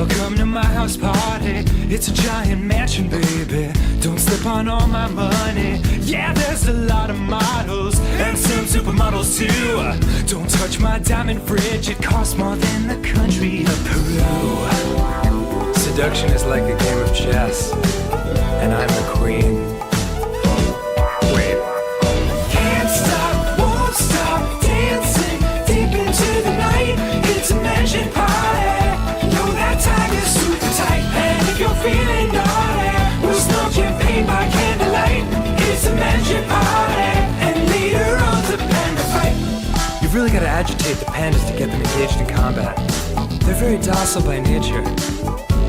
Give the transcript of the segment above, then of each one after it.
Oh, come to my house party. It's a giant mansion, baby. Don't slip on all my money. Yeah, there's a lot of models and some supermodels too. Don't touch my diamond fridge, it costs more than the country of Peru. Seduction is like a game of chess, and I'm the queen. Wait. Can't stop, won't stop dancing deep into the night. It's a mansion party. Know that time is super tight. And if you're feeling naughty, we'll smoke champagne by candlelight. It's a mansion party. And later on to panda fight. You've really got to agitate the pandas to get them engaged in combat. They're very docile by nature.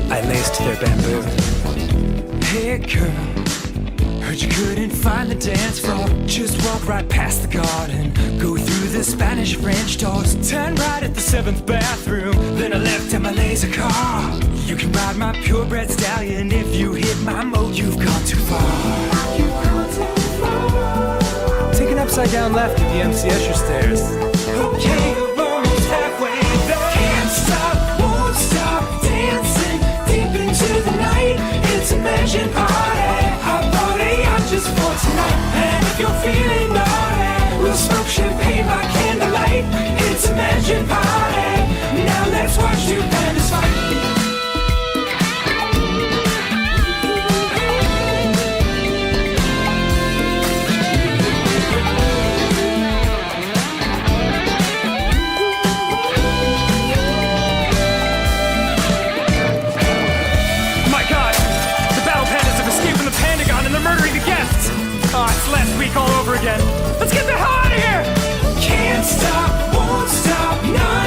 I laced their bamboo. Hey girl, heard you couldn't find the dance floor. Just walk right past the garden, go through the Spanish-French doors, turn right at the 7th bathroom, then I left in my laser car. You can ride my purebred stallion. If you hit my mode, you've gone too far. Take an upside down left at the MC Escher stairs. Okay, we're almost halfway there. Can't stop, won't stop dancing deep into the night. It's a mansion party. I bought a yacht just for tonight. And if you're feeling naughty, we'll smoke champagne by candlelight. It's a mansion party. Now let's watch two pandas fight. Murdering the guests! Oh, it's last week all over again. Let's get the hell out of here! Can't stop, won't stop, none.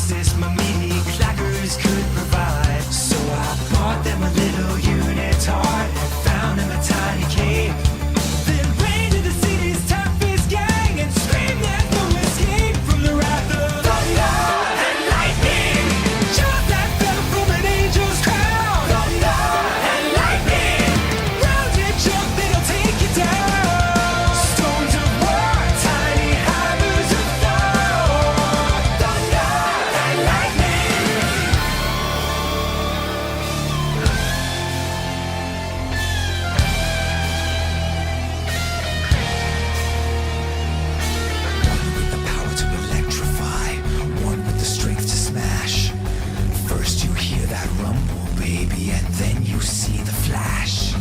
fastest my meaty clackers could provide. So I bought them a little unitard and found them a tiny cave. Then ran to the city's toughest gang and screamed there's no escape from the wrath of thunder and lightning. Just that fell from an angel's crown. Thunder and lightning. Round your jump, it'll take you down. Stones of war, tiny hammers of Thor. Thunder and lightning. One with the power to electrify, one with the strength to smash. First you hear that rumble, baby, and then you see the flash.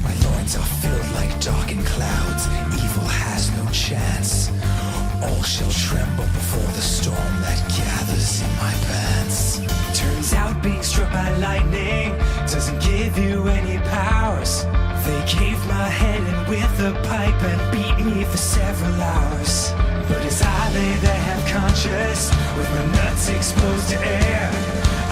My loins are filled like darkened clouds, evil has no chance. All shall tremble before the storm that gathers in my pants. Turns out being struck by lightning doesn't give you any powers. They caved my head in with a pipe and beat me for several hours. But as I lay there half conscious, with my nuts exposed to air,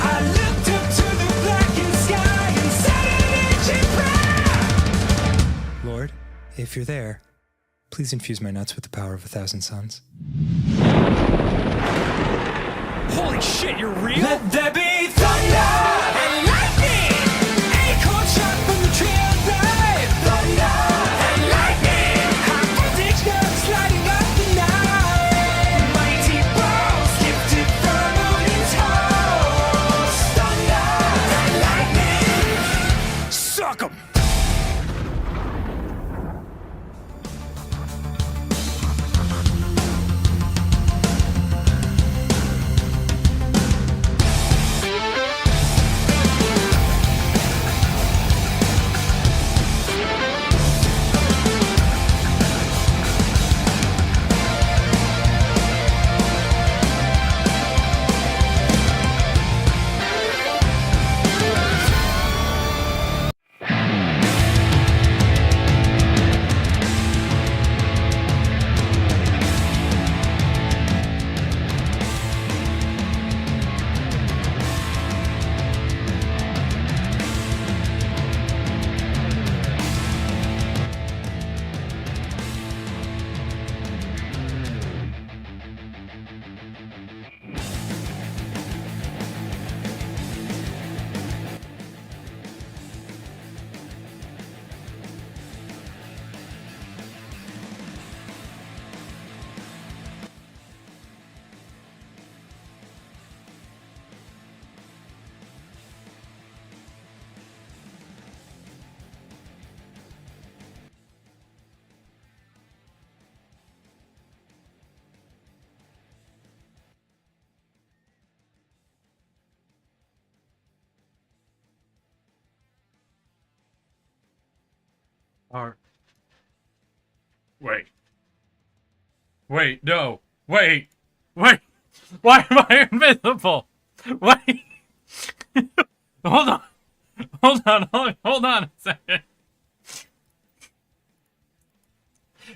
I looked up to the blackened sky and said an ancient prayer. Lord, if you're there, please infuse my nuts with the power of 1,000 suns. Holy shit, you're real? Let there be thunder and lightning. Acorn shot from the tree of life. Thunder and lightning. High voltage nerves lighting up the night. Mighty balls gifted from Odin's house. Thunder and lightning. Suck 'em. Are... Wait, no. Wait. Why am I invisible? Wait. Hold on a second.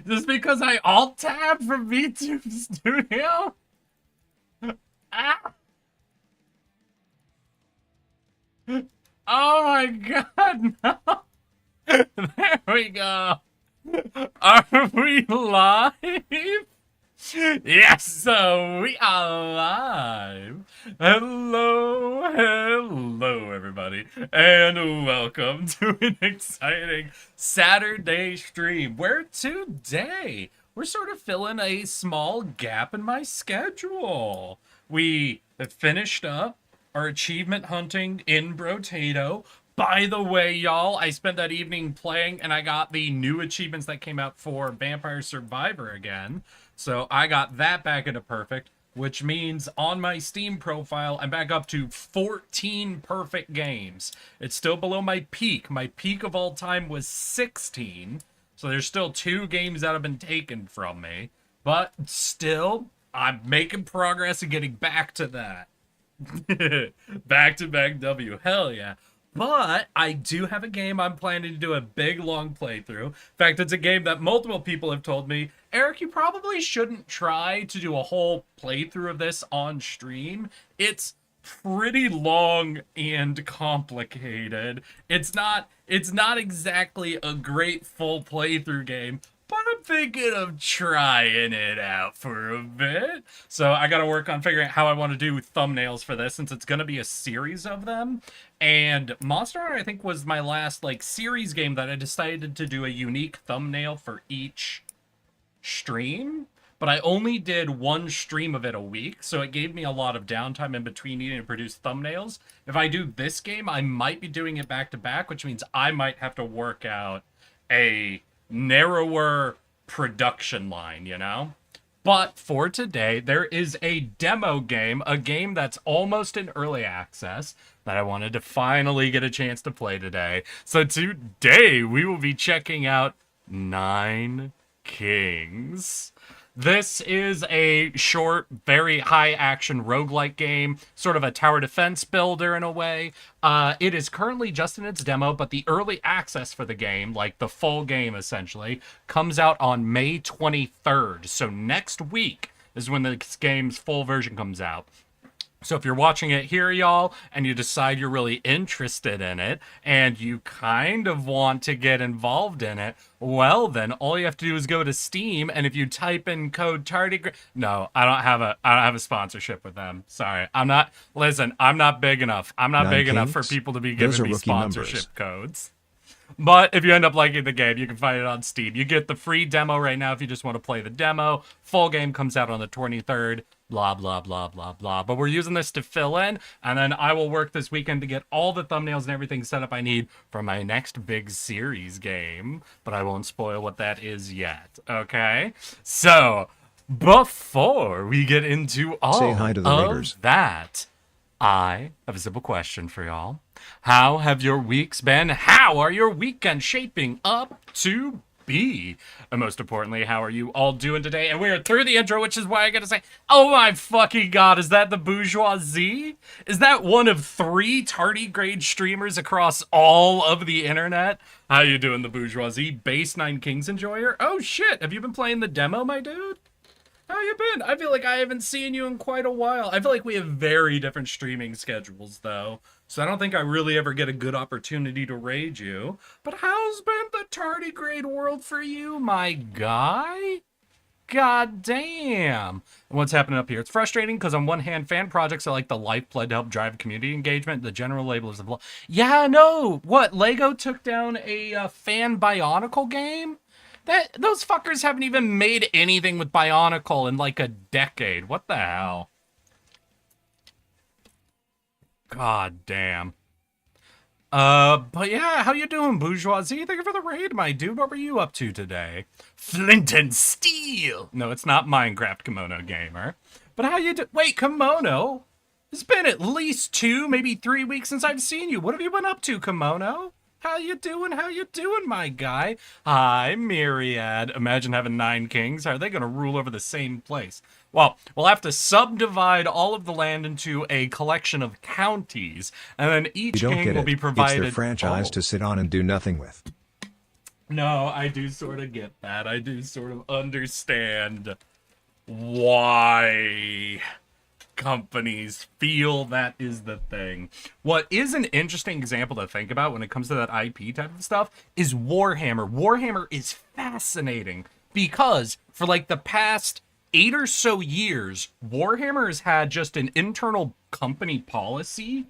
Just because I alt-tab from VTube Studio? Ah. Oh my god, no. There we go. Are we live? Yes, we are live. Hello, everybody, and welcome to an exciting Saturday stream where today we're sort of filling a small gap in my schedule. We have finished up our achievement hunting in Brotato. By the way, y'all, I spent that evening playing and I got the new achievements that came out for Vampire Survivor again. So I got that back into perfect, which means on my Steam profile, I'm back up to 14 perfect games. It's still below my peak. My peak of all time was 16. So there's still 2 games that have been taken from me. But still, I'm making progress and getting back to that. Back-to-back W. Hell yeah. But I do have a game I'm planning to do a big long playthrough. In fact, it's a game that multiple people have told me, Eric, you probably shouldn't try to do a whole playthrough of this on stream. It's pretty long and complicated. It's not exactly a great full playthrough game, but I'm thinking of trying it out for a bit. So I got to work on figuring out how I want to do thumbnails for this, since it's going to be a series of them. And Monster Hunter, I think, was my last like series game that I decided to do a unique thumbnail for each stream. But I only did one stream of it a week, so it gave me a lot of downtime in between needing to produce thumbnails. If I do this game, I might be doing it back to back, which means I might have to work out a narrower production line, you know? But for today, there is a demo game, a game that's almost in early access that I wanted to finally get a chance to play today. So today, we will be checking out Nine Kings. This is a short, very high-action roguelike game, sort of a tower defense builder in a way. It is currently just in its demo, but the early access for the game, like the full game essentially, comes out on May 23rd. So next week is when this game's full version comes out. So if you're watching it here, y'all, and you decide you're really interested in it, and you kind of want to get involved in it, well, then all you have to do is go to Steam, and if you type in code tardigrade... No, I don't have a sponsorship with them. Sorry. I'm not big enough. I'm not big enough for people to be giving me sponsorship codes. But if you end up liking the game, you can find it on Steam. You get the free demo right now if you just want to play the demo. Full game comes out on the 23rd. Blah, blah, blah, blah, blah. But we're using this to fill in, and then I will work this weekend to get all the thumbnails and everything set up I need for my next big series game. But I won't spoil what that is yet, okay? So, before we get into all Say hi to the Raiders. that, I have a simple question for y'all. How have your weeks been? How are your weekends shaping up to be? And most importantly, how are you all doing today? And we are through the intro, which is why I gotta say, oh my fucking god, is that the Bourgeoisie? Is that one of 3 tardigrade streamers across all of the internet? How you doing, the Bourgeoisie? Base Nine Kings enjoyer? Oh shit, have you been playing the demo, my dude? How you been? I feel like I haven't seen you in quite a while. I feel like we have very different streaming schedules, though. So I don't think I really ever get a good opportunity to raid you. But how's been the tardigrade world for you, my guy? God damn. And what's happening up here? It's frustrating because on one hand, fan projects are like the lifeblood to help drive community engagement. The general label is the... Yeah, no. What, Lego took down a fan Bionicle game? Those fuckers haven't even made anything with Bionicle in like a decade. What the hell? God damn. But yeah, how you doing, Bourgeoisie? Thank you for the raid, my dude. What were you up to today? Flint and Steel! No, it's not Minecraft, Kimono Gamer. But how you do- Wait, Kimono? It's been at least 2, maybe 3 weeks since I've seen you. What have you been up to, Kimono? How you doing? How you doing, my guy? Hi, Myriad. Imagine having 9 kings. How are they going to rule over the same place? Well, we'll have to subdivide all of the land into a collection of counties, and then each king will be provided... It's their franchise to sit on and do nothing with. No, I do sort of get that. I do sort of understand why companies feel that is the thing. What is an interesting example to think about when it comes to that IP type of stuff is Warhammer. Warhammer is fascinating because for like the past 8 or so years, Warhammer has had just an internal company policy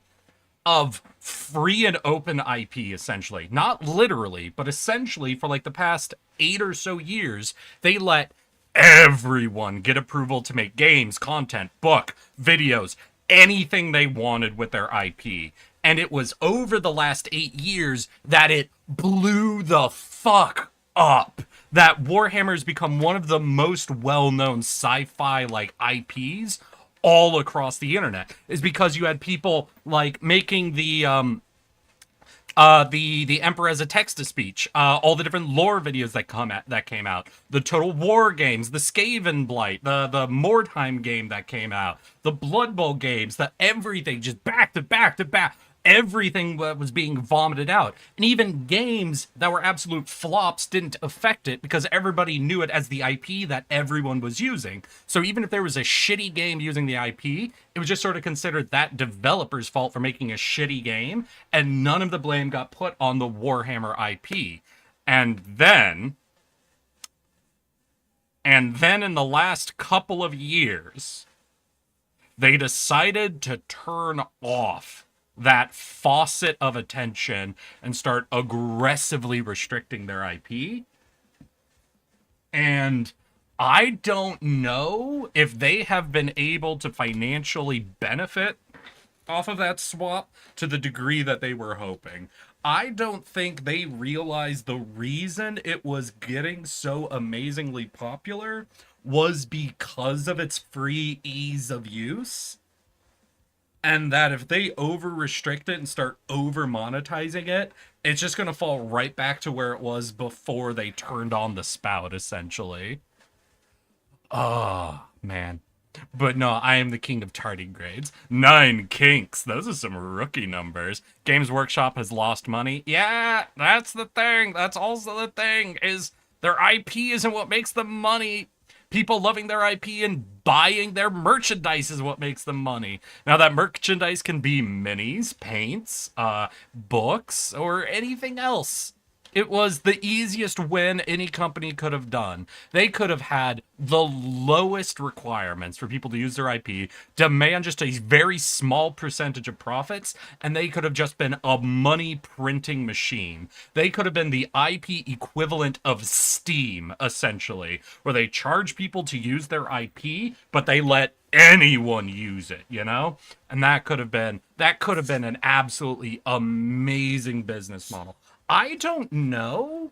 of free and open IP, essentially. Not literally, but essentially for like the past 8 or so years, they let everyone get approval to make games, content, book, videos, anything they wanted with their IP. And it was over the last 8 years that it blew the fuck up. That Warhammer's become one of the most well-known sci-fi like IPs all across the internet. Is because you had people like making the Emperor as a text-to-speech, all the different lore videos that came out, the Total War games, the Skaven Blight, the Mordheim game that came out, the Blood Bowl games, the everything, just back to back to back. everything that was being vomited out. And even games that were absolute flops didn't affect it because everybody knew it as the IP that everyone was using. So even if there was a shitty game using the IP, it was just sort of considered that developer's fault for making a shitty game, and none of the blame got put on the Warhammer IP. And then in the last couple of years, they decided to turn off that faucet of attention and start aggressively restricting their IP. And I don't know if they have been able to financially benefit off of that swap to the degree that they were hoping. I don't think they realized the reason it was getting so amazingly popular was because of its free ease of use. And that if they over restrict it and start over monetizing it, it's just going to fall right back to where it was before they turned on the spout, essentially. Oh, man. But no, I am the king of tardigrades. 9 kinks. Those are some rookie numbers. Games Workshop has lost money. Yeah, that's the thing. That's also the thing, is their IP isn't what makes them money. People loving their IP and buying their merchandise is what makes them money. Now, that merchandise can be minis, paints, books, or anything else. It was the easiest win any company could have done. They could have had the lowest requirements for people to use their IP, demand just a very small percentage of profits, and they could have just been a money printing machine. They could have been the IP equivalent of Steam, essentially, where they charge people to use their IP, but they let anyone use it, you know? And that could have been an absolutely amazing business model. I don't know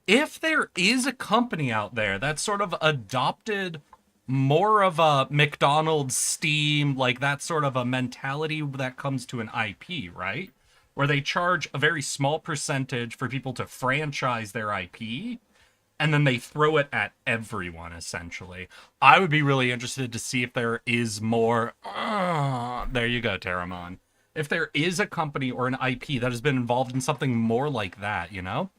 if there is a company out there that's sort of adopted more of a McDonald's, Steam, like that sort of a mentality that comes to an IP, right? Where they charge a very small percentage for people to franchise their IP, and then they throw it at everyone, essentially. I would be really interested to see if there is more. There you go, Terramon. If there is a company or an IP that has been involved in something more like that, you know?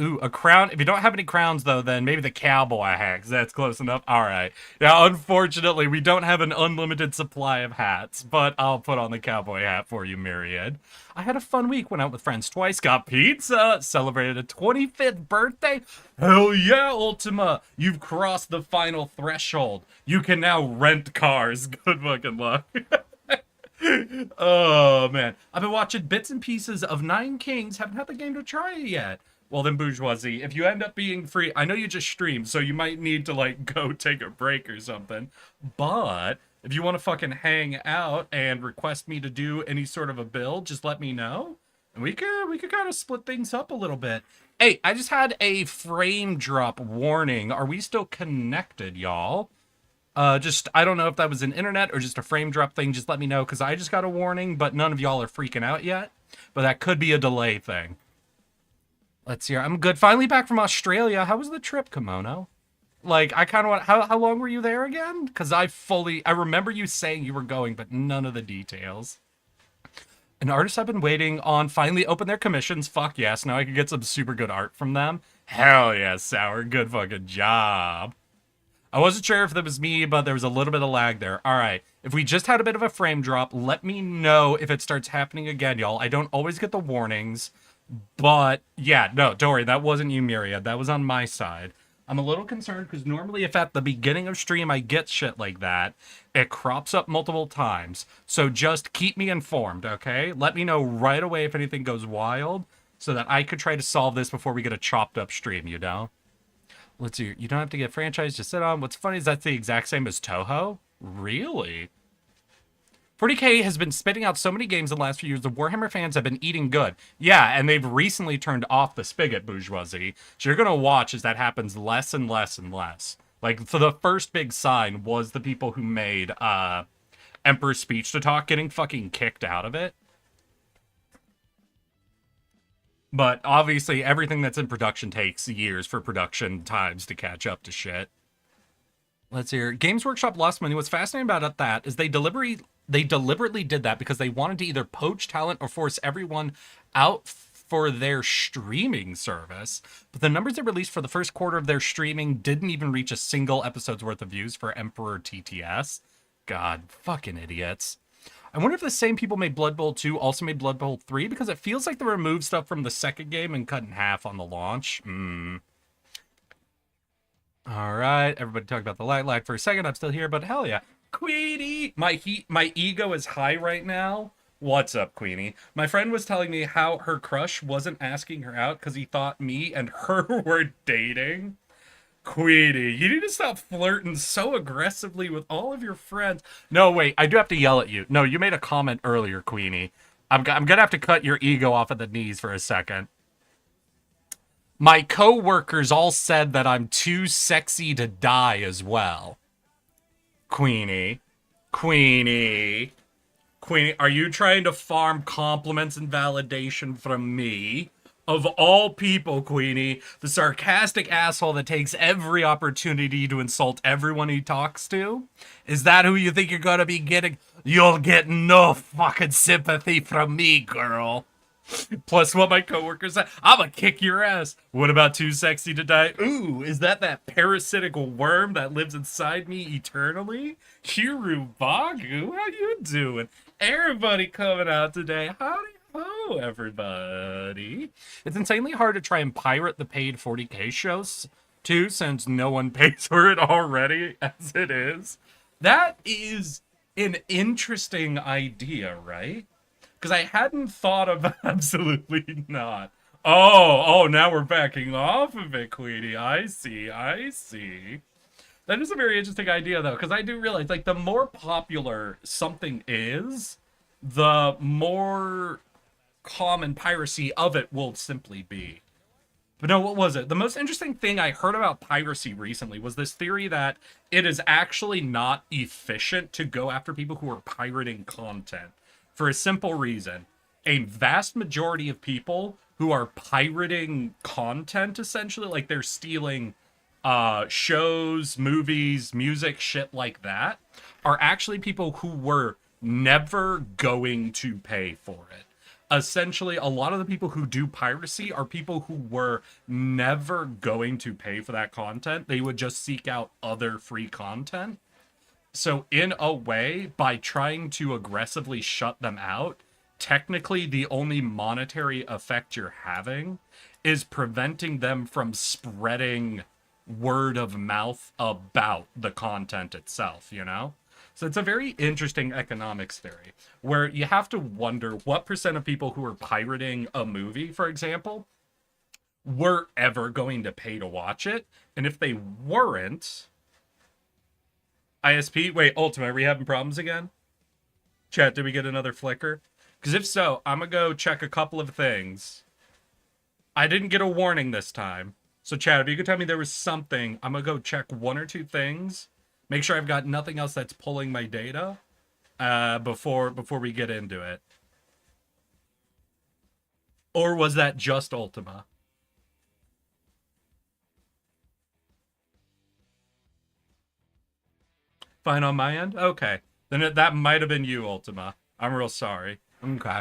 Ooh, a crown. If you don't have any crowns, though, then maybe the cowboy hat, 'cause that's close enough. All right. Now, unfortunately, we don't have an unlimited supply of hats, but I'll put on the cowboy hat for you, Myriad. I had a fun week. Went out with friends twice, got pizza, celebrated a 25th birthday. Hell yeah, Ultima. You've crossed the final threshold. You can now rent cars. Good fucking luck. Oh, man. I've been watching bits and pieces of Nine Kings. Haven't had the game to try it yet. Well, then, Bourgeoisie, if you end up being free, I know you just streamed, so you might need to, like, go take a break or something. But if you want to fucking hang out and request me to do any sort of a build, just let me know. And we could kind of split things up a little bit. Hey, I just had a frame drop warning. Are we still connected, y'all? I don't know if that was an internet or just a frame drop thing. Just let me know, because I just got a warning, but none of y'all are freaking out yet. But that could be a delay thing. Let's see. I'm good. Finally back from Australia. How was the trip, Kimono? Like, I kind of want... How long were you there again? Because I remember you saying you were going, but none of the details. An artist I've been waiting on finally opened their commissions. Fuck yes. Now I can get some super good art from them. Hell yeah, Sour. Good fucking job. I wasn't sure if that was me, but there was a little bit of lag there. All right. If we just had a bit of a frame drop, let me know if it starts happening again, y'all. I don't always get the warnings, but yeah, no, don't worry. That wasn't you, Myriad. That was on my side. I'm a little concerned because normally if at the beginning of stream I get shit like that, it crops up multiple times. So just keep me informed, okay? Let me know right away if anything goes wild so that I could try to solve this before we get a chopped up stream, you know? Let's see. You don't have to get franchised to sit on. What's funny is that's the exact same as Toho. Really? 40K has been spitting out so many games in the last few years. The Warhammer fans have been eating good. Yeah, and they've recently turned off the spigot, Bourgeoisie. So you're going to watch as that happens less and less and less. Like, so the first big sign was the people who made Emperor's Speech to Talk getting fucking kicked out of it. But obviously, everything that's in production takes years for production times to catch up to shit. Let's hear. Games Workshop lost money. What's fascinating about that is they deliberately did that because they wanted to either poach talent or force everyone out for their streaming service. But the numbers they released for the first quarter of their streaming didn't even reach a single episode's worth of views for Emperor TTS. God, fucking idiots. I wonder if the same people made Blood Bowl 2 also made Blood Bowl 3, because it feels like they removed stuff from the second game and cut in half on the launch. All right, everybody talk about the lag for a second. I'm still here, but hell yeah. Queenie! My ego is high right now. What's up, Queenie? My friend was telling me how her crush wasn't asking her out because he thought me and her were dating. Queenie, you need to stop flirting so aggressively with all of your friends. No, wait, I do have to yell at you. No, you made a comment earlier, Queenie. I'm gonna have to cut your ego off at the knees for a second. My co-workers all said that I'm too sexy to die as well. Queenie, are you trying to farm compliments and validation from me? Of all people, Queenie, the sarcastic asshole that takes every opportunity to insult everyone he talks to? Is that who you think you're gonna be getting? You'll get no fucking sympathy from me, girl. Plus what my coworkers said, I'ma kick your ass. What about too sexy to die? Ooh, is that parasitic worm that lives inside me eternally? Hirubagu, how you doing? Everybody coming out today. Howdy ho, everybody. It's insanely hard to try and pirate the paid 40K shows, too, since no one pays for it already, as it is. That is an interesting idea, right? Because I hadn't thought of absolutely not. Oh, now we're backing off of it, Queenie. I see. That is a very interesting idea, though, because I do realize, like, the more popular something is, the more common piracy of it will simply be. But no, what was it? The most interesting thing I heard about piracy recently was this theory that it is actually not efficient to go after people who are pirating content. For a simple reason. A vast majority of people who are pirating content, essentially, like they're stealing shows, movies, music, shit like that, are actually people who were never going to pay for it. Essentially, a lot of the people who do piracy are people who were never going to pay for that content. They would just seek out other free content. So in a way, by trying to aggressively shut them out, technically the only monetary effect you're having is preventing them from spreading word of mouth about the content itself, you know? So it's a very interesting economics theory, where you have to wonder what percent of people who are pirating a movie, for example, were ever going to pay to watch it. And if they weren't, ISP, wait, Ultima, are we having problems again? Chat, did we get another flicker? Because if so, I'm going to go check a couple of things. I didn't get a warning this time. So chat, if you could tell me there was something, I'm going to go check one or two things. Make sure I've got nothing else that's pulling my data before we get into it. Or was that just Ultima? Fine on my end? Okay. Then that might have been you, Ultima. I'm real sorry. Okay.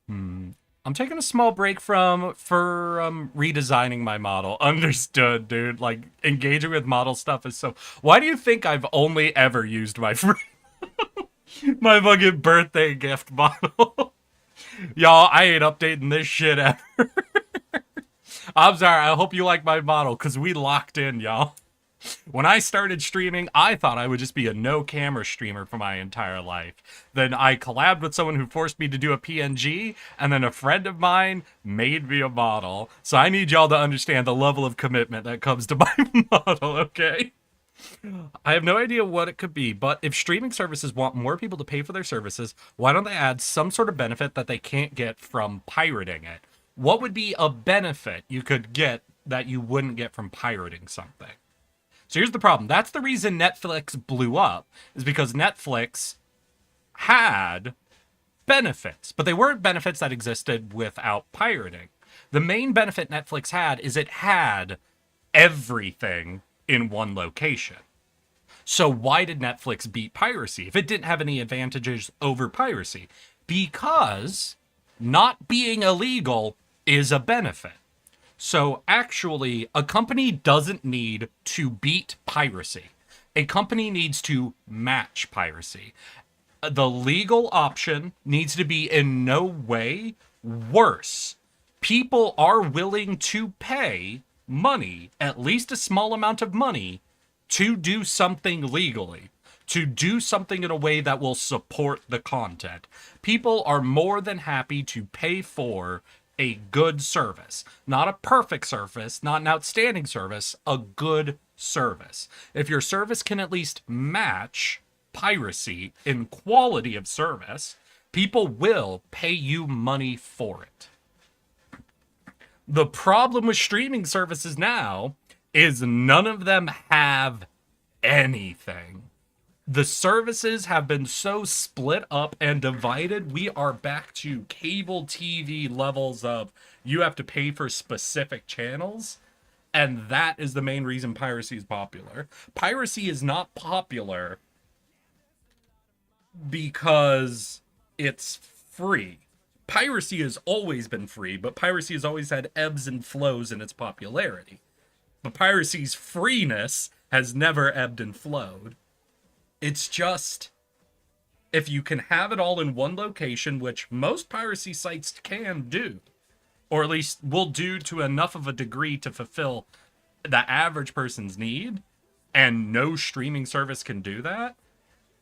I'm taking a small break for redesigning my model. Understood, dude. Like, engaging with model stuff is so... Why do you think I've only ever used my free... my fucking birthday gift model? Y'all, I ain't updating this shit ever. I'm sorry, I hope you like my model, because we locked in, y'all. When I started streaming, I thought I would just be a no-camera streamer for my entire life. Then I collabed with someone who forced me to do a PNG, and then a friend of mine made me a model. So I need y'all to understand the level of commitment that comes to my model, okay? I have no idea what it could be, but if streaming services want more people to pay for their services, why don't they add some sort of benefit that they can't get from pirating it? What would be a benefit you could get that you wouldn't get from pirating something? So here's the problem. That's the reason Netflix blew up, is because Netflix had benefits, but they weren't benefits that existed without pirating. The main benefit Netflix had is it had everything in one location. So why did Netflix beat piracy if it didn't have any advantages over piracy? Because not being illegal is a benefit. So actually, a company doesn't need to beat piracy. A company needs to match piracy. The legal option needs to be in no way worse. People are willing to pay money, at least a small amount of money, to do something legally, to do something in a way that will support the content. People are more than happy to pay for a good service. Not a perfect service, not an outstanding service, a good service. If your service can at least match piracy in quality of service, people will pay you money for it. The problem with streaming services now is none of them have anything. The services have been so split up and divided. We are back to cable TV levels of you have to pay for specific channels. And that is the main reason piracy is popular. Piracy is not popular because it's free. Piracy has always been free, but piracy has always had ebbs and flows in its popularity. But piracy's freeness has never ebbed and flowed. It's just, if you can have it all in one location, which most piracy sites can do, or at least will do to enough of a degree to fulfill the average person's need, and no streaming service can do that,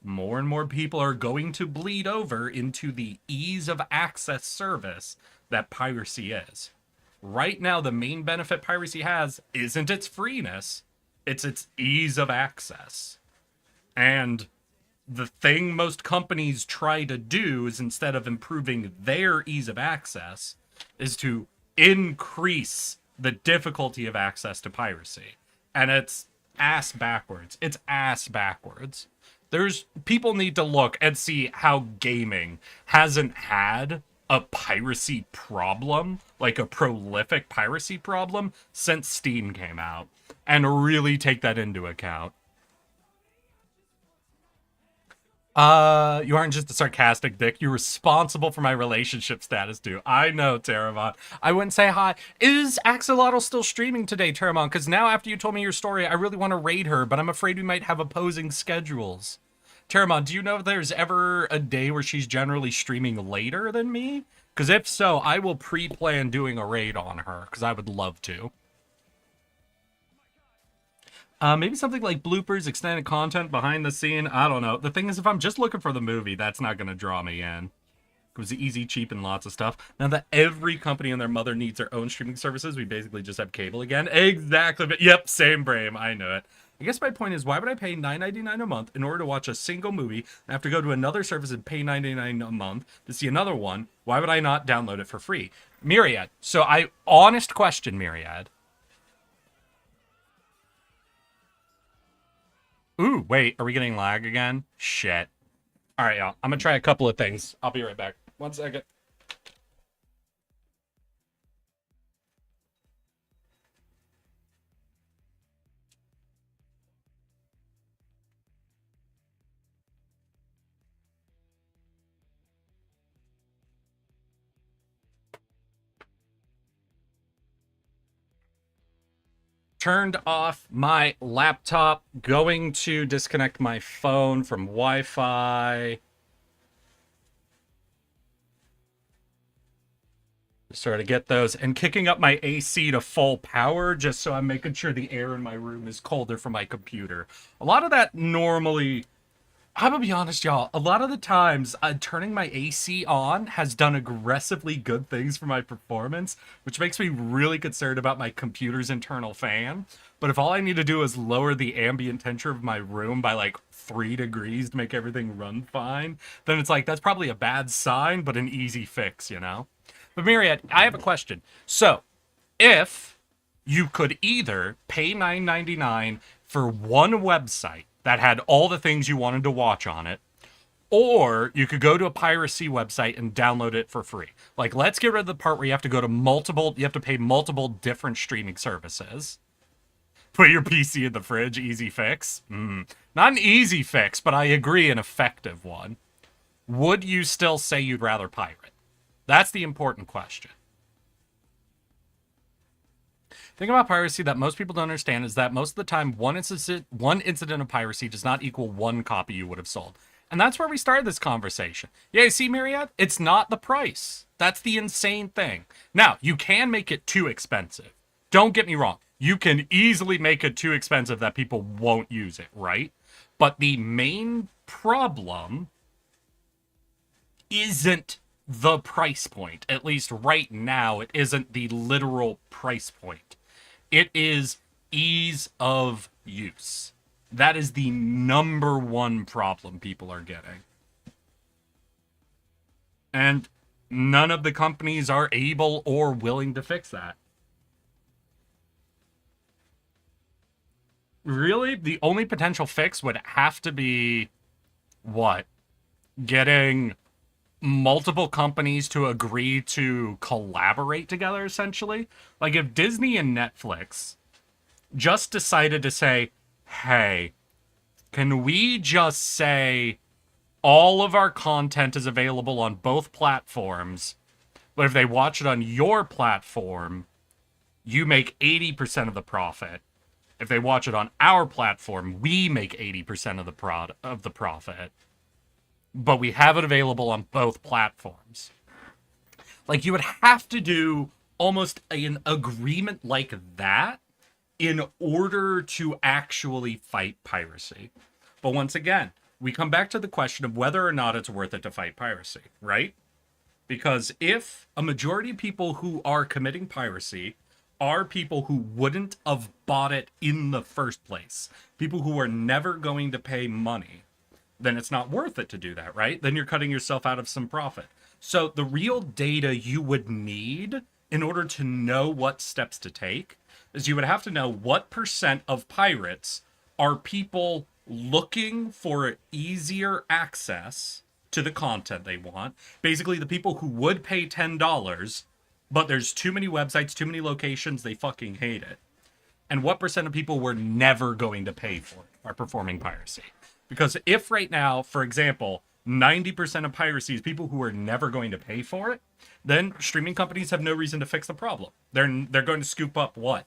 more and more people are going to bleed over into the ease of access service that piracy is. Right now, the main benefit piracy has isn't its freeness, it's its ease of access. And the thing most companies try to do is, instead of improving their ease of access, is to increase the difficulty of access to piracy. And it's ass backwards. It's ass backwards. People need to look and see how gaming hasn't had a piracy problem, like a prolific piracy problem, since Steam came out, and really take that into account. You aren't just a sarcastic dick. You're responsible for my relationship status, too. I know, Terramon. I wouldn't say hi. Is Axolotl still streaming today, Terramon? Because now, after you told me your story, I really want to raid her, but I'm afraid we might have opposing schedules. Terramon, do you know if there's ever a day where she's generally streaming later than me? Because if so, I will pre-plan doing a raid on her, because I would love to. Maybe something like bloopers, extended content, behind the scene. I don't know. The thing is, if I'm just looking for the movie, that's not going to draw me in. It was easy, cheap, and lots of stuff. Now that every company and their mother needs their own streaming services, we basically just have cable again. Exactly. Yep, same brain. I know it. I guess my point is, why would I pay $9.99 a month in order to watch a single movie and have to go to another service and pay $9.99 a month to see another one? Why would I not download it for free? Myriad. So honest question, Myriad. Ooh, wait, are we getting lag again? Shit. All right, y'all. I'm going to try a couple of things. I'll be right back. 1 second. Turned off my laptop, going to disconnect my phone from Wi-Fi. Sort of get those, and kicking up my AC to full power just so I'm making sure the air in my room is colder for my computer. A lot of that normally, I'm gonna be honest, y'all, a lot of the times turning my AC on has done aggressively good things for my performance, which makes me really concerned about my computer's internal fan. But if all I need to do is lower the ambient temperature of my room by like 3 degrees to make everything run fine, then it's like, that's probably a bad sign, but an easy fix, you know? But Myriad, I have a question. So, if you could either pay $9.99 for one website that had all the things you wanted to watch on it, or you could go to a piracy website and download it for free. Like, let's get rid of the part where you have to go to you have to pay multiple different streaming services. Put your PC in the fridge, easy fix. Not an easy fix, but I agree, an effective one. Would you still say you'd rather pirate? That's the important question. Thing about piracy that most people don't understand is that most of the time, one incident of piracy does not equal one copy you would have sold. And that's where we started this conversation. Yeah, you see, Myriad? It's not the price. That's the insane thing. Now, you can make it too expensive. Don't get me wrong. You can easily make it too expensive that people won't use it, right? But the main problem isn't the price point. At least right now, it isn't the literal price point. It is ease of use. That is the number one problem people are getting. And none of the companies are able or willing to fix that. Really, the only potential fix would have to be, what? Getting multiple companies to agree to collaborate together, essentially. Like, if Disney and Netflix just decided to say, hey, can we just say all of our content is available on both platforms, but if they watch it on your platform, you make 80% of the profit. If they watch it on our platform, we make 80% of the profit. But we have it available on both platforms. Like, you would have to do almost an agreement like that in order to actually fight piracy. But once again, we come back to the question of whether or not it's worth it to fight piracy, right? Because if a majority of people who are committing piracy are people who wouldn't have bought it in the first place, people who are never going to pay money, then it's not worth it to do that, right? Then you're cutting yourself out of some profit. So the real data you would need in order to know what steps to take is you would have to know what % of pirates are people looking for easier access to the content they want. Basically, the people who would pay $10, but there's too many websites, too many locations, they fucking hate it. And what % of people were never going to pay for it are performing piracy. Because if right now, for example, 90% of piracy is people who are never going to pay for it, then streaming companies have no reason to fix the problem. They're going to scoop up, what,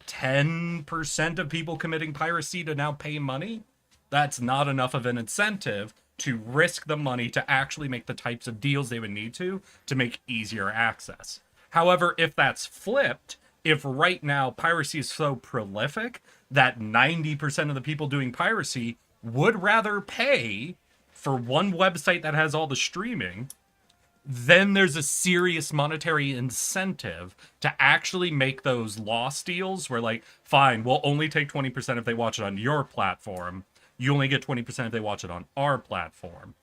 10% of people committing piracy to now pay money? That's not enough of an incentive to risk the money to actually make the types of deals they would need to make easier access. However, if that's flipped, if right now piracy is so prolific that 90% of the people doing piracy would rather pay for one website that has all the streaming, then there's a serious monetary incentive to actually make those loss deals where, like, fine, we'll only take 20% if they watch it on your platform. You only get 20% if they watch it on our platform.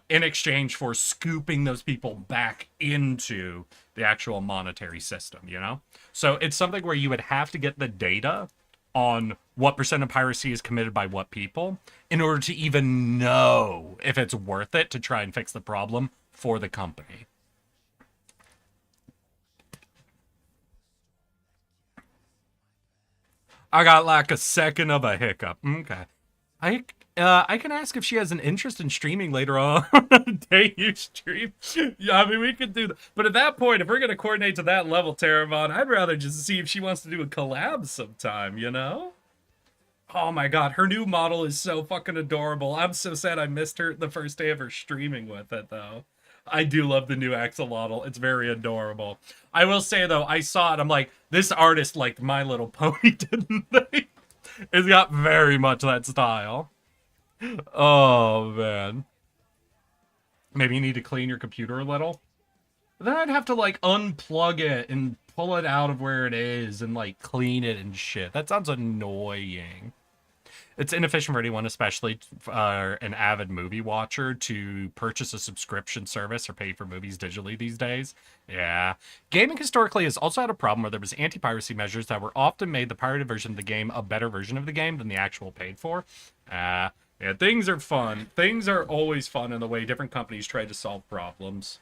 In exchange for scooping those people back into the actual monetary system, you know? So it's something where you would have to get the data on what % of piracy is committed by what people in order to even know if it's worth it to try and fix the problem for the company. I got like a second of a hiccup. Okay. I can ask if she has an interest in streaming later on the day you stream. Yeah, I mean, we could do that. But at that point, if we're going to coordinate to that level, Terramon, I'd rather just see if she wants to do a collab sometime, you know? Oh my god, her new model is so fucking adorable. I'm so sad I missed her the first day of her streaming with it, though. I do love the new axolotl. It's very adorable. I will say, though, I saw it. I'm like, this artist liked My Little Pony, didn't they? It's got very much that style. Oh, man. Maybe you need to clean your computer a little. Then I'd have to, like, unplug it and pull it out of where it is and, like, clean it and shit. That sounds annoying. It's inefficient for anyone, especially an avid movie watcher, to purchase a subscription service or pay for movies digitally these days. Yeah. Gaming historically has also had a problem where there was anti-piracy measures that were often made the pirated version of the game a better version of the game than the actual paid for. Yeah, things are fun. Things are always fun in the way different companies try to solve problems.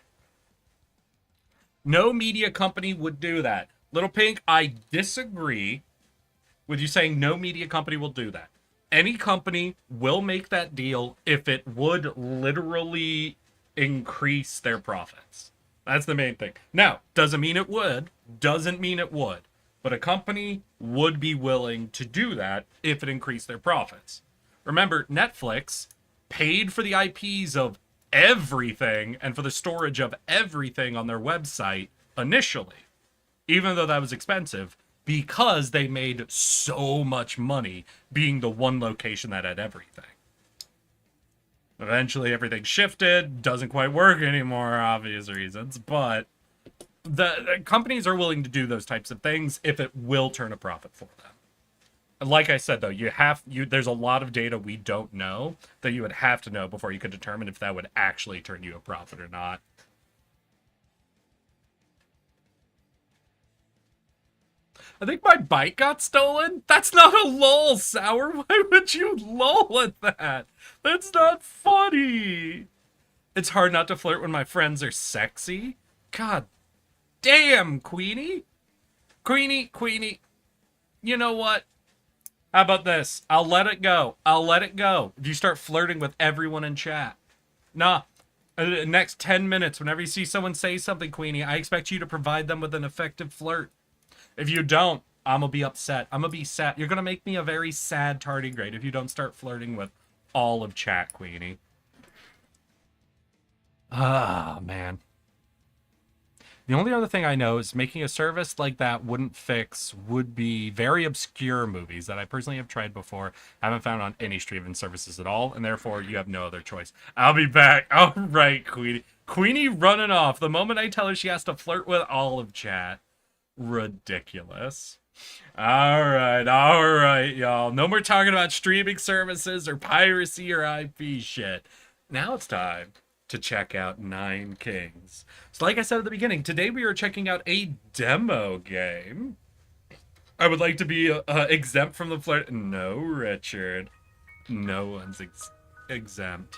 No media company would do that. Little Pink, I disagree with you saying no media company will do that. Any company will make that deal if it would literally increase their profits. That's the main thing. Now, doesn't mean it would, doesn't mean it would, but a company would be willing to do that if it increased their profits. Remember, Netflix paid for the IPs of everything and for the storage of everything on their website initially, even though that was expensive, because they made so much money being the one location that had everything. Eventually everything shifted, doesn't quite work anymore, obvious reasons, but the companies are willing to do those types of things if it will turn a profit for them. Like I said, though, there's a lot of data we don't know that you would have to know before you could determine if that would actually turn you a profit or not. I think my bike got stolen. That's not a lol, Sour. Why would you lol at that? That's not funny. It's hard not to flirt when my friends are sexy. God damn, Queenie. Queenie. You know what? How about this? I'll let it go. If you start flirting with everyone in chat. Nah. Next 10 minutes, whenever you see someone say something, Queenie, I expect you to provide them with an effective flirt. If you don't, I'm gonna be upset. I'm gonna be sad. You're gonna make me a very sad tardigrade if you don't start flirting with all of chat, Queenie. Ah, man. The only other thing I know is making a service like that wouldn't fix would be very obscure movies that I personally have tried before, haven't found on any streaming services at all, and therefore you have no other choice. I'll be back. All right, Queenie. Queenie running off the moment I tell her she has to flirt with all of chat. Ridiculous. All right, y'all. No more talking about streaming services or piracy or IP shit. Now it's time to check out Nine Kings. So like I said at the beginning, today we are checking out a demo game. I would like to be exempt from the flirt. No, Richard. No one's exempt.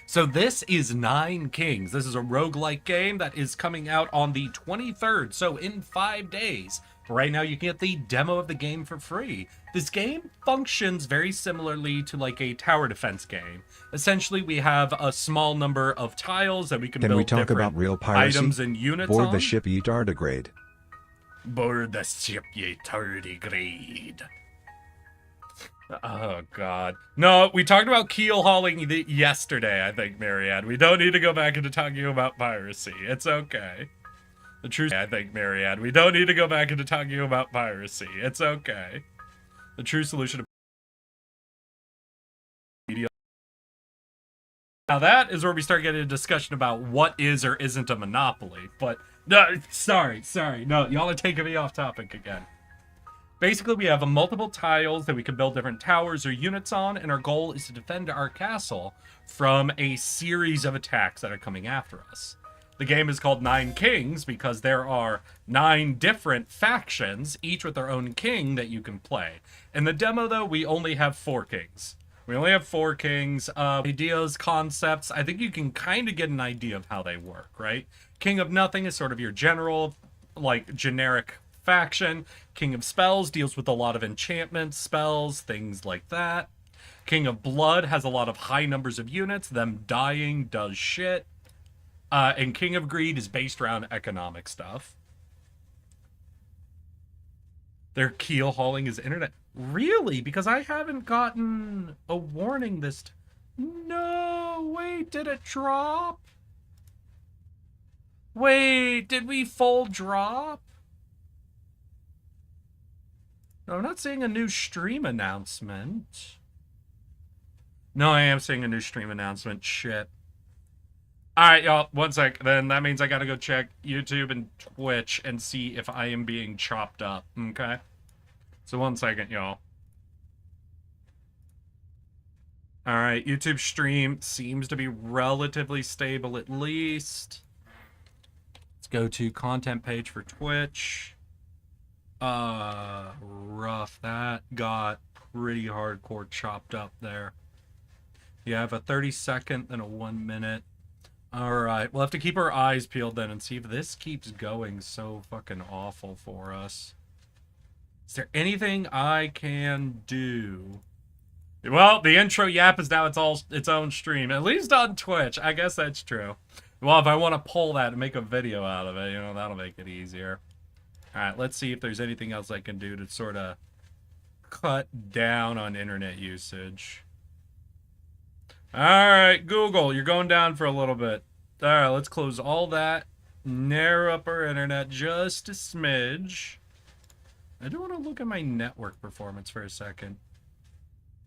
So this is Nine Kings. This is a roguelike game that is coming out on the 23rd, so in 5 days. Right now you can get the demo of the game for free. This game functions very similarly to like a tower defense game. Essentially we have a small number of tiles that we can build we talk different about real piracy? items and units Board on. the ship ye tardigrade. Board the ship ye tardigrade. Oh, God. No, we talked about keel hauling yesterday, I think, Marianne. We don't need to go back into talking about piracy. It's okay. The true... I think, Marianne. We don't need to go back into talking about piracy. It's okay. The true solution to... Now that is where we start getting a discussion about what is or isn't a monopoly. But, no, sorry. No, y'all are taking me off topic again. Basically, we have multiple tiles that we can build different towers or units on, and our goal is to defend our castle from a series of attacks that are coming after us. The game is called Nine Kings because there are 9 different factions, each with their own king that you can play. In the demo, though, we only have 4 kings. We only have 4 kings. Ideas, concepts, I think you can kind of get an idea of how they work, right? King of Nothing is sort of your general, like, generic faction. King of Spells deals with a lot of enchantments, spells, things like that. King of Blood has a lot of high numbers of units. Them dying does shit. And King of Greed is based around economic stuff. Their keel hauling is internet. Really? Because I haven't gotten a warning this No, wait, did it drop? Wait, did we full drop? No, I'm not seeing a new stream announcement. No, I am seeing a new stream announcement. Shit. Alright, y'all. 1 sec. Then that means I gotta go check YouTube and Twitch and see if I am being chopped up. Okay? So 1 second, y'all. Alright, YouTube stream seems to be relatively stable at least. Let's go to content page for Twitch. Rough. That got pretty hardcore chopped up there. You have a 30-second and a 1 minute. Alright, we'll have to keep our eyes peeled then and see if this keeps going so fucking awful for us. Is there anything I can do? Well, the intro yap is now its own stream, at least on Twitch. I guess that's true. Well, if I want to pull that and make a video out of it, you know, that'll make it easier. All right, let's see if there's anything else I can do to sort of cut down on internet usage. All right, Google, you're going down for a little bit. All right, let's close all that. Narrow up our internet just a smidge. I do want to look at my network performance for a second.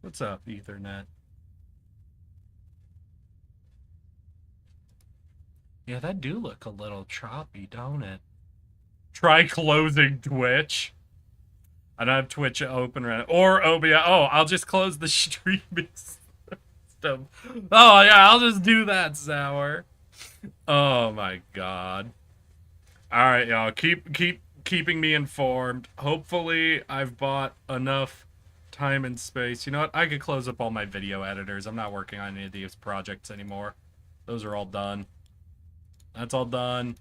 What's up, Ethernet? Yeah, that do look a little choppy, don't it? Try closing Twitch. I don't have Twitch open right now. Or OBS. Oh, I'll just close the streaming system. Oh, yeah, I'll just do that, Sour. Oh, my God. All right, y'all. Keeping me informed. Hopefully, I've bought enough time and space. You know what? I could close up all my video editors. I'm not working on any of these projects anymore. Those are all done. That's all done.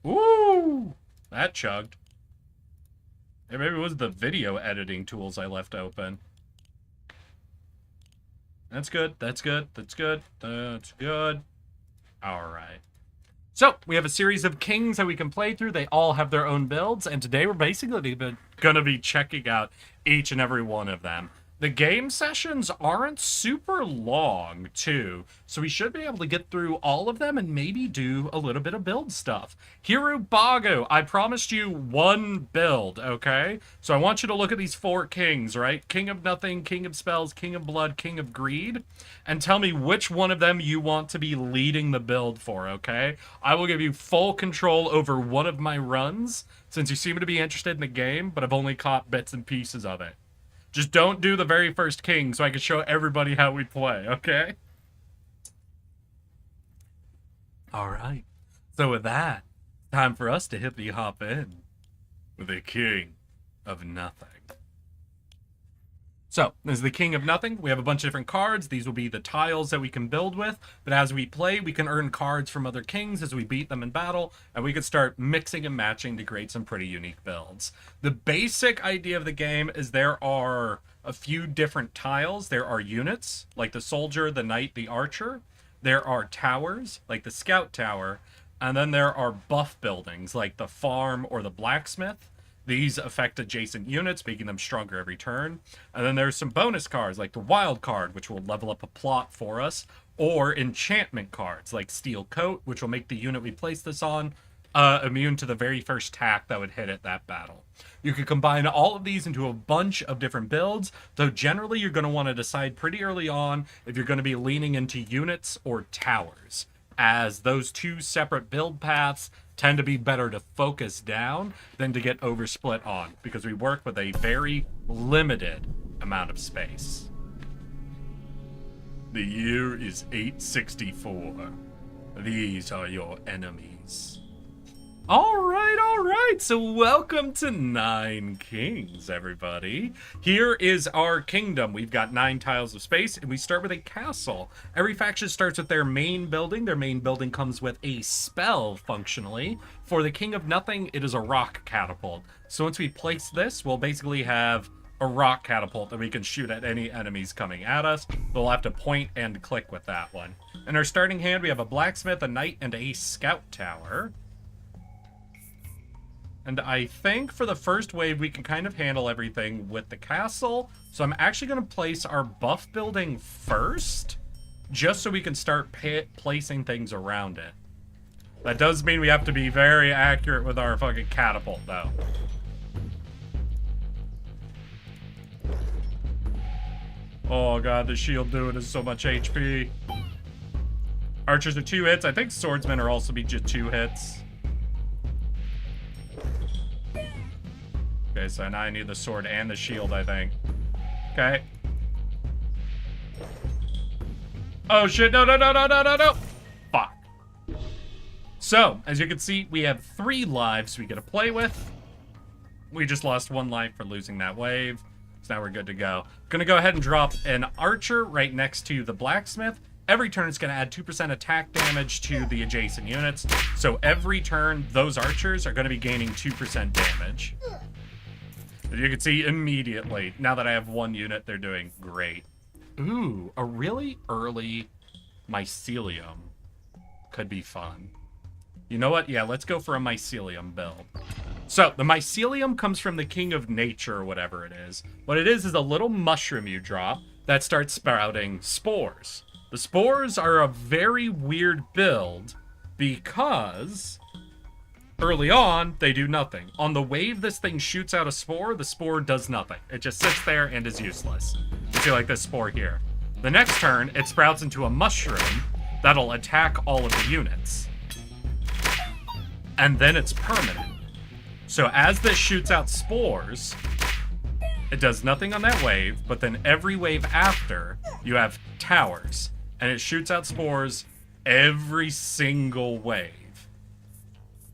Ooh! That chugged. Hey, maybe it was the video editing tools I left open. That's good. That's good. That's good. That's good. Alright. So, we have a series of kings that we can play through. They all have their own builds, and today we're basically going to be checking out each and every one of them. The game sessions aren't super long, too, so we should be able to get through all of them and maybe do a little bit of build stuff. Hiru Bago, I promised you one build, okay? So I want you to look at these 4 kings, right? King of Nothing, King of Spells, King of Blood, King of Greed, and tell me which one of them you want to be leading the build for, okay? I will give you full control over one of my runs, since you seem to be interested in the game, but I've only caught bits and pieces of it. Just don't do the very first king so I can show everybody how we play, okay? Alright. So with that, time for us to hit the hop in with the King of Nothing. So, as the King of Nothing, we have a bunch of different cards. These will be the tiles that we can build with. But as we play, we can earn cards from other kings as we beat them in battle. And we can start mixing and matching to create some pretty unique builds. The basic idea of the game is there are a few different tiles. There are units, like the soldier, the knight, the archer. There are towers, like the scout tower. And then there are buff buildings, like the farm or the blacksmith. These affect adjacent units, making them stronger every turn. And then there's some bonus cards, like the wild card, which will level up a plot for us, or enchantment cards, like Steel Coat, which will make the unit we place this on immune to the very first attack that would hit at that battle. You can combine all of these into a bunch of different builds, though generally you're going to want to decide pretty early on if you're going to be leaning into units or towers, as those 2 separate build paths tend to be better to focus down than to get oversplit on, because we work with a very limited amount of space. The year is 864. These are your enemies. All right, so welcome to 9 Kings, everybody. Here is our kingdom. We've got 9 tiles of space, and we start with a castle. Every faction starts with their main building. Their main building comes with a spell, functionally. For the King of Nothing, it is a rock catapult. So once we place this, we'll basically have a rock catapult that we can shoot at any enemies coming at us. We'll have to point and click with that one. In our starting hand, we have a blacksmith, a knight, and a scout tower. And I think for the first wave, we can kind of handle everything with the castle. So I'm actually going to place our buff building first, just so we can start placing things around it. That does mean we have to be very accurate with our fucking catapult, though. Oh god, the shield doing is so much HP. Archers are 2 hits. I think swordsmen are also be just 2 hits. Okay, so now I need the sword and the shield, I think. Okay. Oh shit, no. Fuck. So, as you can see, we have 3 lives we get to play with. We just lost 1 life for losing that wave. So now we're good to go. Gonna go ahead and drop an archer right next to the blacksmith, every turn it's going to add 2% attack damage to the adjacent units. So every turn, those archers are going to be gaining 2% damage. You can see immediately, now that I have one unit, they're doing great. Ooh, a really early mycelium could be fun. You know what? Yeah, let's go for a mycelium build. So, the mycelium comes from the king of nature, or whatever it is. What it is a little mushroom you drop that starts sprouting spores. The spores are a very weird build because early on, they do nothing. On the wave this thing shoots out a spore, the spore does nothing. It just sits there and is useless. You see like this spore here. The next turn, it sprouts into a mushroom that'll attack all of the units. And then it's permanent. So as this shoots out spores, it does nothing on that wave, but then every wave after, you have towers. And it shoots out spores every single wave.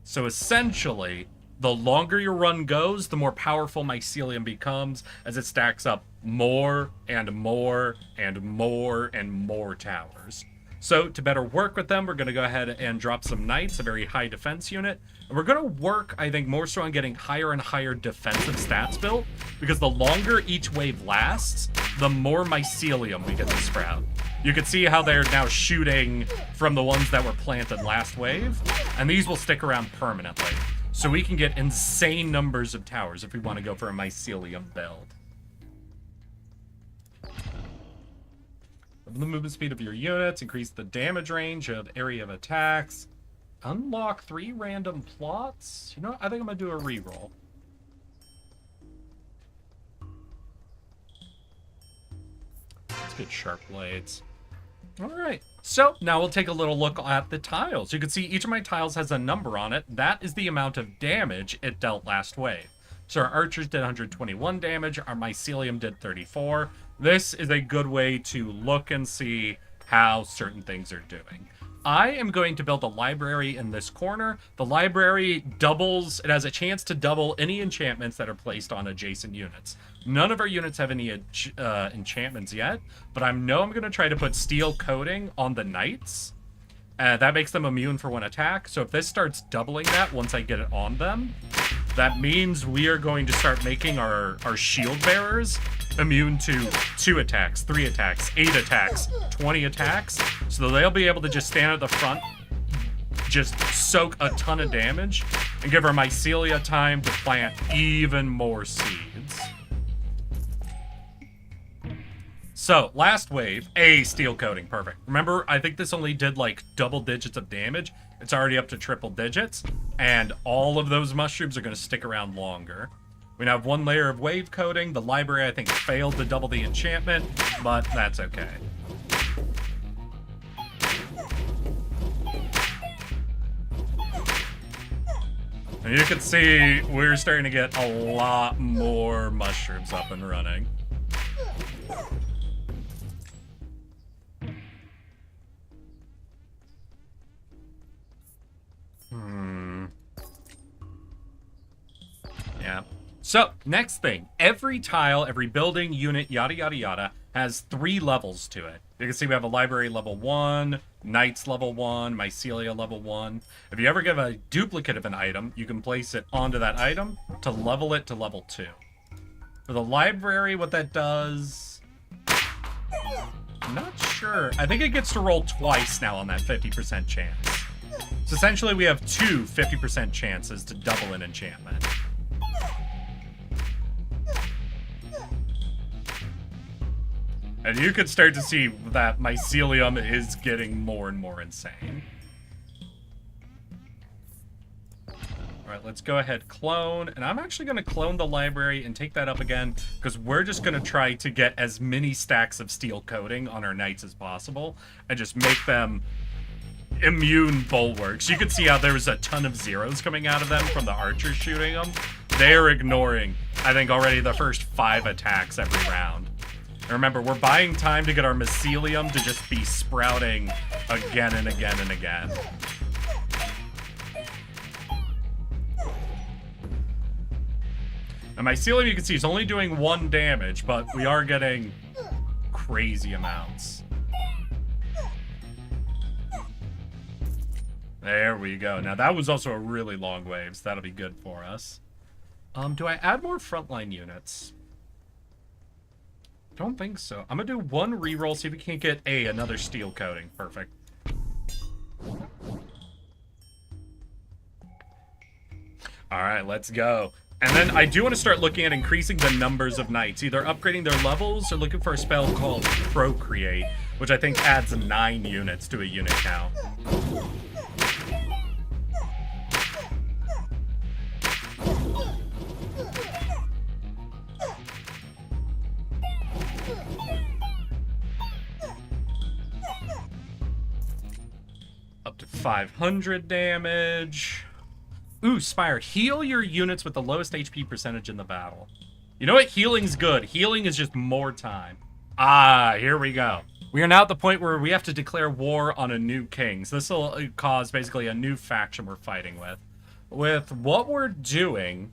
So essentially, the longer your run goes, the more powerful mycelium becomes as it stacks up more and more and more and more towers. So to better work with them, we're going to go ahead and drop some knights, a very high defense unit. And we're going to work, I think, more so on getting higher and higher defensive stats built, because the longer each wave lasts, the more mycelium we get to sprout. You can see how they're now shooting from the ones that were planted last wave, and these will stick around permanently. So we can get insane numbers of towers if we want to go for a mycelium build. The movement speed of your units, increase the damage range of area of attacks, unlock 3 random plots. You know what? I think I'm going to do a reroll. Let's get sharp blades. All right. So now we'll take a little look at the tiles. You can see each of my tiles has a number on it. That is the amount of damage it dealt last wave. So our archers did 121 damage. Our mycelium did 34. This is a good way to look and see how certain things are doing. I am going to build a library in this corner. The library doubles, it has a chance to double any enchantments that are placed on adjacent units. None of our units have any enchantments yet, but I know I'm going to try to put steel coating on the knights. That makes them immune for one attack. So if this starts doubling that once I get it on them, that means we are going to start making our shield bearers immune to 2 attacks, 3 attacks, 8 attacks, 20 attacks. So they'll be able to just stand at the front, just soak a ton of damage, and give our mycelia time to plant even more seeds. So, last wave, a steel coating, perfect. Remember, I think this only did like double digits of damage. It's already up to triple digits, and all of those mushrooms are going to stick around longer. We now have 1 layer of wave coating. The library, I think, failed to double the enchantment, but that's okay. And you can see we're starting to get a lot more mushrooms up and running. Yeah. So, next thing. Every tile, every building, unit, yada, yada, yada, has 3 levels to it. You can see we have a library level 1, knights level 1, mycelia level 1. If you ever give a duplicate of an item, you can place it onto that item to level it to level 2. For the library, what that does... I'm not sure. I think it gets to roll twice now on that 50% chance. So essentially we have 2 50% chances to double an enchantment. And you could start to see that mycelium is getting more and more insane. Alright, let's go ahead, clone. And I'm actually going to clone the library and take that up again, because we're just going to try to get as many stacks of steel coating on our knights as possible, and just make them immune bulwarks. You can see how there was a ton of zeros coming out of them from the archers shooting them. They're ignoring, I think, already the first 5 attacks every round. And remember, we're buying time to get our mycelium to just be sprouting again and again and again. And mycelium, you can see, is only doing 1 damage, but we are getting crazy amounts. There we go. Now, that was also a really long wave, so that'll be good for us. Do I add more frontline units? Don't think so. I'm gonna do one reroll, see if we can't get another steel coating. Perfect. Alright, let's go. And then I do want to start looking at increasing the numbers of knights, either upgrading their levels or looking for a spell called Procreate, which I think adds 9 units to a unit count. Up to 500 damage. Ooh, Spire, heal your units with the lowest HP percentage in the battle. You know what? Healing's good. Healing is just more time. Ah, here we go. We are now at the point where we have to declare war on a new king. So this will cause basically a new faction we're fighting with. With what we're doing,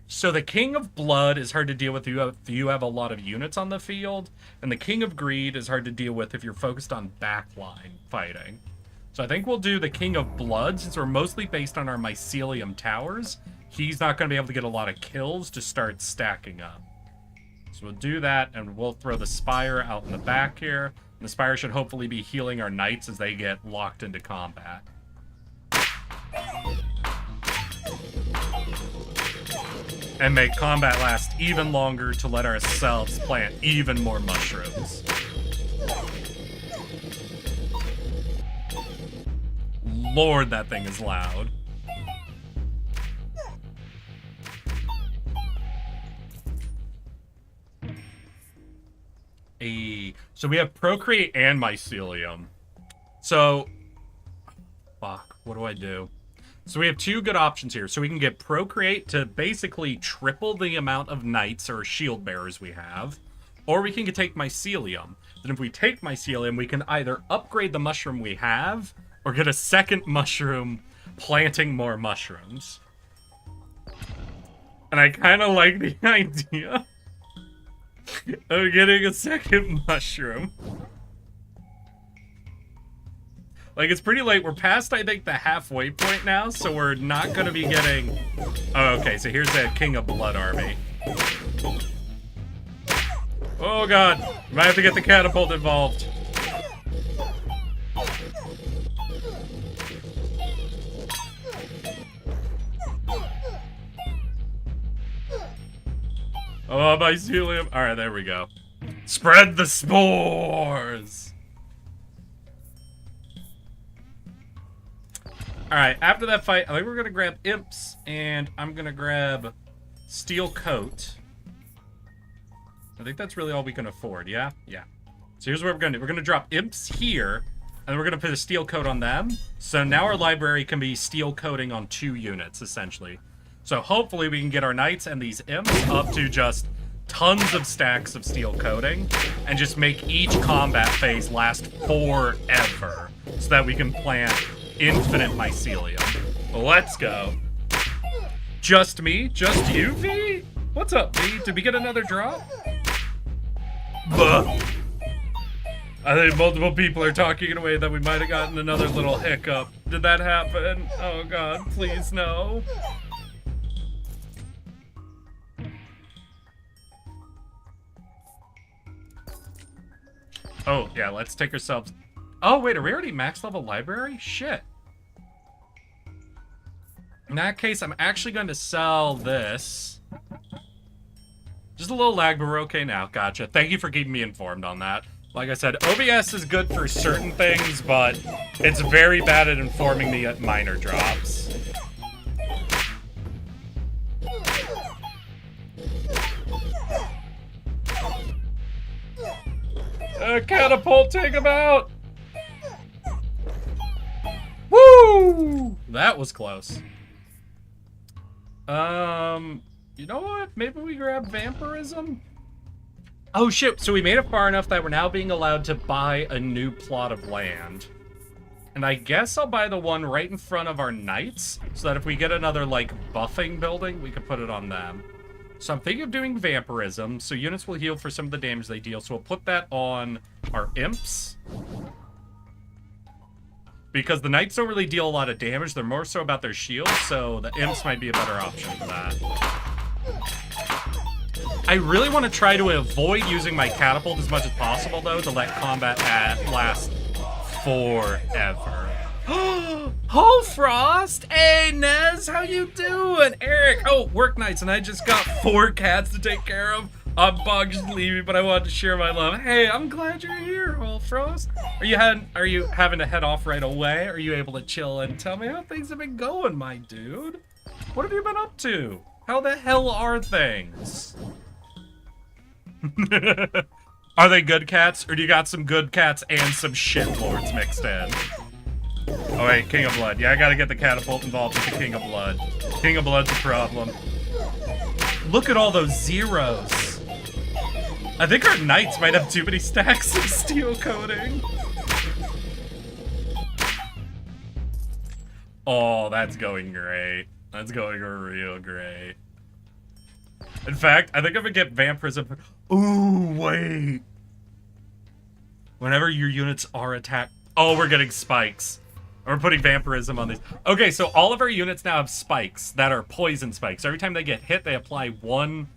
so the King of Blood is hard to deal with if you have a lot of units on the field, and the King of Greed is hard to deal with if you're focused on backline fighting. So I think we'll do the King of Blood, since we're mostly based on our Mycelium towers. He's not going to be able to get a lot of kills to start stacking up. So we'll do that, and we'll throw the Spire out in the back here. And the Spire should hopefully be healing our knights as they get locked into combat. And make combat last even longer to let ourselves plant even more mushrooms. Lord, that thing is loud. So we have Procreate and Mycelium. So, fuck, what do I do? So we have 2 good options here. So we can get Procreate to basically triple the amount of knights or shield bearers we have. Or we can take Mycelium. Then if we take Mycelium, we can either upgrade the mushroom we have, or get a second mushroom planting more mushrooms. And I kind of like the idea of getting a second mushroom. Like, it's pretty late. We're past, I think, the halfway point now, so we're not going to be getting... Oh, okay, so here's that King of Blood army. Oh, God. We might have to get the catapult involved. Oh, Mycelium. All right, there we go. Spread the spores. All right, after that fight, I think we're going to grab Imps, and I'm going to grab Steel Coat. I think that's really all we can afford, yeah? Yeah. So here's what we're going to do. We're going to drop Imps here, and we're going to put a Steel Coat on them. So now our library can be Steel Coating on 2 units, essentially. So hopefully we can get our knights and these imps up to just tons of stacks of steel coating and just make each combat phase last forever so that we can plant infinite mycelium. Let's go. Just me? Just you, V? What's up, V? Did we get another drop? Buh. I think multiple people are talking in a way that we might have gotten another little hiccup. Did that happen? Oh god, please no. Oh, yeah, let's take ourselves... Oh, wait, are we already max level library? Shit. In that case, I'm actually going to sell this. Just a little lag, but we're okay now. Gotcha. Thank you for keeping me informed on that. Like I said, OBS is good for certain things, but it's very bad at informing me at minor drops. Catapult, take him out! Woo! That was close. You know what? Maybe we grab Vampirism? Oh shit, so we made it far enough that we're now being allowed to buy a new plot of land. And I guess I'll buy the one right in front of our knights, so that if we get another, like, buffing building, we can put it on them. So I'm thinking of doing Vampirism, so units will heal for some of the damage they deal, so we'll put that on our imps. because the knights don't really deal a lot of damage. They're more so about their shields, so the imps might be a better option for that. I really want to try to avoid using my catapult as much as possible, though, to let combat last forever. Oh, Frost! Hey, Nez, how you doing? Eric, oh, work nights, and I just got 4 cats to take care of. I'm bugged, just leave me, but I wanted to share my love. Hey, I'm glad you're here, All Frost. Are you having to head off right away? Are you able to chill and tell me how things have been going, my dude? What have you been up to? How the hell are things? Are they good cats, or do you got some good cats and some shit lords mixed in? Oh wait, King of Blood. Yeah, I gotta get the catapult involved with the King of Blood. King of Blood's a problem. Look at all those zeros. I think our knights might have too many stacks of steel coating. Oh, that's going great. That's going real great. In fact, I think I'm gonna get Vampirism. Ooh, wait. Whenever your units are attacked. Oh, we're getting spikes. We're putting Vampirism on these. Okay, so all of our units now have spikes that are poison spikes. Every time they get hit, they apply 1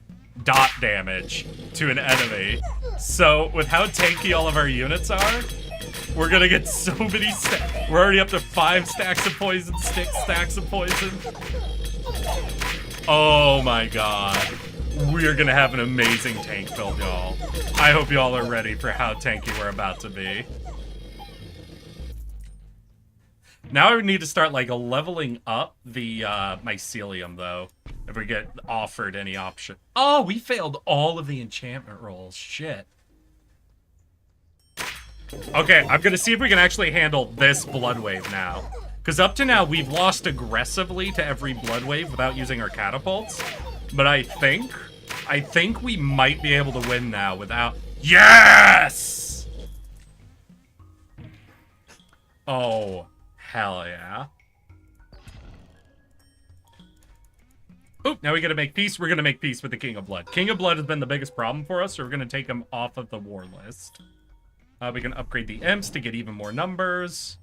dot damage to an enemy. So, with how tanky all of our units are, we're gonna get so many stacks. We're already up to 5 stacks of poison, 6 stacks of poison. Oh my god. We are gonna have an amazing tank build, y'all. I hope y'all are ready for how tanky we're about to be. Now I need to start, like, leveling up the mycelium, though, if we get offered any option. Oh, we failed all of the enchantment rolls. Shit. Okay, I'm gonna see if we can actually handle this blood wave now. Because up to now, we've lost aggressively to every blood wave without using our catapults. But I think we might be able to win now without... Yes! Oh... Hell yeah. Oop, now we gotta make peace. We're gonna make peace with the King of Blood. King of Blood has been the biggest problem for us, so we're gonna take him off of the war list. We can upgrade the imps to get even more numbers.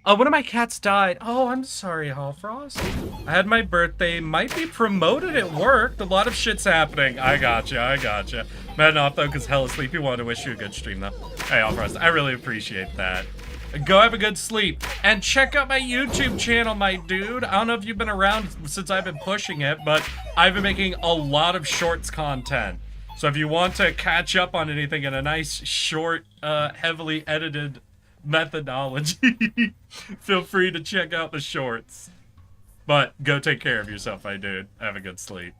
Oh, one of my cats died. Oh, I'm sorry, Hallfrost. I had my birthday. Might be promoted at work. A lot of shit's happening. I gotcha. Mad off, though, because hell is sleepy. Wanted to wish you a good stream, though. Hey, Hallfrost, I really appreciate that. Go have a good sleep. And check out my YouTube channel, my dude. I don't know if you've been around since I've been pushing it, but I've been making a lot of shorts content. So if you want to catch up on anything in a nice, short, heavily edited methodology, feel free to check out the shorts. But go take care of yourself, my dude. Have a good sleep.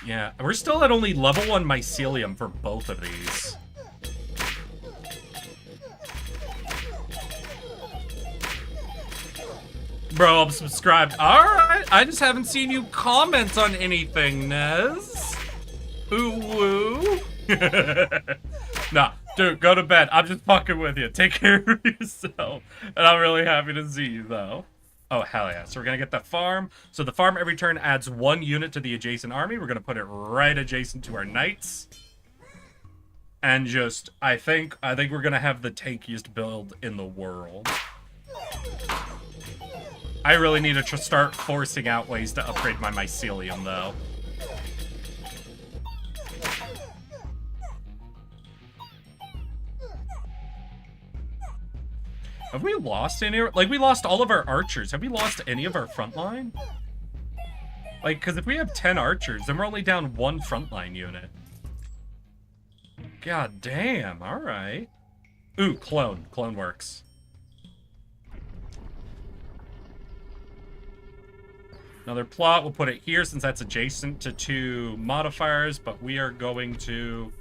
Yeah, we're still at only level 1 mycelium for both of these. Bro, I'm subscribed. Alright, I just haven't seen you comment on anything, Nez. Ooh, woo. Nah, dude, go to bed. I'm just fucking with you. Take care of yourself. And I'm really happy to see you, though. Oh, hell yeah. So we're going to get the farm. So the farm every turn adds 1 unit to the adjacent army. We're going to put it right adjacent to our knights. And just, I think we're going to have the tankiest build in the world. I really need to start forcing out ways to upgrade my mycelium, though. Have we lost any? Like, we lost all of our archers. Have we lost any of our frontline? Like, because if we have 10 archers, then we're only down 1 frontline unit. God damn, alright. Ooh, clone. Clone works. Another plot, we'll put it here since that's adjacent to 2 modifiers, but we are going to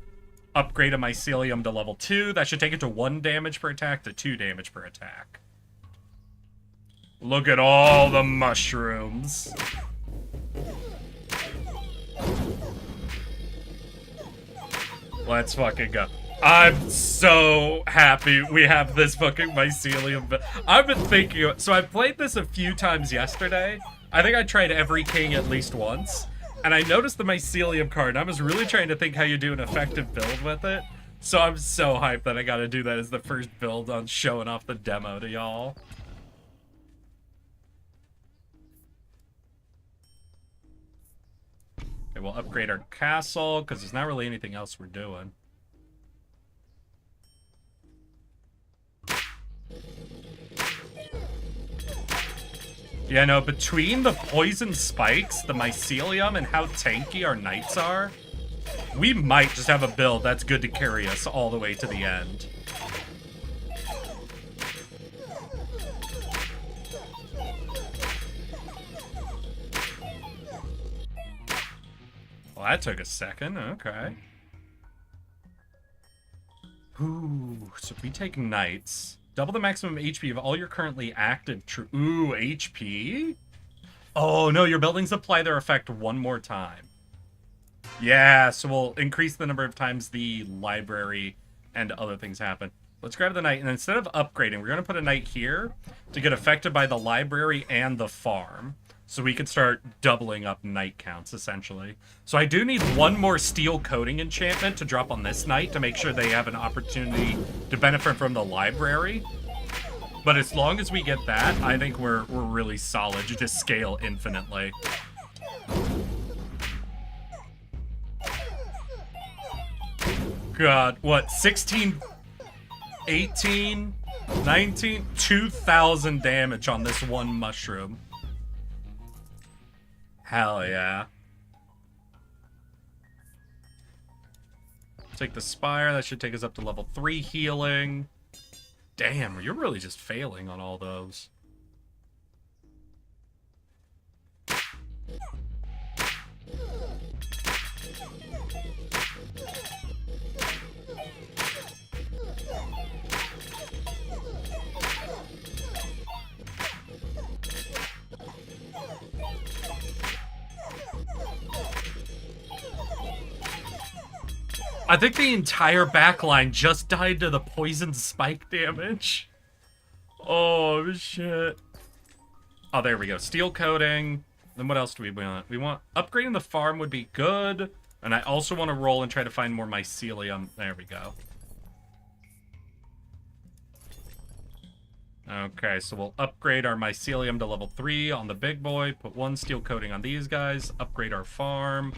upgrade a mycelium to level 2. That should take it to 1 damage per attack to 2 damage per attack. Look at all the mushrooms. Let's fucking go. I'm so happy we have this fucking mycelium. I've been thinking, so I played this a few times yesterday. I think I tried every king at least once. And I noticed the mycelium card, and I was really trying to think how you do an effective build with it. So I'm so hyped that I gotta do that as the first build on showing off the demo to y'all. Okay, we'll upgrade our castle, because there's not really anything else we're doing. Yeah, no, between the poison spikes, the mycelium, and how tanky our knights are, we might just have a build that's good to carry us all the way to the end. Well, that took a second. Okay. Ooh, so if we take knights, double the maximum HP of all your currently active Ooh, HP? Oh, no, your buildings apply their effect one more time. Yeah, so we'll increase the number of times the library and other things happen. Let's grab the knight, and instead of upgrading, we're going to put a knight here to get affected by the library and the farm. So we can start doubling up knight counts, essentially. So I do need one more steel coating enchantment to drop on this knight to make sure they have an opportunity to benefit from the library. But as long as we get that, I think we're really solid. You just scale infinitely. God, what, 16, 18, 19, 2,000 damage on this one mushroom. Hell yeah. Take the spire, that should take us up to level 3 healing. Damn, you're really just failing on all those. I think the entire backline just died to the poison spike damage. Oh, shit. Oh, there we go. Steel coating. Then what else do we want? We want... Upgrading the farm would be good. And I also want to roll and try to find more mycelium. There we go. Okay, so we'll upgrade our mycelium to level 3 on the big boy. Put 1 steel coating on these guys. Upgrade our farm.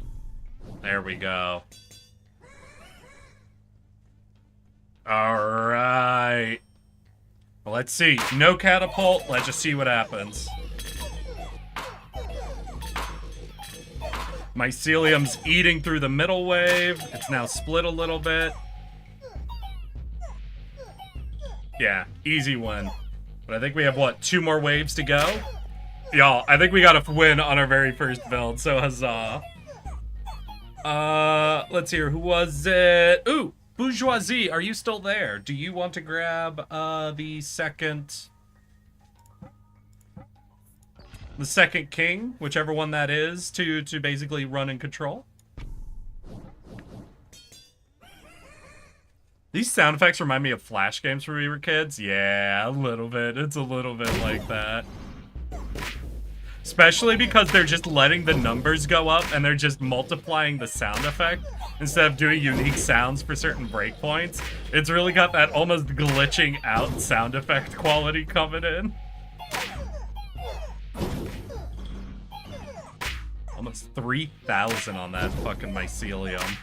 There we go. Alright. Well, let's see. No catapult. Let's just see what happens. Mycelium's eating through the middle wave. It's now split a little bit. Yeah, easy win. But I think we have, what, 2 more waves to go? Y'all, I think we got a win on our very first build, so huzzah. Let's hear. Who was it? Ooh! Bourgeoisie, are you still there? Do you want to grab the second king, whichever one that is, to basically run and control? These sound effects remind me of Flash games when we were kids. Yeah, a little bit. It's a little bit like that. Especially because they're just letting the numbers go up and they're just multiplying the sound effect instead of doing unique sounds for certain breakpoints. It's really got that almost glitching out sound effect quality coming in. Almost 3,000 on that fucking mycelium.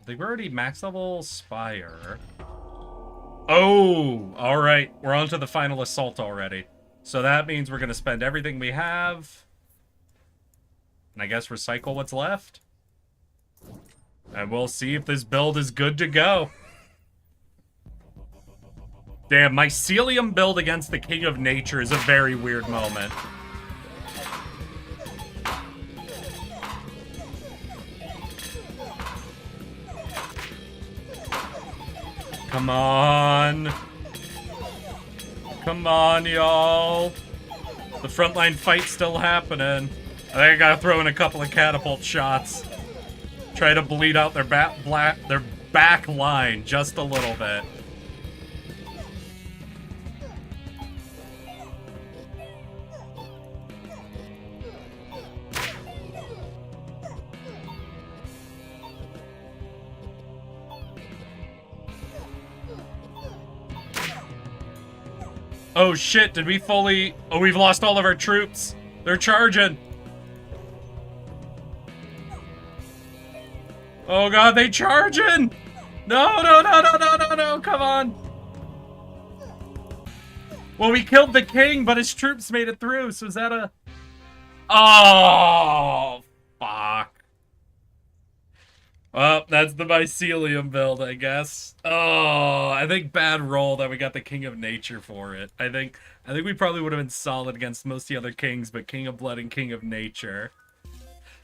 They've already max level Spire. Oh, all right. We're on to the final assault already. So that means we're going to spend everything we have. And I guess recycle what's left. And we'll see if this build is good to go. Damn, mycelium build against the King of Nature is a very weird moment. Come on. Come on, y'all. The frontline fight's still happening. I think I gotta throw in a couple of catapult shots. Try to bleed out their back line just a little bit. Oh shit, did we fully... Oh, we've lost all of our troops. They're charging. Oh god, they charging! No, no, no, no, no, no, no, come on. Well, we killed the king, but his troops made it through, so is that a... Oh, fuck. Well, that's the mycelium build, I guess. Oh, I think bad roll that we got the King of Nature for it. I think we probably would have been solid against most of the other kings, but King of Blood and King of Nature.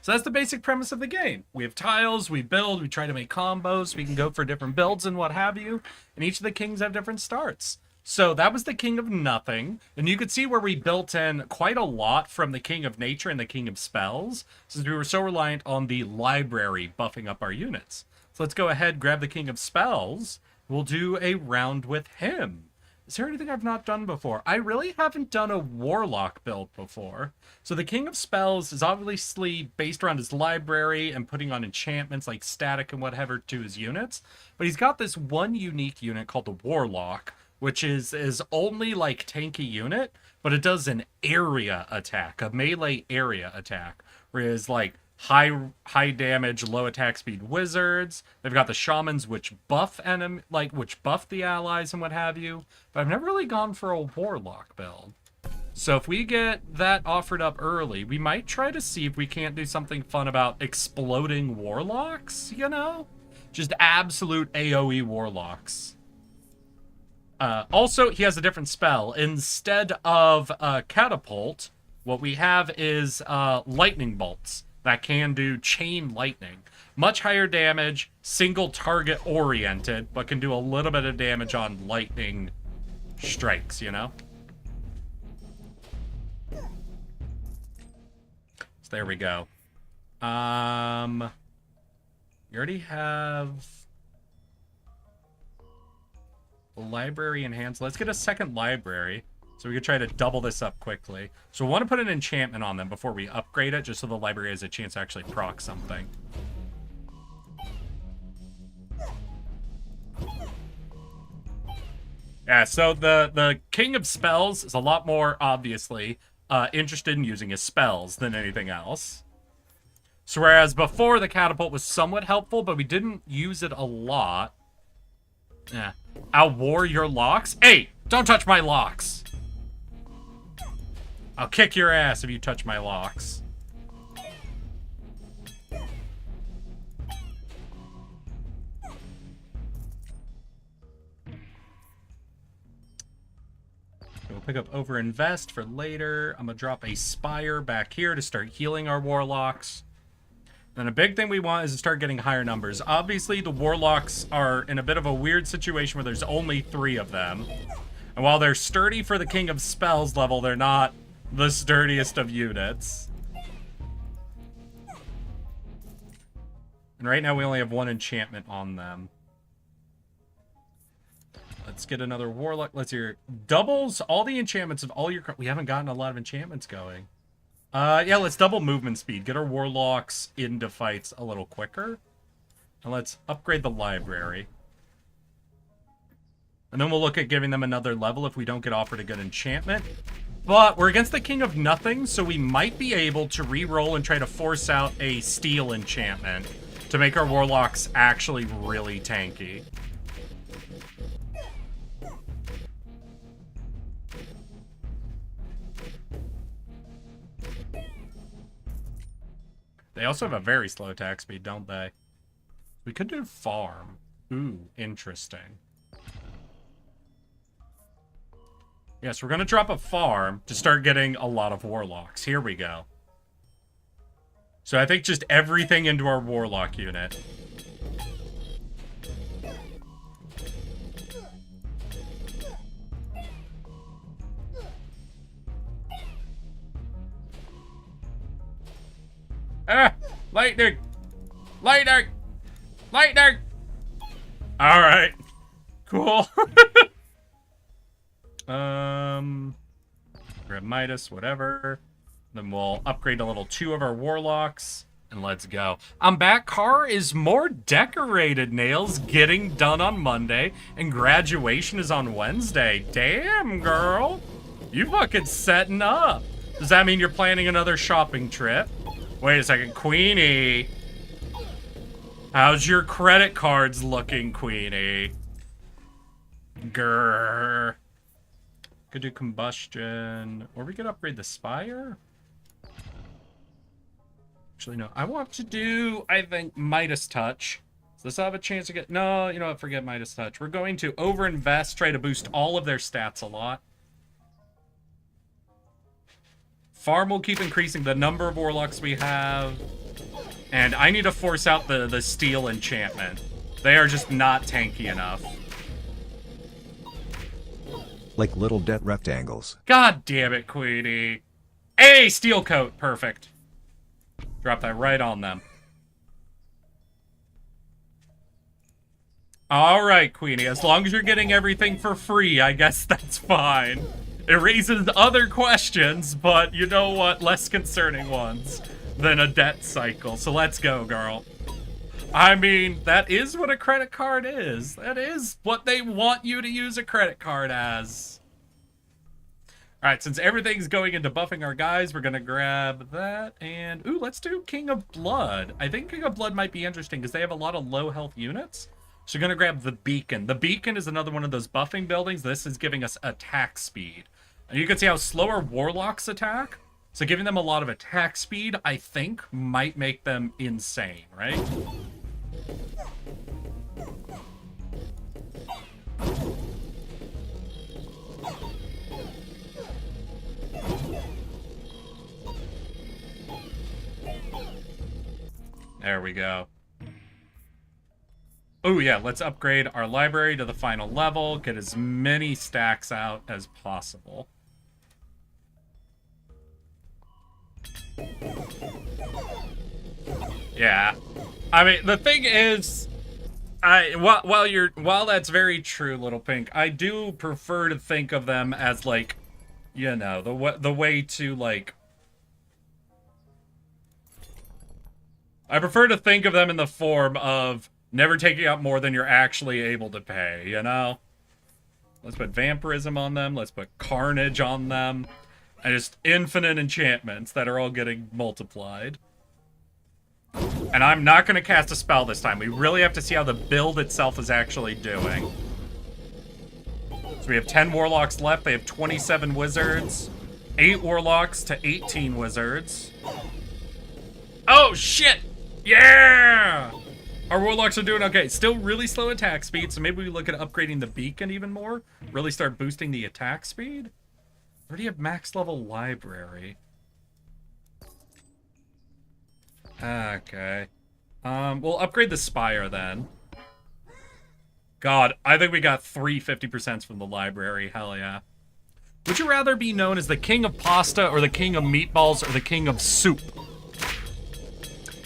So that's the basic premise of the game. We have tiles, we build, we try to make combos, we can go for different builds and what have you, and each of the kings have different starts. So that was the King of Nothing, and you could see where we built in quite a lot from the King of Nature and the King of Spells, since we were so reliant on the library buffing up our units. So let's go ahead, grab the King of Spells, we'll do a round with him. Is there anything I've not done before? I really haven't done a Warlock build before. So the King of Spells is obviously based around his library and putting on enchantments like static and whatever to his units, but he's got this one unique unit called the Warlock, which is only like tanky unit, but it does an area attack, a melee area attack, whereas like high damage, low attack speed wizards. They've got the shamans which buff which buff the allies and what have you. But I've never really gone for a warlock build. So if we get that offered up early, we might try to see if we can't do something fun about exploding warlocks, you know? Just absolute AoE warlocks. Also, he has a different spell. Instead of catapult, what we have is lightning bolts that can do chain lightning. Much higher damage, single target oriented, but can do a little bit of damage on lightning strikes, you know? So there we go. You already have... library enhanced. Let's get a second library so we can try to double this up quickly. So we want to put an enchantment on them before we upgrade it, just so the library has a chance to actually proc something. Yeah, so the King of Spells is a lot more obviously interested in using his spells than anything else. So whereas before the catapult was somewhat helpful, but we didn't use it a lot. Yeah. I'll war your locks. Hey, don't touch my locks. I'll kick your ass if you touch my locks. We'll pick up Overinvest for later. I'm gonna drop a Spire back here to start healing our warlocks. Then a big thing we want is to start getting higher numbers. Obviously, the Warlocks are in a bit of a weird situation where there's only 3 of them. And while they're sturdy for the King of Spells level, they're not the sturdiest of units. And right now we only have 1 enchantment on them. Let's get another Warlock. Let's hear. Doubles all the enchantments of all your... We haven't gotten a lot of enchantments going. Yeah, let's double movement speed. Get our warlocks into fights a little quicker. And let's upgrade the library. And then we'll look at giving them another level if we don't get offered a good enchantment. But we're against the King of Nothing, so we might be able to re-roll and try to force out a steel enchantment to make our warlocks actually really tanky. They also have a very slow attack speed, don't they? We could do farm. Ooh, interesting. Yes, we're going to drop a farm to start getting a lot of warlocks. Here we go. So I think just everything into our warlock unit. Ah! Lightning! Lightning! Lightning! Alright. Cool. Grab Midas, whatever. Then we'll upgrade a little 2 of our warlocks. And let's go. I'm back. Car is more decorated. Nails getting done on Monday. And graduation is on Wednesday. Damn, girl. You fucking setting up. Does that mean you're planning another shopping trip? Wait a second. Queenie. How's your credit cards looking, Queenie? Grrr. Could do combustion. Or we could upgrade the spire? Actually, no. I want to do, I think, Midas Touch. Does this have a chance to get... No, you know what? Forget Midas Touch. We're going to overinvest, try to boost all of their stats a lot. Farm will keep increasing the number of warlocks we have. And I need to force out the steel enchantment. They are just not tanky enough. Like little debt rectangles. God damn it, Queenie. Hey, steel coat. Perfect. Drop that right on them. Alright, Queenie. As long as you're getting everything for free, I guess that's fine. It raises other questions, but you know what? Less concerning ones than a debt cycle. So let's go, girl. I mean, that is what a credit card is. That is what they want you to use a credit card as. Alright, since everything's going into buffing our guys, we're gonna grab that, and... Ooh, let's do King of Blood. I think King of Blood might be interesting, because they have a lot of low health units. So we're gonna grab the Beacon. The Beacon is another one of those buffing buildings. This is giving us attack speed. And you can see how slower Warlocks attack. So giving them a lot of attack speed, I think, might make them insane, right? There we go. Oh yeah, let's upgrade our library to the final level, get as many stacks out as possible. Yeah. I mean, the thing is, while that's very true, Little Pink, I do prefer to think of them as, like, you know, the way to, like, I prefer to think of them in the form of never taking out more than you're actually able to pay, you know? Let's put Vampirism on them, let's put Carnage on them, and just infinite enchantments that are all getting multiplied. And I'm not going to cast a spell this time. We really have to see how the build itself is actually doing. So we have 10 Warlocks left. They have 27 Wizards. 8 Warlocks to 18 Wizards. Oh, shit! Yeah! Our Warlocks are doing okay. Still really slow attack speed, so maybe we look at upgrading the Beacon even more. Really start boosting the attack speed. Already have max level library. Okay. We'll upgrade the Spire then. God, I think we got 3 50% from the library. Hell yeah. Would you rather be known as the king of pasta or the king of meatballs or the king of soup?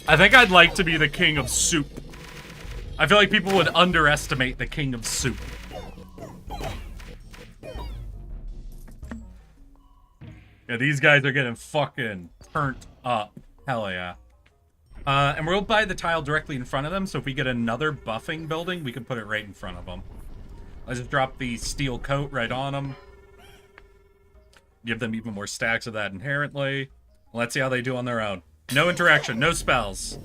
I think I'd like to be the king of soup. I feel like people would underestimate the king of soup. Yeah, these guys are getting fucking turned up. Hell yeah. And we'll buy the tile directly in front of them, so if we get another buffing building, we can put it right in front of them. Let's just drop the steel coat right on them. Give them even more stacks of that inherently. Let's see how they do on their own. No interaction, no spells.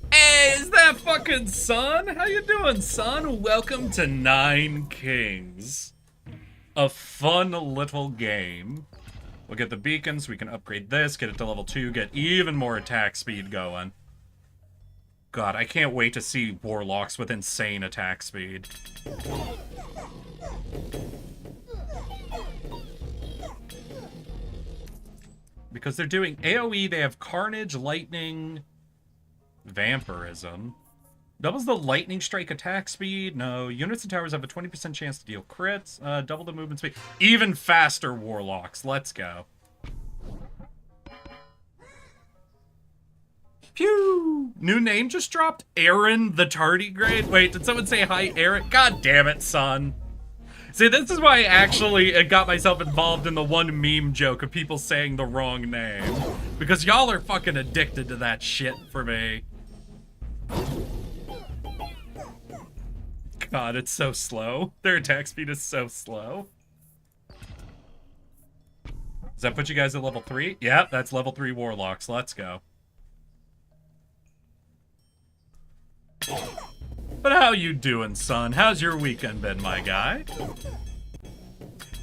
Hey, is that fucking Sun? How you doing, Sun? Welcome to Nine Kings. A fun little game. We'll get the beacons, we can upgrade this, get it to level 2, get even more attack speed going. God, I can't wait to see Warlocks with insane attack speed. Because they're doing AoE, they have Carnage, Lightning, Vampirism. Doubles the Lightning Strike attack speed. No. Units and towers have a 20% chance to deal crits. Double the movement speed. Even faster Warlocks. Let's go. Pew! New name just dropped. Aaron the Tardigrade. Wait, did someone say hi, Aaron? God damn it, son. See, this is why I actually got myself involved in the one meme joke of people saying the wrong name. Because y'all are fucking addicted to that shit for me. God, it's so slow. Their attack speed is so slow. Does that put you guys at level 3? Yep, that's level 3 warlocks. Let's go. But how you doing, son? How's your weekend been, my guy?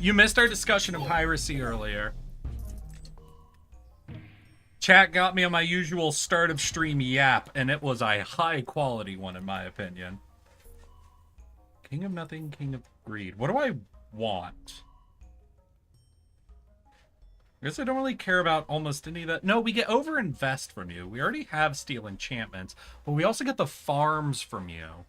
You missed our discussion of piracy earlier. Chat got me on my usual start of stream yap, and it was a high quality one in my opinion. King of nothing, king of greed. What do I want? I guess I don't really care about almost any of that. No, we get overinvest from you. We already have steel enchantments, but we also get the farms from you.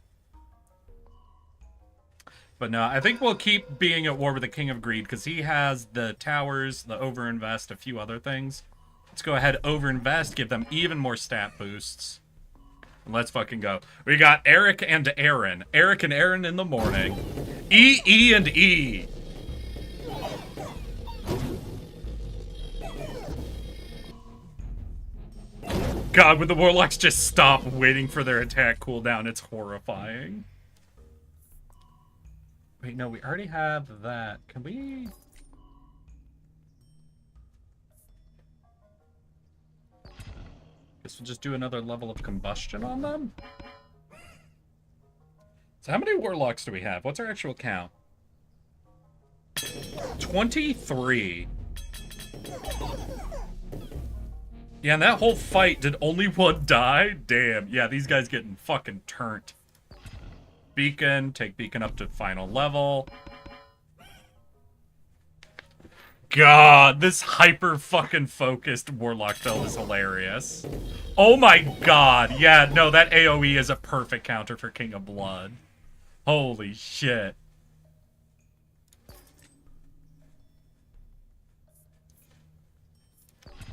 But no, I think we'll keep being at war with the King of Greed because he has the towers, the overinvest, a few other things. Let's go ahead, overinvest, give them even more stat boosts. And let's fucking go. We got Eric and Aaron. Eric and Aaron in the morning. E, and E. God, when the warlocks just stop waiting for their attack cooldown, it's horrifying. Wait, no, we already have that. Can we... Guess we'll just do another level of combustion on them? So how many warlocks do we have? What's our actual count? 23. Yeah, and that whole fight, did only one die? Damn. Yeah, these guys getting fucking turned. Beacon, take Beacon up to final level. God, this hyper fucking focused Warlock build is hilarious. Oh my god, yeah, no, that AoE is a perfect counter for King of Blood. Holy shit.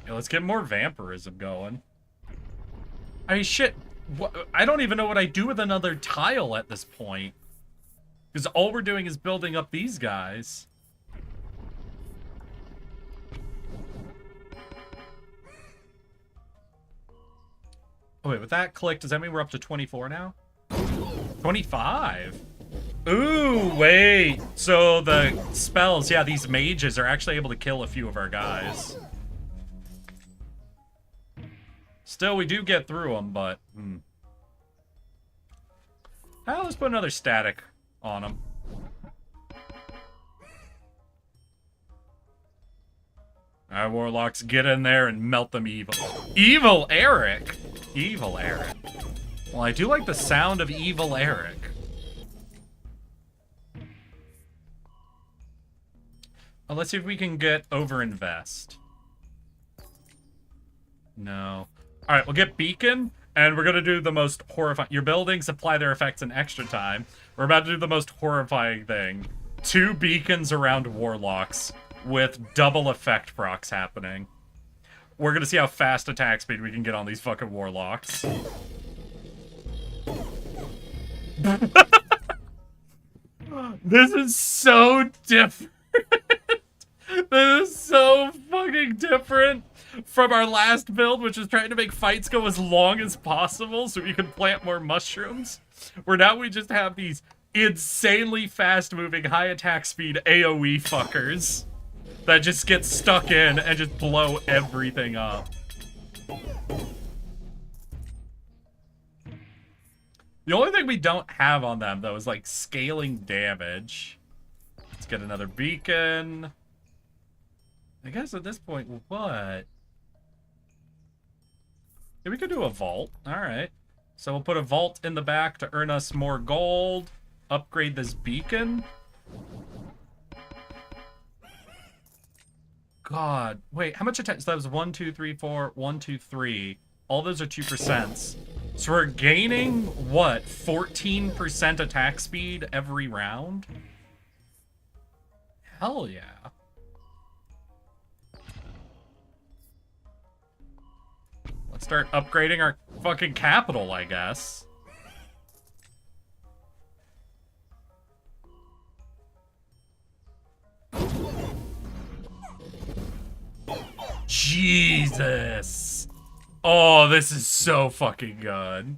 Yeah, let's get more vampirism going. I mean, shit. I don't even know what I do with another tile at this point. Because all we're doing is building up these guys. Oh, wait, with that click, does that mean we're up to 24 now? 25? Ooh, wait. So the spells, yeah, these mages are actually able to kill a few of our guys. Still, we do get through them, but... let's put another static on them. Alright, warlocks, get in there and melt them evil. Evil Eric! Evil Eric. Well, I do like the sound of Evil Eric. Well, let's see if we can get overinvest. No. Alright, we'll get Beacon, and we're gonna do the most horrifying... Your buildings apply their effects in extra time. We're about to do the most horrifying thing. 2 beacons around warlocks with double effect procs happening. We're gonna see how fast attack speed we can get on these fucking warlocks. This is so different. This is so fucking different from our last build, which is trying to make fights go as long as possible so we can plant more mushrooms. Where now we just have these insanely fast-moving, high attack speed AoE fuckers that just get stuck in and just blow everything up. The only thing we don't have on them, though, is, like, scaling damage. Let's get another beacon. I guess at this point, what? Yeah, we could do a vault. Alright. So we'll put a vault in the back to earn us more gold. Upgrade this beacon. God. Wait, how much attack? So that was 1, 2, 3, 4, 1, 2, 3. All those are 2%. So we're gaining, what, 14% attack speed every round? Hell yeah. Let's start upgrading our fucking capital, I guess. Jesus. Oh, this is so fucking good.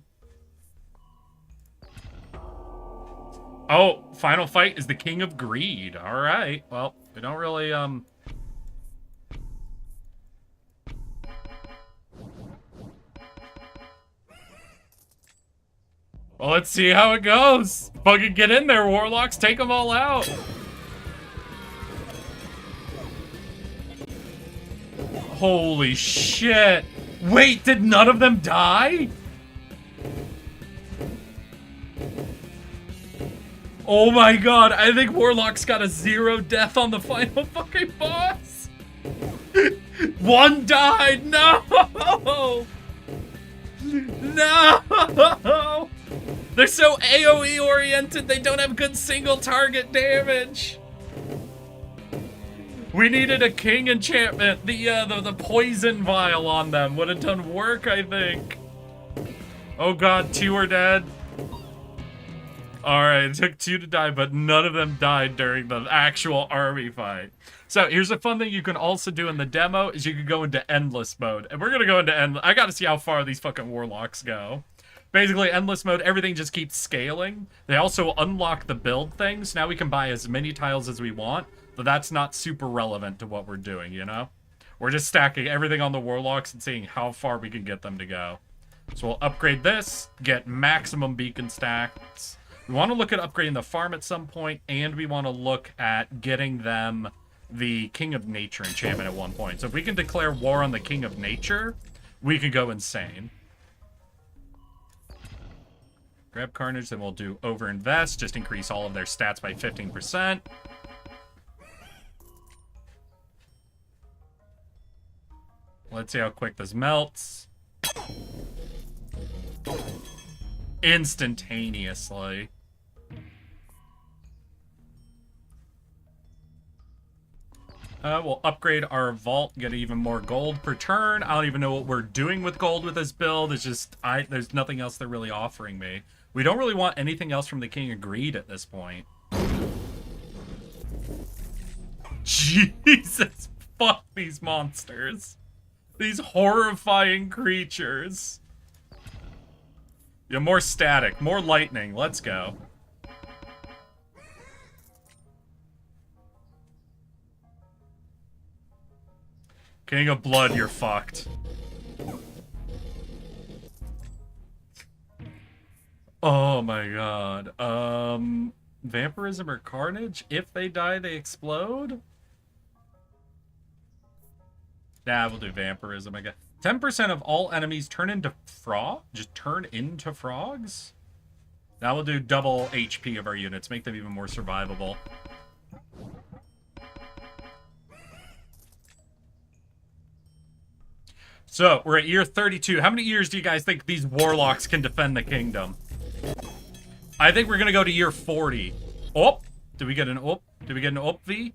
Oh, final fight is the King of Greed. All right. Well, we don't really, Well, let's see how it goes. Fucking get in there, Warlocks. Take them all out. Holy shit. Wait, did none of them die? Oh my god, I think Warlock's got a 0 death on the final fucking boss. One died, no! No! They're so AoE oriented, they don't have good single target damage. We needed a king enchantment. The poison vial on them would have done work, I think. Oh god, 2 are dead. Alright, it took 2 to die, but none of them died during the actual army fight. So here's a fun thing you can also do in the demo, is you can go into endless mode. And we're gonna go into endless. I gotta see how far these fucking warlocks go. Basically, endless mode, everything just keeps scaling. They also unlock the build things. Now we can buy as many tiles as we want, but that's not super relevant to what we're doing, you know? We're just stacking everything on the warlocks and seeing how far we can get them to go. So we'll upgrade this, get maximum beacon stacks. We want to look at upgrading the farm at some point, and we want to look at getting them the King of Nature enchantment at one point. So if we can declare war on the King of Nature, we can go insane. Grab Carnage, then we'll do Overinvest, just increase all of their stats by 15%. Let's see how quick this melts. Instantaneously. We'll upgrade our vault, get even more gold per turn. I don't even know what we're doing with gold with this build. It's just, there's nothing else they're really offering me. We don't really want anything else from the King of Greed at this point. Jesus, fuck these monsters. These horrifying creatures. Yeah, more static, more lightning. Let's go. King of Blood, you're fucked. Oh my god. Vampirism or Carnage? If they die, they explode? Nah, we'll do Vampirism, I guess. 10% of all enemies turn into just turn into frogs? Now we'll do double HP of our units, make them even more survivable. So, we're at year 32. How many years do you guys think these warlocks can defend the kingdom? I think we're gonna go to year 40. Oh! Did we get an Did we get an Opvi?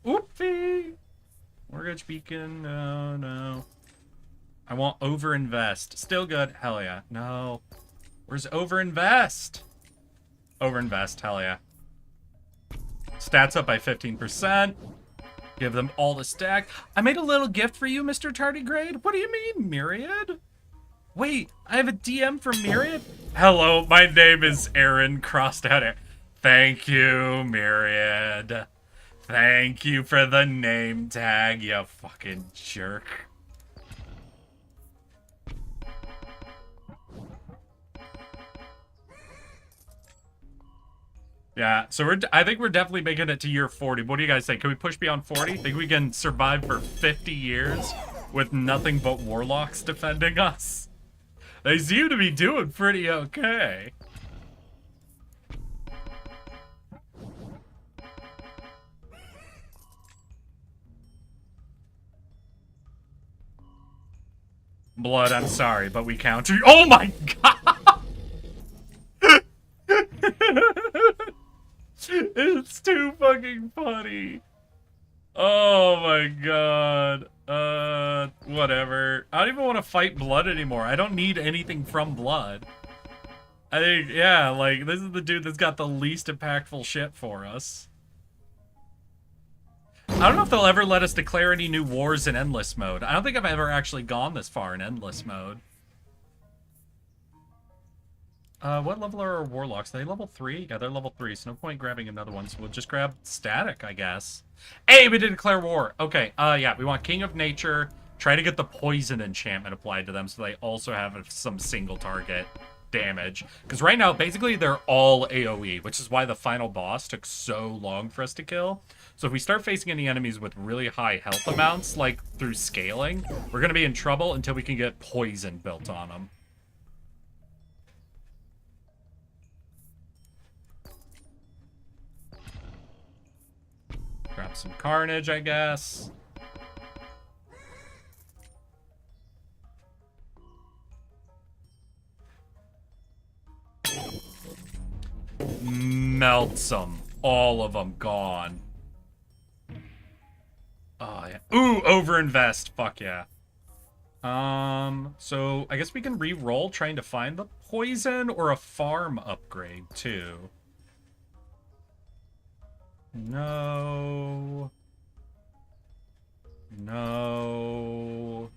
Oopvi! Mortgage Beacon, no. I want Overinvest. Still good, hell yeah. No. Where's Overinvest? Overinvest, hell yeah. Stats up by 15%. Give them all the stack. I made a little gift for you, Mr. Tardigrade. What do you mean, Myriad? Wait, I have a DM from Myriad? Hello, my name is Aaron, crossed out Aaron. Thank you, Myriad. Thank you for the name tag, you fucking jerk. Yeah, so I think we're definitely making it to year 40. What do you guys think? Can we push beyond 40? Think we can survive for 50 years with nothing but warlocks defending us? They seem to be doing pretty okay. Blood, I'm sorry, but we counter. Oh my god! It's too fucking funny. Oh my god. Whatever. I don't even want to fight Blood anymore. I don't need anything from Blood. I think, yeah, like, this is the dude that's got the least impactful shit for us. I don't know if they'll ever let us declare any new wars in endless mode. I don't think I've ever actually gone this far in endless mode. What level are our warlocks? Are they level 3? Yeah, they're level 3, so no point grabbing another one, so we'll just grab static, I guess. Hey, we did declare war. Okay, yeah, we want King of Nature. Try to get the poison enchantment applied to them so they also have some single target damage. Because right now, basically, they're all AoE, which is why the final boss took so long for us to kill. So if we start facing any enemies with really high health amounts, like through scaling, we're going to be in trouble until we can get poison built on them. Grab some carnage, I guess. Melts them. All of them gone. Oh, yeah. Ooh, overinvest. Fuck yeah. So I guess we can re-roll trying to find the poison or a farm upgrade, too. No. No.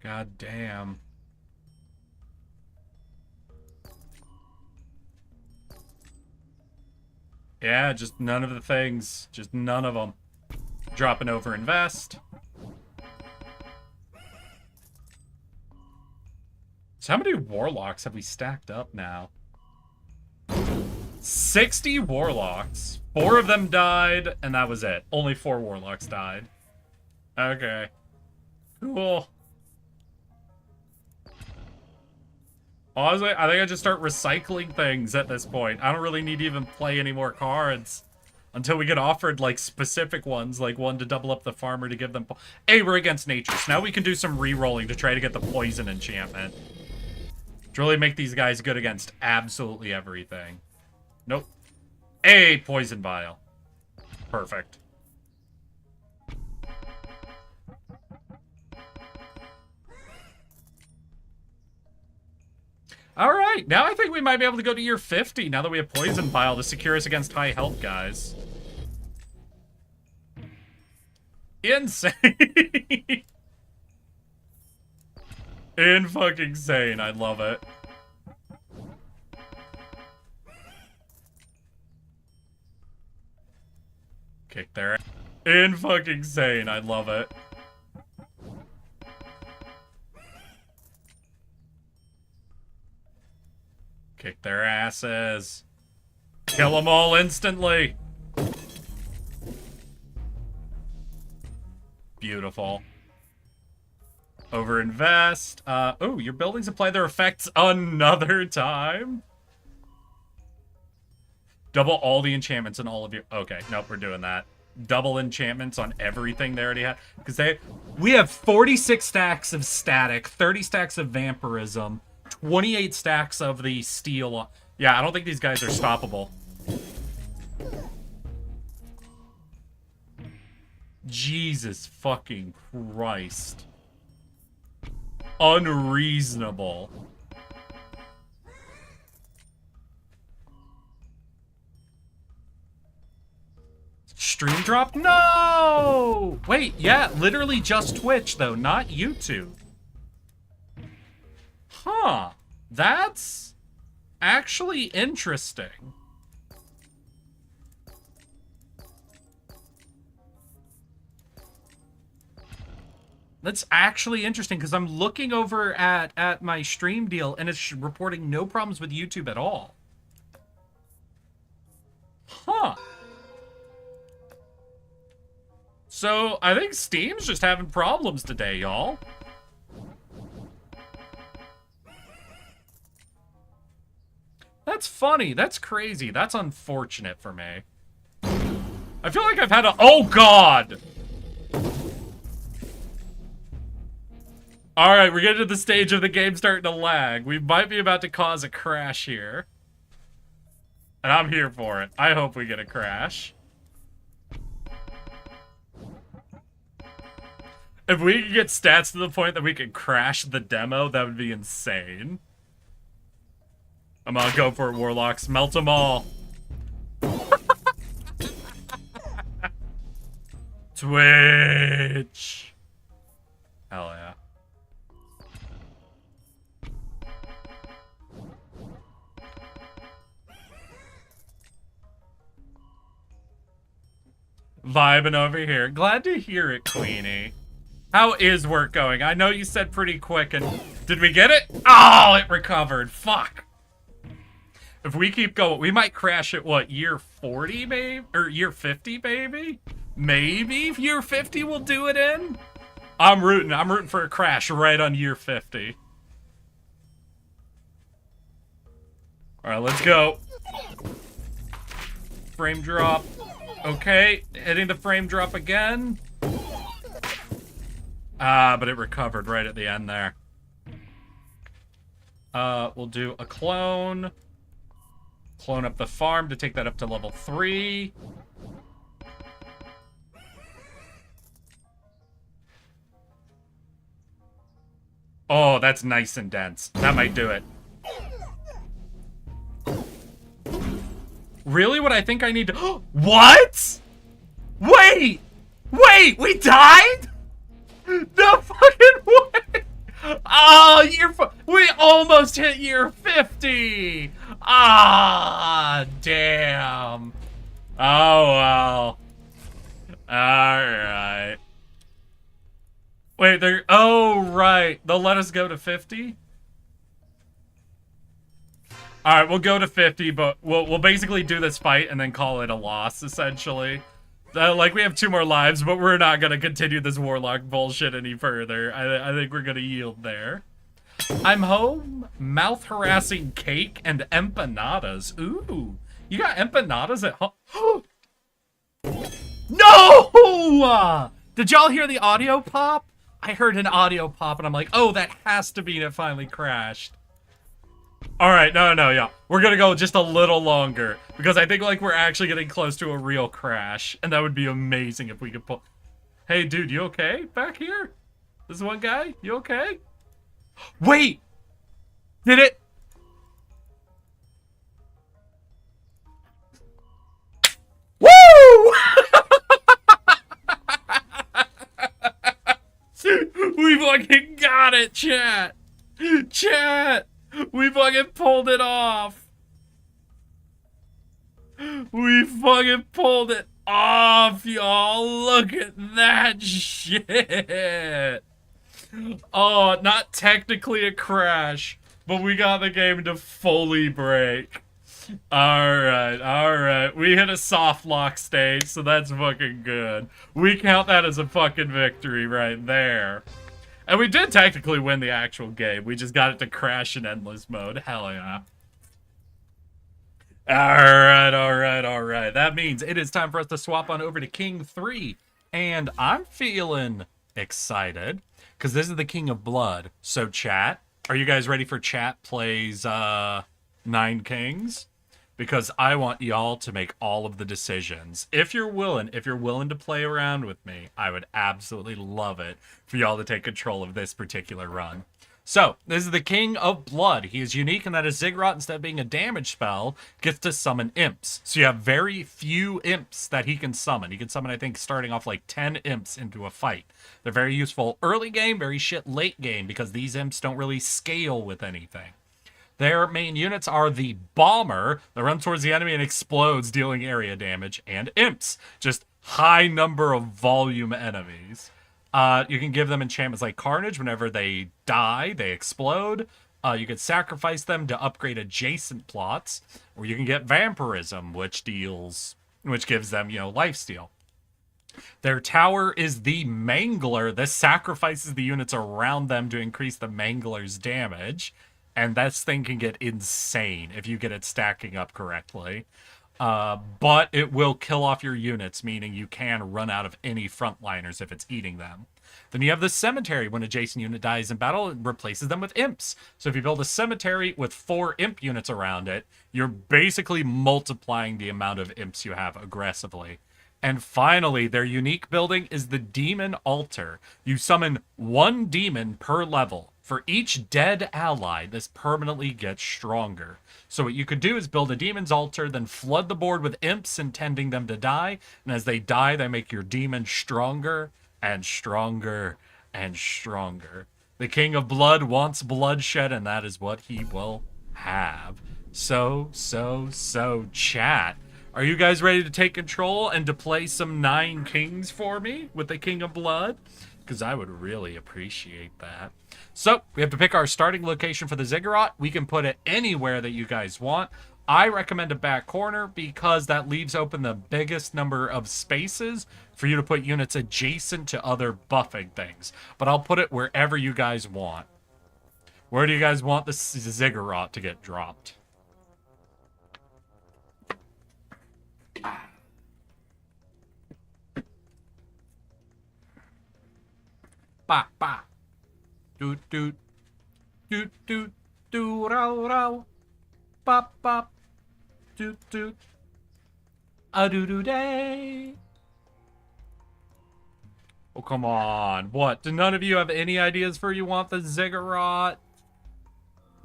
God damn. Yeah, just none of the things. Just none of them. Dropping over invest. So how many warlocks have we stacked up now? 60 warlocks. 4 of them died, and that was it. Only 4 warlocks died. Okay. Cool. Honestly, I think I just start recycling things at this point. I don't really need to even play any more cards until we get offered, like, specific ones, like one to double up the farmer to give them... Hey, we're against nature, so now we can do some re-rolling to try to get the poison enchantment. To really make these guys good against absolutely everything. Nope. Hey, poison vial. Perfect. Alright, now I think we might be able to go to year 50 now that we have Poison Vial to secure us against high health guys. Insane! In-fucking-sane, I love it. Kick their... In-fucking-sane, I love it. Kick their asses. Kill them all instantly. Beautiful. Overinvest. Oh, your buildings apply their effects another time? Double all the enchantments in all of your... Okay, nope, we're doing that. Double enchantments on everything they already have. Because we have 46 stacks of static, 30 stacks of vampirism, 28 stacks of the steel. Yeah, I don't think these guys are stoppable. Jesus fucking Christ. Unreasonable. Stream drop? No! Wait, yeah, literally just Twitch, though, not YouTube. Huh. That's actually interesting. That's actually interesting, because I'm looking over at my stream deal, and it's reporting no problems with YouTube at all. Huh. So, I think Steam's just having problems today, y'all. That's funny. That's crazy. That's unfortunate for me. I feel like I've had a... Oh, God! Alright, we're getting to the stage of the game starting to lag. We might be about to cause a crash here. And I'm here for it. I hope we get a crash. If we could get stats to the point that we could crash the demo, that would be insane. I'm gonna go for it, Warlocks. Melt them all. Switch. Hell yeah. Vibing over here. Glad to hear it, Queenie. How is work going? I know you said pretty quick, and did we get it? Oh, it recovered. Fuck. If we keep going, we might crash at what, year 40, maybe? Or year 50, maybe? Maybe year 50 will do it in? I'm rooting for a crash right on year 50. Alright, let's go. Frame drop. Okay, hitting the frame drop again. Ah, but it recovered right at the end there. We'll do a clone. Clone up the farm to take that up to level 3. Oh, that's nice and dense. That might do it. Really? What I think I need to... What? Wait! Wait! We died? No fucking way! Oh, we almost hit year 50! Ah, damn. Oh, well. Alright. Wait, they're... Oh, right. They'll let us go to 50? Alright, we'll go to 50, but we'll basically do this fight and then call it a loss, essentially. Like, we have 2 more lives, but we're not gonna continue this Warlock bullshit any further. I think we're gonna yield there. I'm home. Mouth-harassing cake and empanadas. Ooh. You got empanadas at home? No! Did y'all hear the audio pop? I heard an audio pop, and I'm like, oh, that has to be it finally crashed. Alright, no, yeah. We're gonna go just a little longer, because I think, like, we're actually getting close to a real crash, and that would be amazing if we could pull... Hey, dude, you okay back here? This one guy? You okay? Wait! Did it... Woo! We fucking got it, chat! Chat! We fucking pulled it off! We fucking pulled it off, y'all! Look at that shit! Oh, not technically a crash, but we got the game to fully break. Alright. We hit a soft lock stage, so that's fucking good. We count that as a fucking victory right there. And we did technically win the actual game. We just got it to crash in endless mode. Hell yeah. Alright. That means it is time for us to swap on over to King 3. And I'm feeling excited, because this is the King of Blood. So chat, are you guys ready for Chat Plays 9 Kings? Because I want y'all to make all of the decisions. If you're willing to play around with me, I would absolutely love it for y'all to take control of this particular run. So, this is the King of Blood. He is unique in that his Ziggurat, instead of being a damage spell, gets to summon imps. So you have very few imps that he can summon. He can summon, I think, starting off like 10 imps into a fight. They're very useful early game, very shit late game, because these imps don't really scale with anything. Their main units are the Bomber, that runs towards the enemy and explodes, dealing area damage, and Imps, just high number of volume enemies. You can give them enchantments like Carnage. Whenever they die, they explode. You can sacrifice them to upgrade adjacent plots, or you can get Vampirism, which gives them, lifesteal. Their tower is the Mangler. This sacrifices the units around them to increase the Mangler's damage. And that thing can get insane if you get it stacking up correctly. But it will kill off your units, meaning you can run out of any frontliners if it's eating them. Then you have the Cemetery. When adjacent unit dies in battle, it replaces them with imps. So if you build a cemetery with 4 imp units around it, you're basically multiplying the amount of imps you have aggressively. And finally, their unique building is the Demon Altar. You summon 1 demon per level. For each dead ally, this permanently gets stronger. So what you could do is build a demon's altar, then flood the board with imps intending them to die. And as they die, they make your demon stronger and stronger and stronger. The King of Blood wants bloodshed, and that is what he will have. So, chat. Are you guys ready to take control and to play some Nine Kings for me with the King of Blood? Because I would really appreciate that. So, we have to pick our starting location for the Ziggurat. We can put it anywhere that you guys want. I recommend a back corner because that leaves open the biggest number of spaces for you to put units adjacent to other buffing things. But I'll put it wherever you guys want. Where do you guys want the Ziggurat to get dropped? Ba ba. Doot doot. Doot doot. Doo row row. Bop bop. Doot doot. A doo doo day. Oh, come on. What? Do none of you have any ideas for you want the Ziggurat?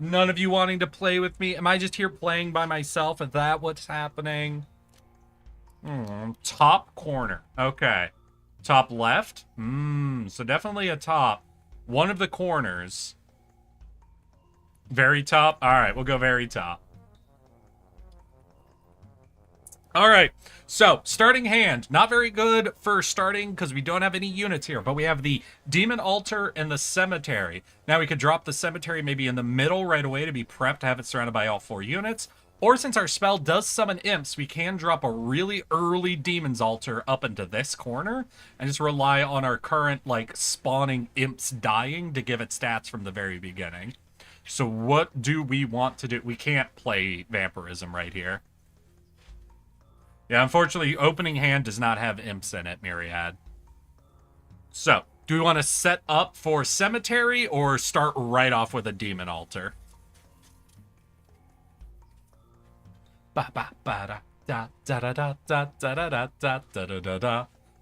None of you wanting to play with me? Am I just here playing by myself? Is that what's happening? Top corner. Okay. Top left? So definitely a top. One of the corners. Very top? Alright, we'll go very top. Alright, so starting hand. Not very good for starting because we don't have any units here, but we have the Demon Altar and the Cemetery. Now we could drop the Cemetery maybe in the middle right away to be prepped to have it surrounded by all 4 units. Or since our spell does summon imps, we can drop a really early Demon's Altar up into this corner and just rely on our current, like, spawning imps dying to give it stats from the very beginning. So what do we want to do? We can't play Vampirism right here. Yeah, unfortunately, opening hand does not have imps in it, Myriad. So, do we want to set up for Cemetery or start right off with a Demon Altar?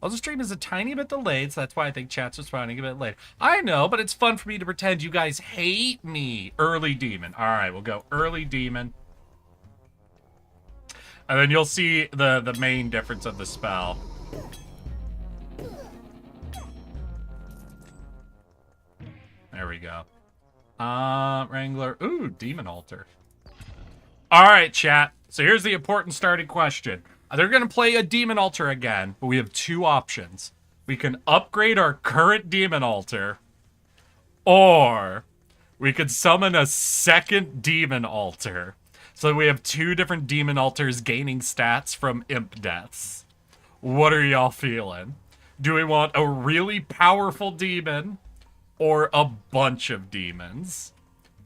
Also, stream is a tiny bit delayed, so that's why I think chat's responding a bit late. I know, but it's fun for me to pretend you guys hate me. Early Demon. All right, we'll go early Demon. And then you'll see the main difference of the spell. There we go. Wrangler. Ooh, Demon Altar. All right, chat. So here's the important starting question. They're going to play a Demon Altar again, but we have 2 options. We can upgrade our current Demon Altar, or we could summon a second Demon Altar. So we have 2 different Demon Altars gaining stats from imp deaths. What are y'all feeling? Do we want a really powerful demon or a bunch of demons?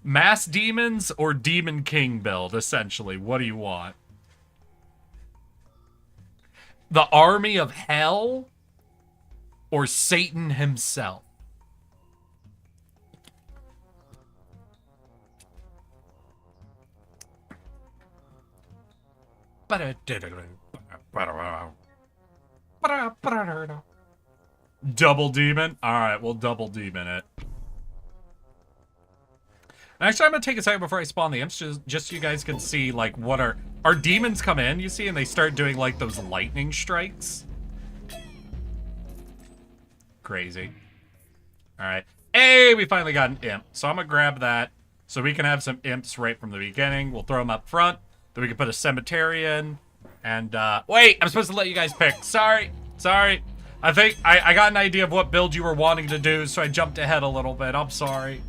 Mass demons or Demon King build, essentially. What do you want? The army of hell or Satan himself? Double demon? Alright, we'll double demon it. Actually, I'm going to take a second before I spawn the imps, just so you guys can see, like, what our demons come in, you see, and they start doing, like, those lightning strikes. Crazy. Alright. Hey, we finally got an imp. So I'm going to grab that so we can have some imps right from the beginning. We'll throw them up front. Then we can put a Cemetery in. And, wait, I'm supposed to let you guys pick. Sorry. I think I got an idea of what build you were wanting to do, so I jumped ahead a little bit. I'm sorry.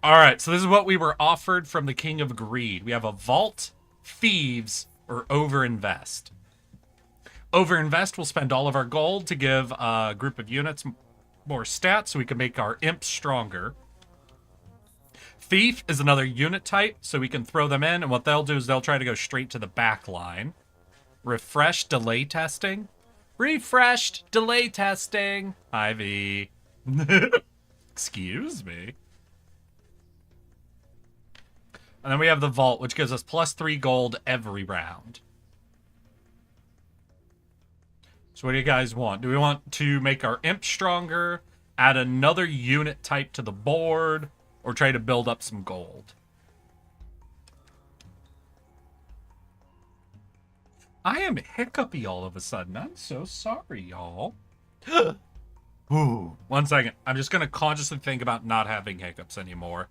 Alright, so this is what we were offered from the King of Greed. We have a Vault, Thieves, or Overinvest. Overinvest will spend all of our gold to give a group of units more stats so we can make our imps stronger. Thief is another unit type, so we can throw them in, and what they'll do is they'll try to go straight to the back line. Refresh, delay testing. Refreshed, delay testing. Ivy. Excuse me. And then we have the Vault, which gives us +3 gold every round. So what do you guys want? Do we want to make our imp stronger, add another unit type to the board, or try to build up some gold? I am hiccupy all of a sudden. I'm so sorry, y'all. Ooh, 1 second. I'm just going to consciously think about not having hiccups anymore.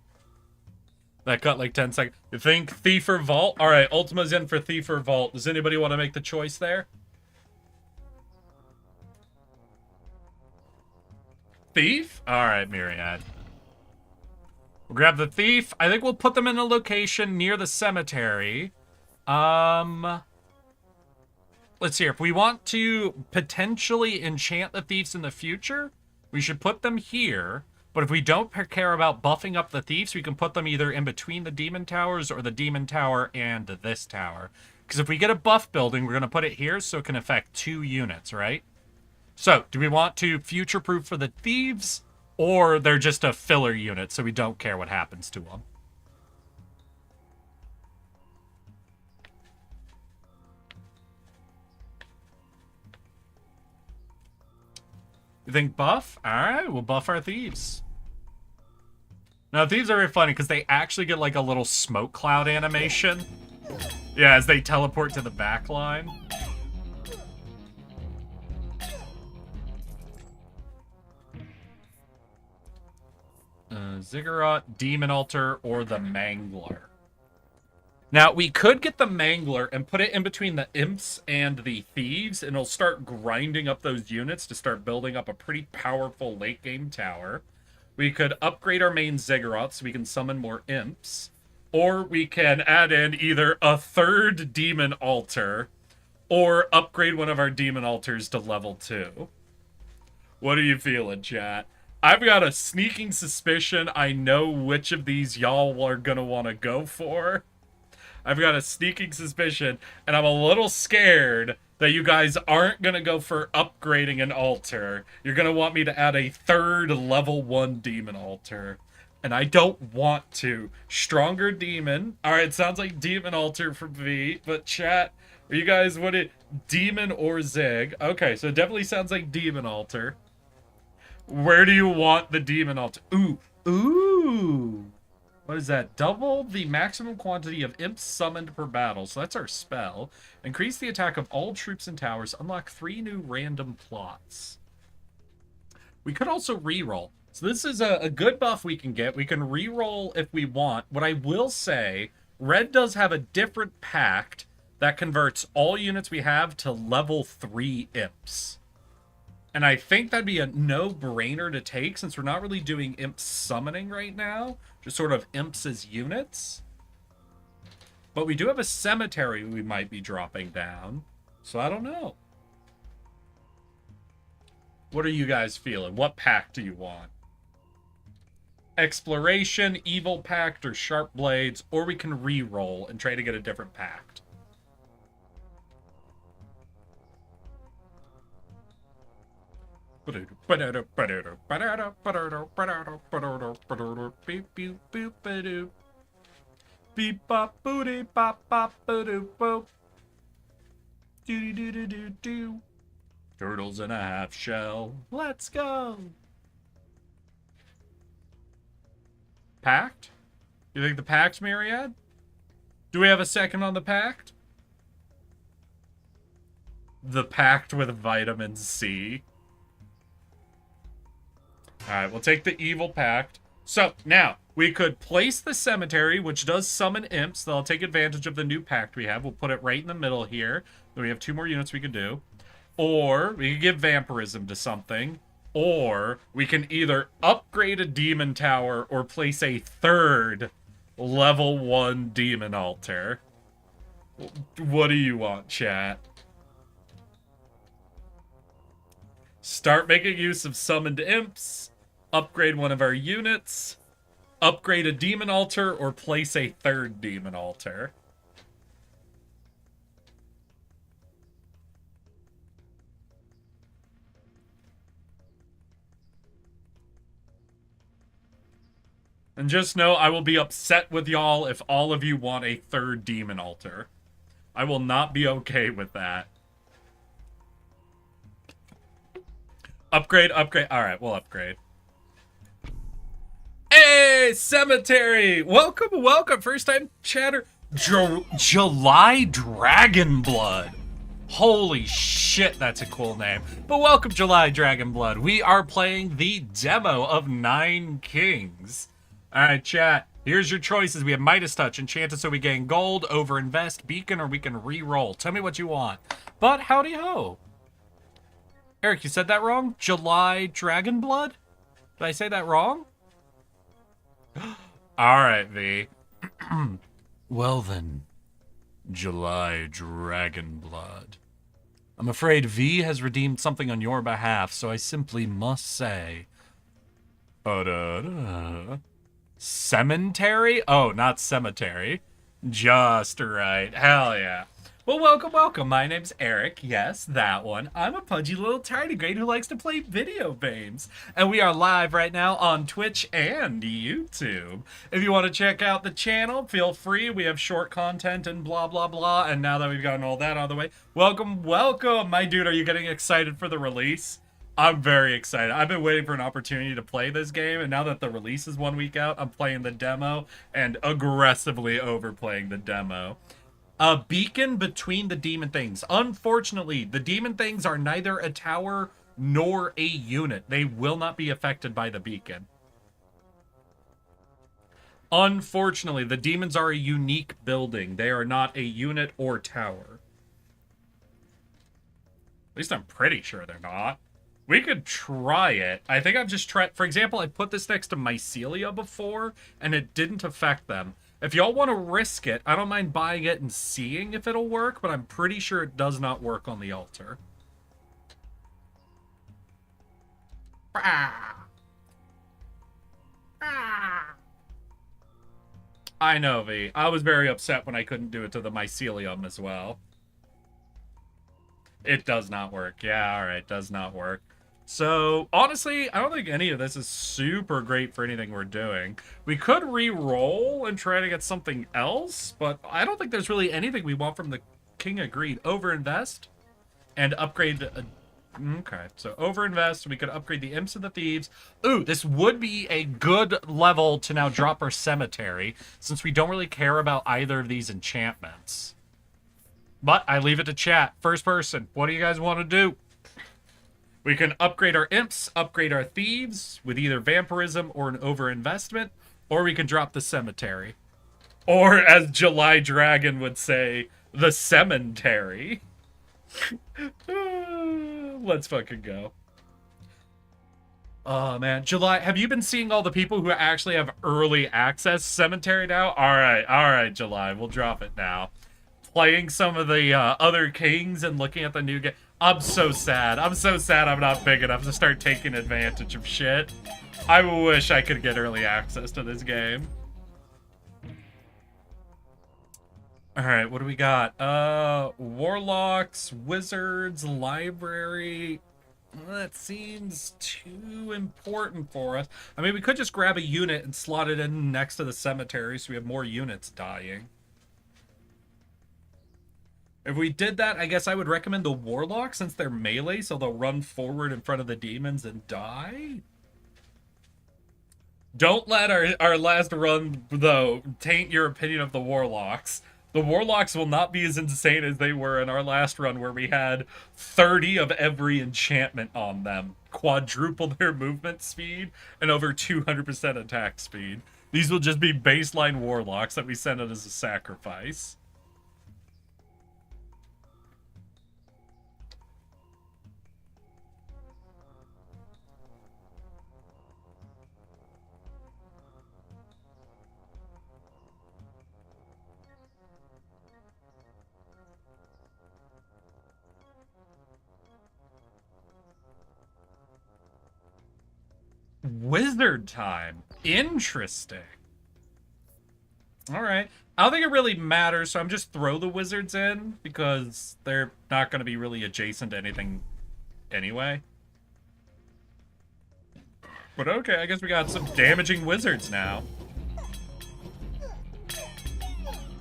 That cut like 10 seconds. You think Thief or Vault? All right, Ultima's in for Thief or Vault. Does anybody want to make the choice there? Thief? All right, Myriad. We'll grab the Thief. I think we'll put them in a location near the cemetery. Let's see. If we want to potentially enchant the Thieves in the future, we should put them here. But if we don't care about buffing up the Thieves, we can put them either in between the Demon Towers or the Demon Tower and this tower. Because if we get a buff building, we're going to put it here so it can affect 2 units, right? So, do we want to future-proof for the Thieves, or they're just a filler unit so we don't care what happens to them? You think buff? Alright, we'll buff our Thieves. Now, Thieves are very funny because they actually get like a little smoke cloud animation. Yeah, as they teleport to the back line. Ziggurat, Demon Altar, or the Mangler. Now, we could get the Mangler and put it in between the Imps and the Thieves, and it'll start grinding up those units to start building up a pretty powerful late-game tower. We could upgrade our main Ziggurat so we can summon more Imps. Or we can add in either a 3rd Demon Altar, or upgrade one of our Demon Altars to level 2. What are you feeling, chat? I've got a sneaking suspicion I know which of these y'all are gonna want to go for. I've got a sneaking suspicion, and I'm a little scared that you guys aren't gonna go for upgrading an altar. You're gonna want me to add a 3rd level 1 demon altar. And I don't want to. Stronger demon. Alright, sounds like demon altar for V, but chat, are you guys what it demon or Zig? Okay, so it definitely sounds like demon altar. Where do you want the demon altar? Ooh. What is that? Double the maximum quantity of imps summoned per battle. So that's our spell. Increase the attack of all troops and towers. Unlock 3 new random plots. We could also reroll. So this is a good buff we can get. We can reroll if we want. What I will say, red does have a different pact that converts all units we have to level 3 imps. And I think that'd be a no-brainer to take since we're not really doing imp summoning right now. Just sort of imps as units. But we do have a cemetery we might be dropping down. So I don't know. What are you guys feeling? What pact do you want? Exploration, Evil Pact, or Sharp Blades. Or we can re-roll and try to get a different pact. Beep bop booty bop bop boo boop. Doo doo doo doo doo. Turtles in a half shell. Let's go. Pact? You think the pact, Myriad? Do we have a second on the pact? The pact with vitamin C. Alright, we'll take the evil pact. So, now, we could place the cemetery, which does summon imps. They'll take advantage of the new pact we have. We'll put it right in the middle here. Then we have 2 more units we can do. Or, we can give vampirism to something. Or, we can either upgrade a demon tower or place a 3rd level 1 demon altar. What do you want, chat? Start making use of summoned imps. Upgrade one of our units, upgrade a demon altar, or place a 3rd demon altar. And just know I will be upset with y'all if all of you want a 3rd demon altar. I will not be okay with that. Upgrade. All right, we'll upgrade. Hey, Cemetery! Welcome. First time chatter. July Dragonblood. Holy shit, that's a cool name. But welcome, July Dragonblood. We are playing the demo of Nine Kings. All right, chat. Here's your choices. We have Midas Touch, Enchanted so we gain gold, Overinvest, Beacon, or we can re-roll. Tell me what you want. But howdy ho. Eric, you said that wrong? July Dragonblood? Did I say that wrong? Alright, V. Well then, July Dragonblood. I'm afraid V has redeemed something on your behalf, so I simply must say... Cemetery? Oh, not cemetery. Just right. Hell yeah. Well, welcome. My name's Eric. Yes, that one. I'm a pudgy little tardigrade who likes to play video games. And we are live right now on Twitch and YouTube. If you want to check out the channel, feel free. We have short content and blah, blah, blah. And now that we've gotten all that out of the way, welcome. My dude, are you getting excited for the release? I'm very excited. I've been waiting for an opportunity to play this game, and now that the release is 1 week out, I'm playing the demo and aggressively overplaying the demo. A beacon between the demon things. Unfortunately, the demon things are neither a tower nor a unit. They will not be affected by the beacon. Unfortunately, the demons are a unique building. They are not a unit or tower. At least I'm pretty sure they're not. We could try it. I think I've just tried... For example, I put this next to Mycelia before, and it didn't affect them. If y'all want to risk it, I don't mind buying it and seeing if it'll work, but I'm pretty sure it does not work on the altar. I know, V. I was very upset when I couldn't do it to the Mycelium as well. It does not work. Yeah, alright, does not work. So, honestly, I don't think any of this is super great for anything we're doing. We could re-roll and try to get something else, but I don't think there's really anything we want from the King of Greed. Overinvest and upgrade... okay, so overinvest, we could upgrade the Imps and the Thieves. Ooh, this would be a good level to now drop our Cemetery, since we don't really care about either of these enchantments. But I leave it to chat. First person, what do you guys want to do? We can upgrade our Imps, upgrade our Thieves with either Vampirism or an Overinvestment, or we can drop the Cemetery. Or, as July Dragon would say, the Cemetery. Let's fucking go. Oh, man. July, have you been seeing all the people who actually have early access Cemetery now? All right, July. We'll drop it now. Playing some of the other kings and looking at the new game. I'm so sad. I'm so sad I'm not big enough to start taking advantage of shit. I wish I could get early access to this game. Alright, what do we got? Warlocks, Wizards, Library. That seems too important for us. I mean, we could just grab a unit and slot it in next to the Cemetery so we have more units dying. If we did that, I guess I would recommend the Warlock since they're melee, so they'll run forward in front of the demons and die. Don't let our last run, though, taint your opinion of the Warlocks. The Warlocks will not be as insane as they were in our last run where we had 30 of every enchantment on them. Quadruple their movement speed and over 200% attack speed. These will just be baseline Warlocks that we send out as a sacrifice. Wizard time. Interesting. Alright. I don't think it really matters, so I'm just throw the wizards in, because they're not going to be really adjacent to anything anyway. But okay, I guess we got some damaging wizards now.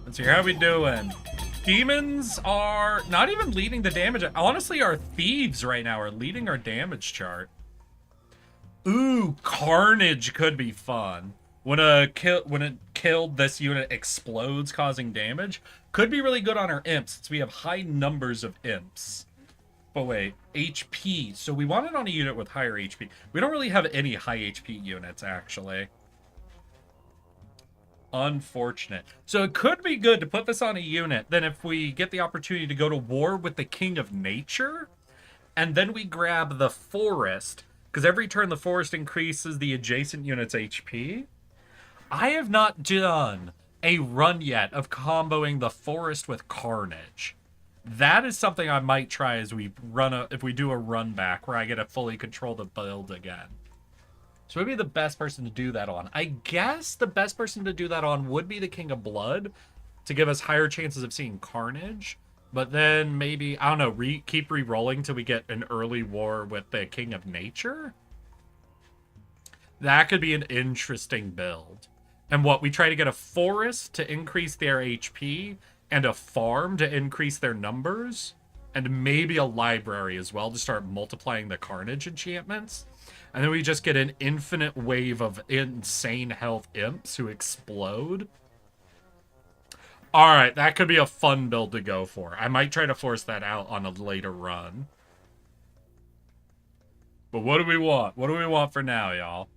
Let's see, how we doing? Demons are not even leading the damage. Honestly, our thieves right now are leading our damage chart. Ooh, Carnage could be fun. When it killed, this unit explodes, causing damage. Could be really good on our imps, since we have high numbers of imps. But wait, HP. So we want it on a unit with higher HP. We don't really have any high HP units, actually. Unfortunate. So it could be good to put this on a unit. Then if we get the opportunity to go to war with the King of Nature, and then we grab the Forest, because every turn the Forest increases the adjacent unit's HP. I have not done a run yet of comboing the Forest with Carnage. That is something I might try as we if we do a run back where I get to fully control the build again. So maybe the best person to do that on. I guess the best person to do that on would be the King of Blood to give us higher chances of seeing Carnage. But then maybe, I don't know, keep re-rolling till we get an early war with the King of Nature? That could be an interesting build. And what, we try to get a Forest to increase their HP and a farm to increase their numbers? And maybe a library as well to start multiplying the Carnage enchantments? And then we just get an infinite wave of insane health imps who explode. Alright, that could be a fun build to go for. I might try to force that out on a later run. But what do we want? What do we want for now, y'all?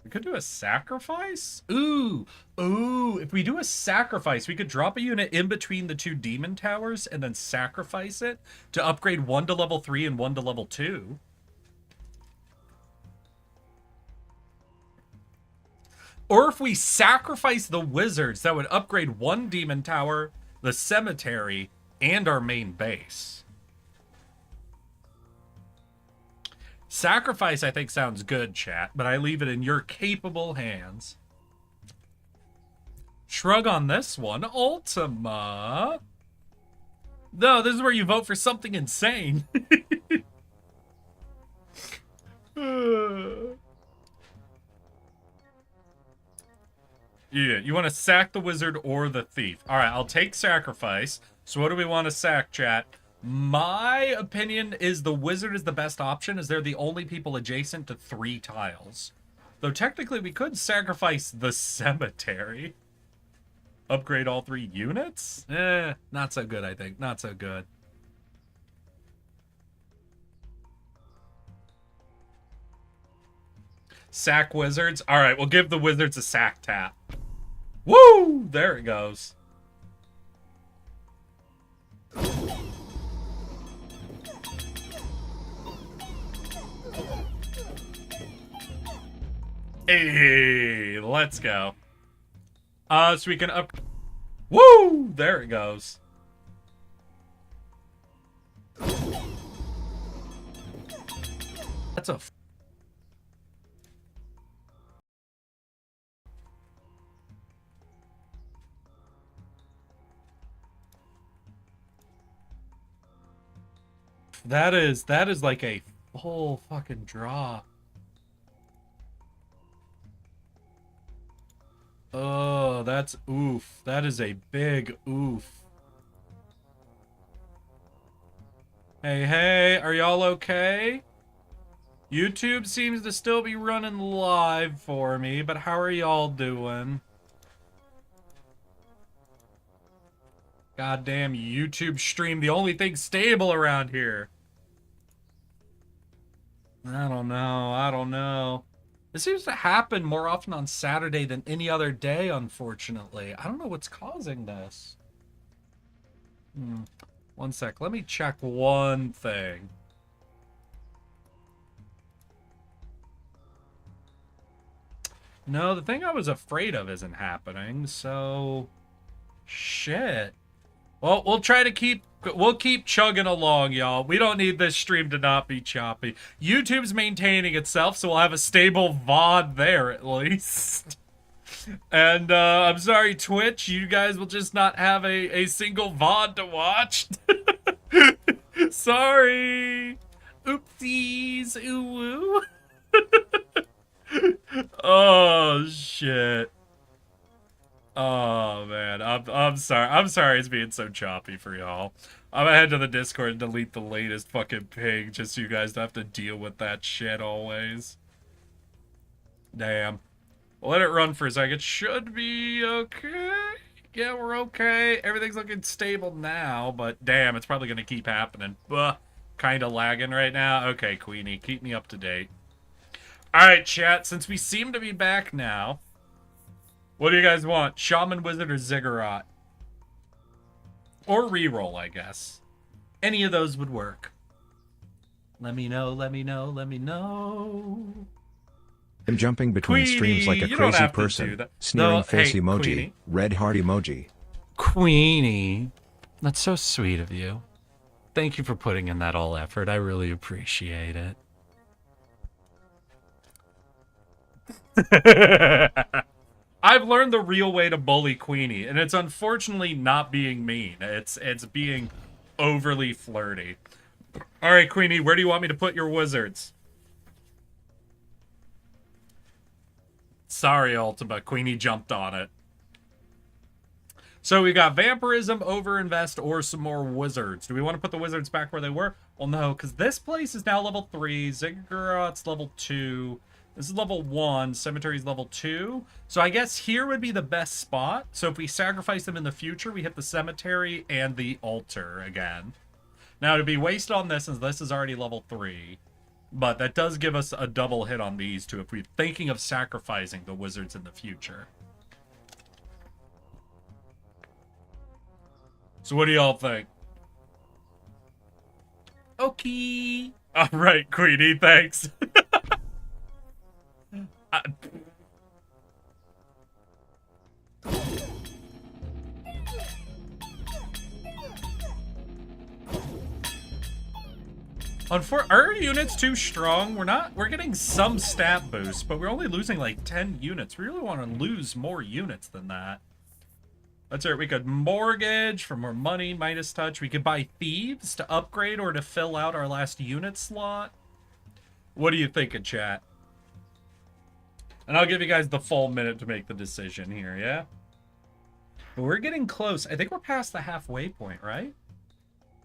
We could do a sacrifice? Ooh, if we do a sacrifice, we could drop a unit in between the two demon towers and then sacrifice it to upgrade one to level 3 and one to level 2. Or if we sacrifice the wizards, that would upgrade one demon tower, the cemetery, and our main base. Sacrifice, I think, sounds good, chat, but I leave it in your capable hands. Shrug on this one. Ultima. No, this is where you vote for something insane. Yeah, you want to sack the wizard or the thief. All right, I'll take sacrifice. So what do we want to sack, chat? My opinion is the wizard is the best option, as they're the only people adjacent to 3 tiles. Though technically we could sacrifice the cemetery. Upgrade all 3 units? Not so good, I think. Not so good. Sack wizards. All right, we'll give the wizards a sack tap. Woo! There it goes. Hey, let's go. So we can up. Woo! There it goes. That's a. That is like a full fucking draw. Oh, that's oof. That is a big oof. Hey, are y'all okay? YouTube seems to still be running live for me, but how are y'all doing? Goddamn YouTube stream, the only thing stable around here. I don't know. This seems to happen more often on Saturday than any other day, unfortunately. I don't know what's causing this. One sec, let me check one thing. No, the thing I was afraid of isn't happening, so... Shit. Well, we'll keep chugging along, y'all. We don't need this stream to not be choppy. YouTube's maintaining itself, so we'll have a stable VOD there at least. And I'm sorry, Twitch, you guys will just not have a single VOD to watch. Sorry. Oopsies. Ooh. Oh shit. Oh man, I'm sorry. I'm sorry it's being so choppy for y'all. I'm gonna head to the Discord and delete the latest fucking ping just so you guys don't have to deal with that shit always. Damn. We'll let it run for a second. It should be okay. Yeah, we're okay. Everything's looking stable now, but damn, it's probably going to keep happening. Kind of lagging right now. Okay, Queenie, keep me up to date. Alright, chat, since we seem to be back now, what do you guys want? Shaman, Wizard, or Ziggurat? Or reroll, I guess. Any of those would work. Let me know, let me know, let me know. I'm jumping between Queenie, streams like a you don't crazy have to do person. that. Sneering No, face hey, emoji. Queenie. Red heart emoji. Queenie, that's so sweet of you. Thank you for putting in that all effort. I really appreciate it. I've learned the real way to bully Queenie, and it's unfortunately not being mean. It's being overly flirty. All right, Queenie, where do you want me to put your wizards? Sorry, Ultima. Queenie jumped on it. So we got Vampirism, Overinvest, or some more Wizards. Do we want to put the Wizards back where they were? Well, no, because this place is now level 3. Ziggurat's level 2. This is level 1. Cemetery's level 2. So I guess here would be the best spot. So if we sacrifice them in the future, we hit the Cemetery and the Altar again. Now, to be wasted on this, since this is already level 3. But that does give us a double hit on these two if we're thinking of sacrificing the Wizards in the future. So what do y'all think? Okay. All right, Queenie, thanks. Are units too strong? We're getting some stat boost, but we're only losing like 10 units. We really want to lose more units than that. That's right, we could mortgage for more money, Midas Touch. We could buy Thieves to upgrade or to fill out our last unit slot. What do you think of chat? And I'll give you guys the full minute to make the decision here, yeah? But we're getting close. I think we're past the halfway point, right?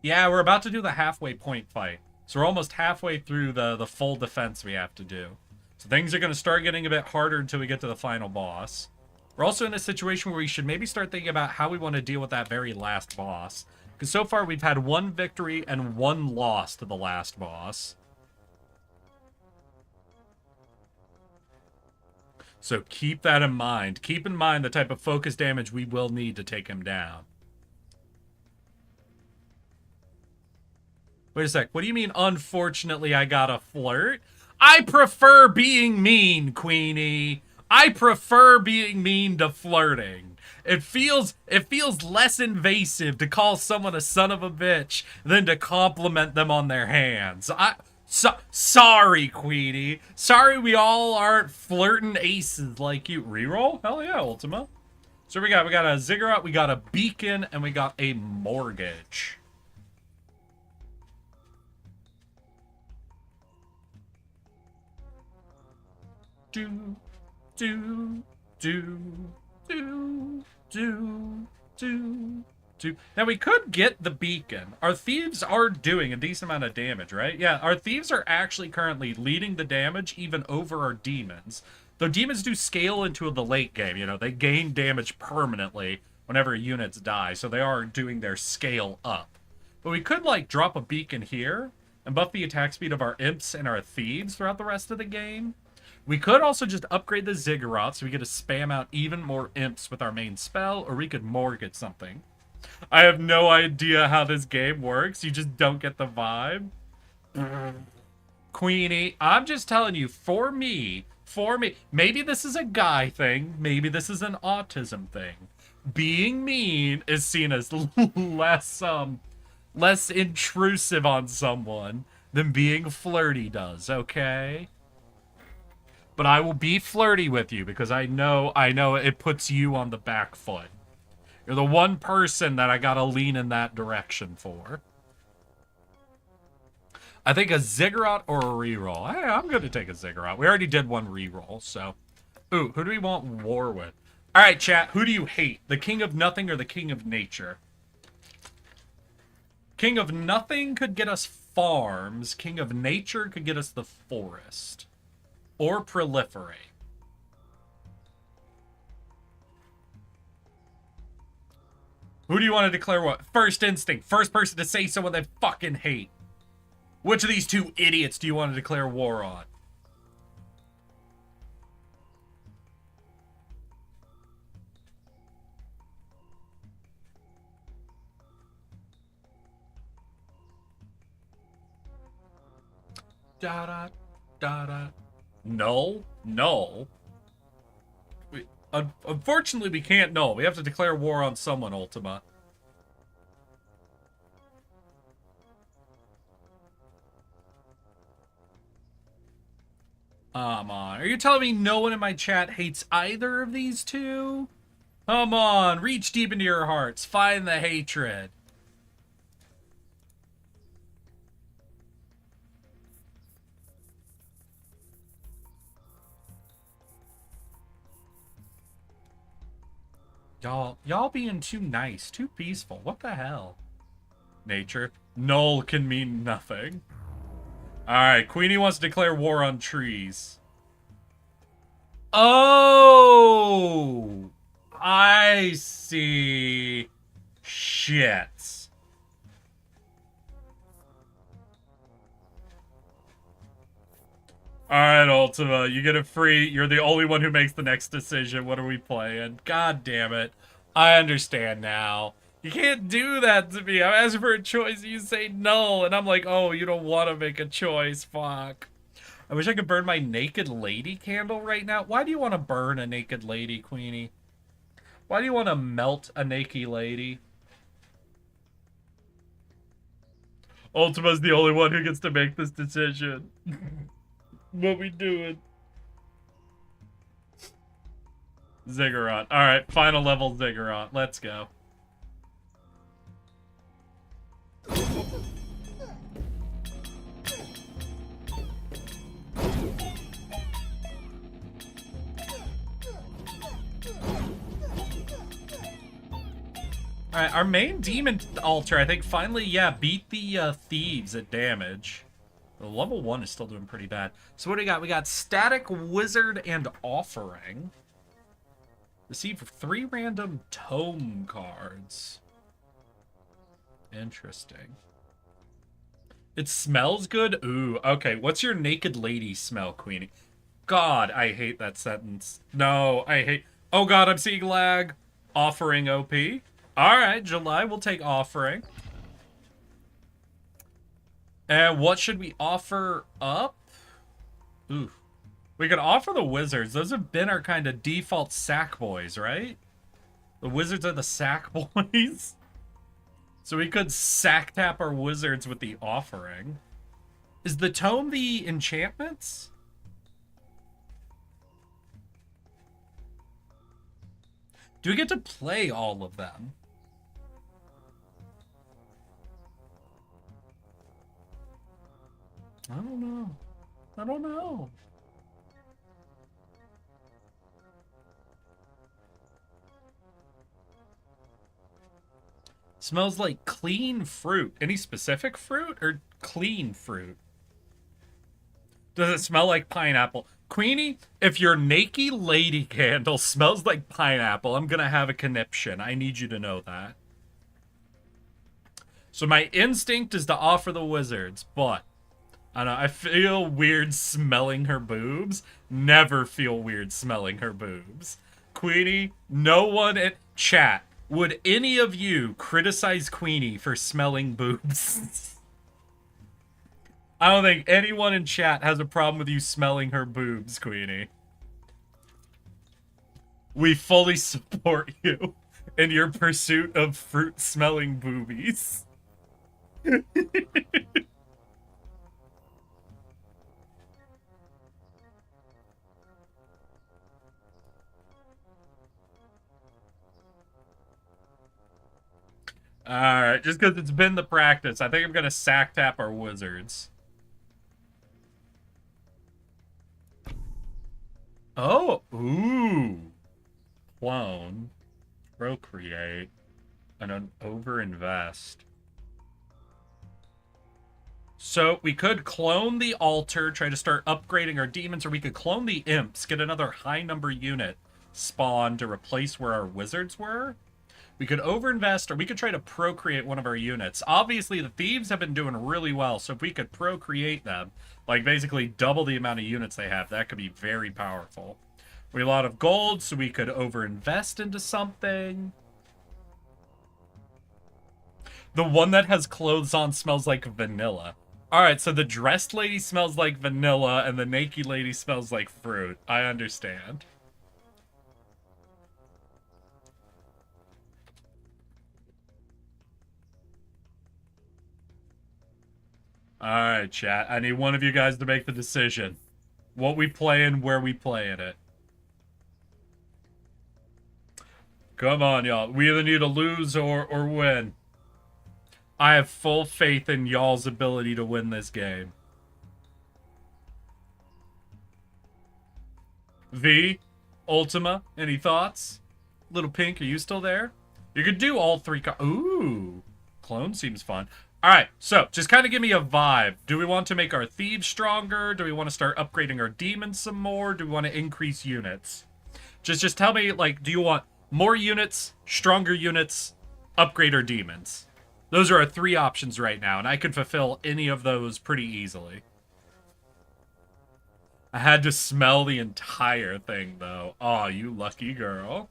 Yeah, we're about to do the halfway point fight. So we're almost halfway through the full defense we have to do. So things are going to start getting a bit harder until we get to the final boss. We're also in a situation where we should maybe start thinking about how we want to deal with that very last boss. Because so far we've had 1 victory and 1 loss to the last boss. So keep that in mind. Keep in mind the type of focus damage we will need to take him down. Wait a sec. What do you mean, unfortunately, I got a flirt? I prefer being mean, Queenie. I prefer being mean to flirting. It feels less invasive to call someone a son of a bitch than to compliment them on their hands. Sorry, Queenie. Sorry we all aren't flirting aces like you. Reroll? Hell yeah, Ultima. So we got a Ziggurat, we got a Beacon, and we got a Mortgage. Do. Now we could get the Beacon. Our Thieves are doing a decent amount of damage, right? Yeah, our Thieves are actually currently leading the damage even over our Demons. Though Demons do scale into the late game, you know, they gain damage permanently whenever units die, so they are doing their scale up. But we could, like, drop a Beacon here and buff the attack speed of our Imps and our Thieves throughout the rest of the game. We could also just upgrade the Ziggurat so we get to spam out even more Imps with our main spell, or we could mortgage something. I have no idea how this game works. You just don't get the vibe. Queenie, I'm just telling you, for me, maybe this is a guy thing, maybe this is an autism thing. Being mean is seen as less intrusive on someone than being flirty does, okay? But I will be flirty with you because I know it puts you on the back foot. You're the one person that I gotta lean in that direction for. I think a Ziggurat or a reroll. Hey, I'm gonna take a Ziggurat. We already did one reroll, so. Ooh, who do we want war with? Alright, chat, who do you hate? The King of Nothing or the King of Nature? King of Nothing could get us farms. King of Nature could get us the forest. Or proliferate. Who do you want to declare what? First instinct. First person to say someone they fucking hate. Which of these two idiots do you want to declare war on? Da da da da. No, no. Unfortunately, we can't know. We have to declare war on someone, Ultima. Come on. Are you telling me no one in my chat hates either of these two? Come on. Reach deep into your hearts. Find the hatred. Y'all being too nice, too peaceful. What the hell? Nature. Null can mean nothing. Alright, Queenie wants to declare war on trees. Oh! I see. Shit. Alright, Ultima, you get it free. You're the only one who makes the next decision. What are we playing? God damn it. I understand now. You can't do that to me. I'm asking for a choice and you say no. And I'm like, oh, you don't want to make a choice. Fuck. I wish I could burn my naked lady candle right now. Why do you want to burn a naked lady, Queenie? Why do you want to melt a naked lady? Ultima's the only one who gets to make this decision. What we doing? Ziggurat. Alright, final level Ziggurat. Let's go. Alright, our main demon altar, I think, finally, yeah, beat the thieves at damage. The level 1 is still doing pretty bad. So what do we got? We got Static, Wizard, and Offering. Receive 3 random tome cards. Interesting. It smells good? Ooh, okay. What's your naked lady smell, Queenie? God, I hate that sentence. No, I hate... Oh god, I'm seeing lag. Offering OP. Alright, July, we'll take Offering. And what should we offer up? Ooh. We could offer the wizards. Those have been our kind of default sack boys, right? The wizards are the sack boys. So we could sack tap our wizards with the offering. Is the tome the enchantments? Do we get to play all of them? I don't know. I don't know. Smells like clean fruit. Any specific fruit or clean fruit? Does it smell like pineapple? Queenie, if your naked lady candle smells like pineapple, I'm gonna have a conniption. I need you to know that. So my instinct is to offer the wizards, but I don't know, I feel weird smelling her boobs. Never feel weird smelling her boobs. Queenie, no one at chat. Would any of you criticize Queenie for smelling boobs? I don't think anyone in chat has a problem with you smelling her boobs, Queenie. We fully support you in your pursuit of fruit-smelling boobies. Alright, just because it's been the practice, I think I'm going to sack tap our wizards. Oh, ooh. Clone. Procreate. And an overinvest. So we could clone the altar, try to start upgrading our demons, or we could clone the imps, get another high number unit spawn to replace where our wizards were. We could overinvest, or we could try to procreate one of our units. Obviously, the thieves have been doing really well, so if we could procreate them, like basically double the amount of units they have, that could be very powerful. We have a lot of gold, so we could overinvest into something. The one that has clothes on smells like vanilla. Alright, so the dressed lady smells like vanilla, and the naked lady smells like fruit. I understand. Alright, chat. I need one of you guys to make the decision. What we playing, where we playing it. Come on, y'all. We either need to lose or win. I have full faith in y'all's ability to win this game. V, Ultima, any thoughts? Little Pink, are you still there? You could do all three. Ooh, clone seems fun. All right, so just kind of give me a vibe. Do we want to make our thieves stronger? Do we want to start upgrading our demons some more? Do we want to increase units? Just tell me, like, do you want more units, stronger units, upgrade our demons? Those are our three options right now, and I could fulfill any of those pretty easily. I had to smell the entire thing, though. Aw, you lucky girl.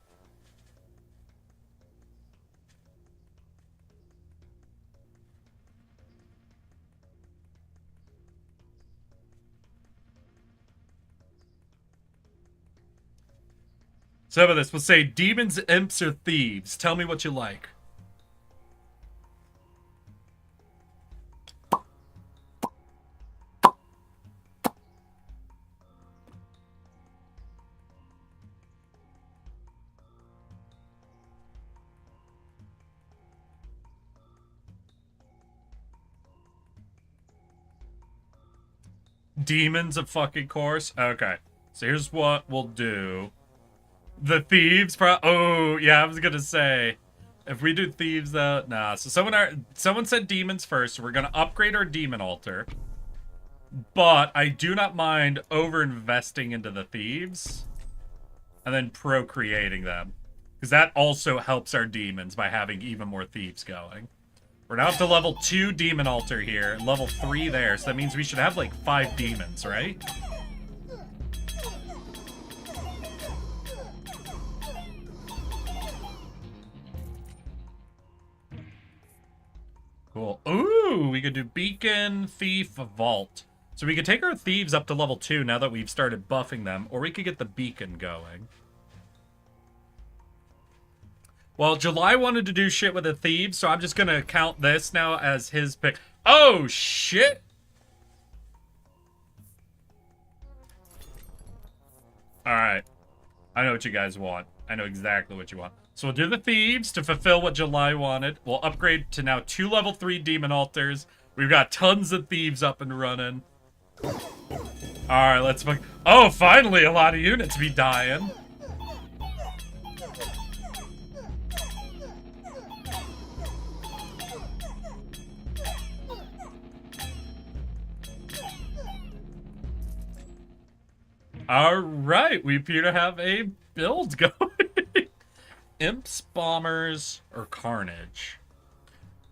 So about this, we'll say demons, imps, or thieves. Tell me what you like. Demons, of fucking course. Okay, so here's what we'll do. The thieves, oh yeah, I was gonna say, if we do thieves though, nah. So someone said demons first. So we're gonna upgrade our demon altar, but I do not mind over investing into the thieves, and then procreating them, because that also helps our demons by having even more thieves going. We're now up to level 2 demon altar here, and level 3 there, so that means we should have like 5 demons, right? Cool. Ooh, we could do beacon, thief, vault. So we could take our thieves up to level 2 now that we've started buffing them, or we could get the beacon going. Well, July wanted to do shit with the thieves, so I'm just gonna count this now as his pick. Oh, shit! Alright. I know what you guys want. I know exactly what you want. So we'll do the thieves to fulfill what July wanted. We'll upgrade to now 2 level 3 demon altars. We've got tons of thieves up and running. Alright, let's fuck. Oh, finally a lot of units be dying. Alright, we appear to have a build going. Imps, bombers, or carnage.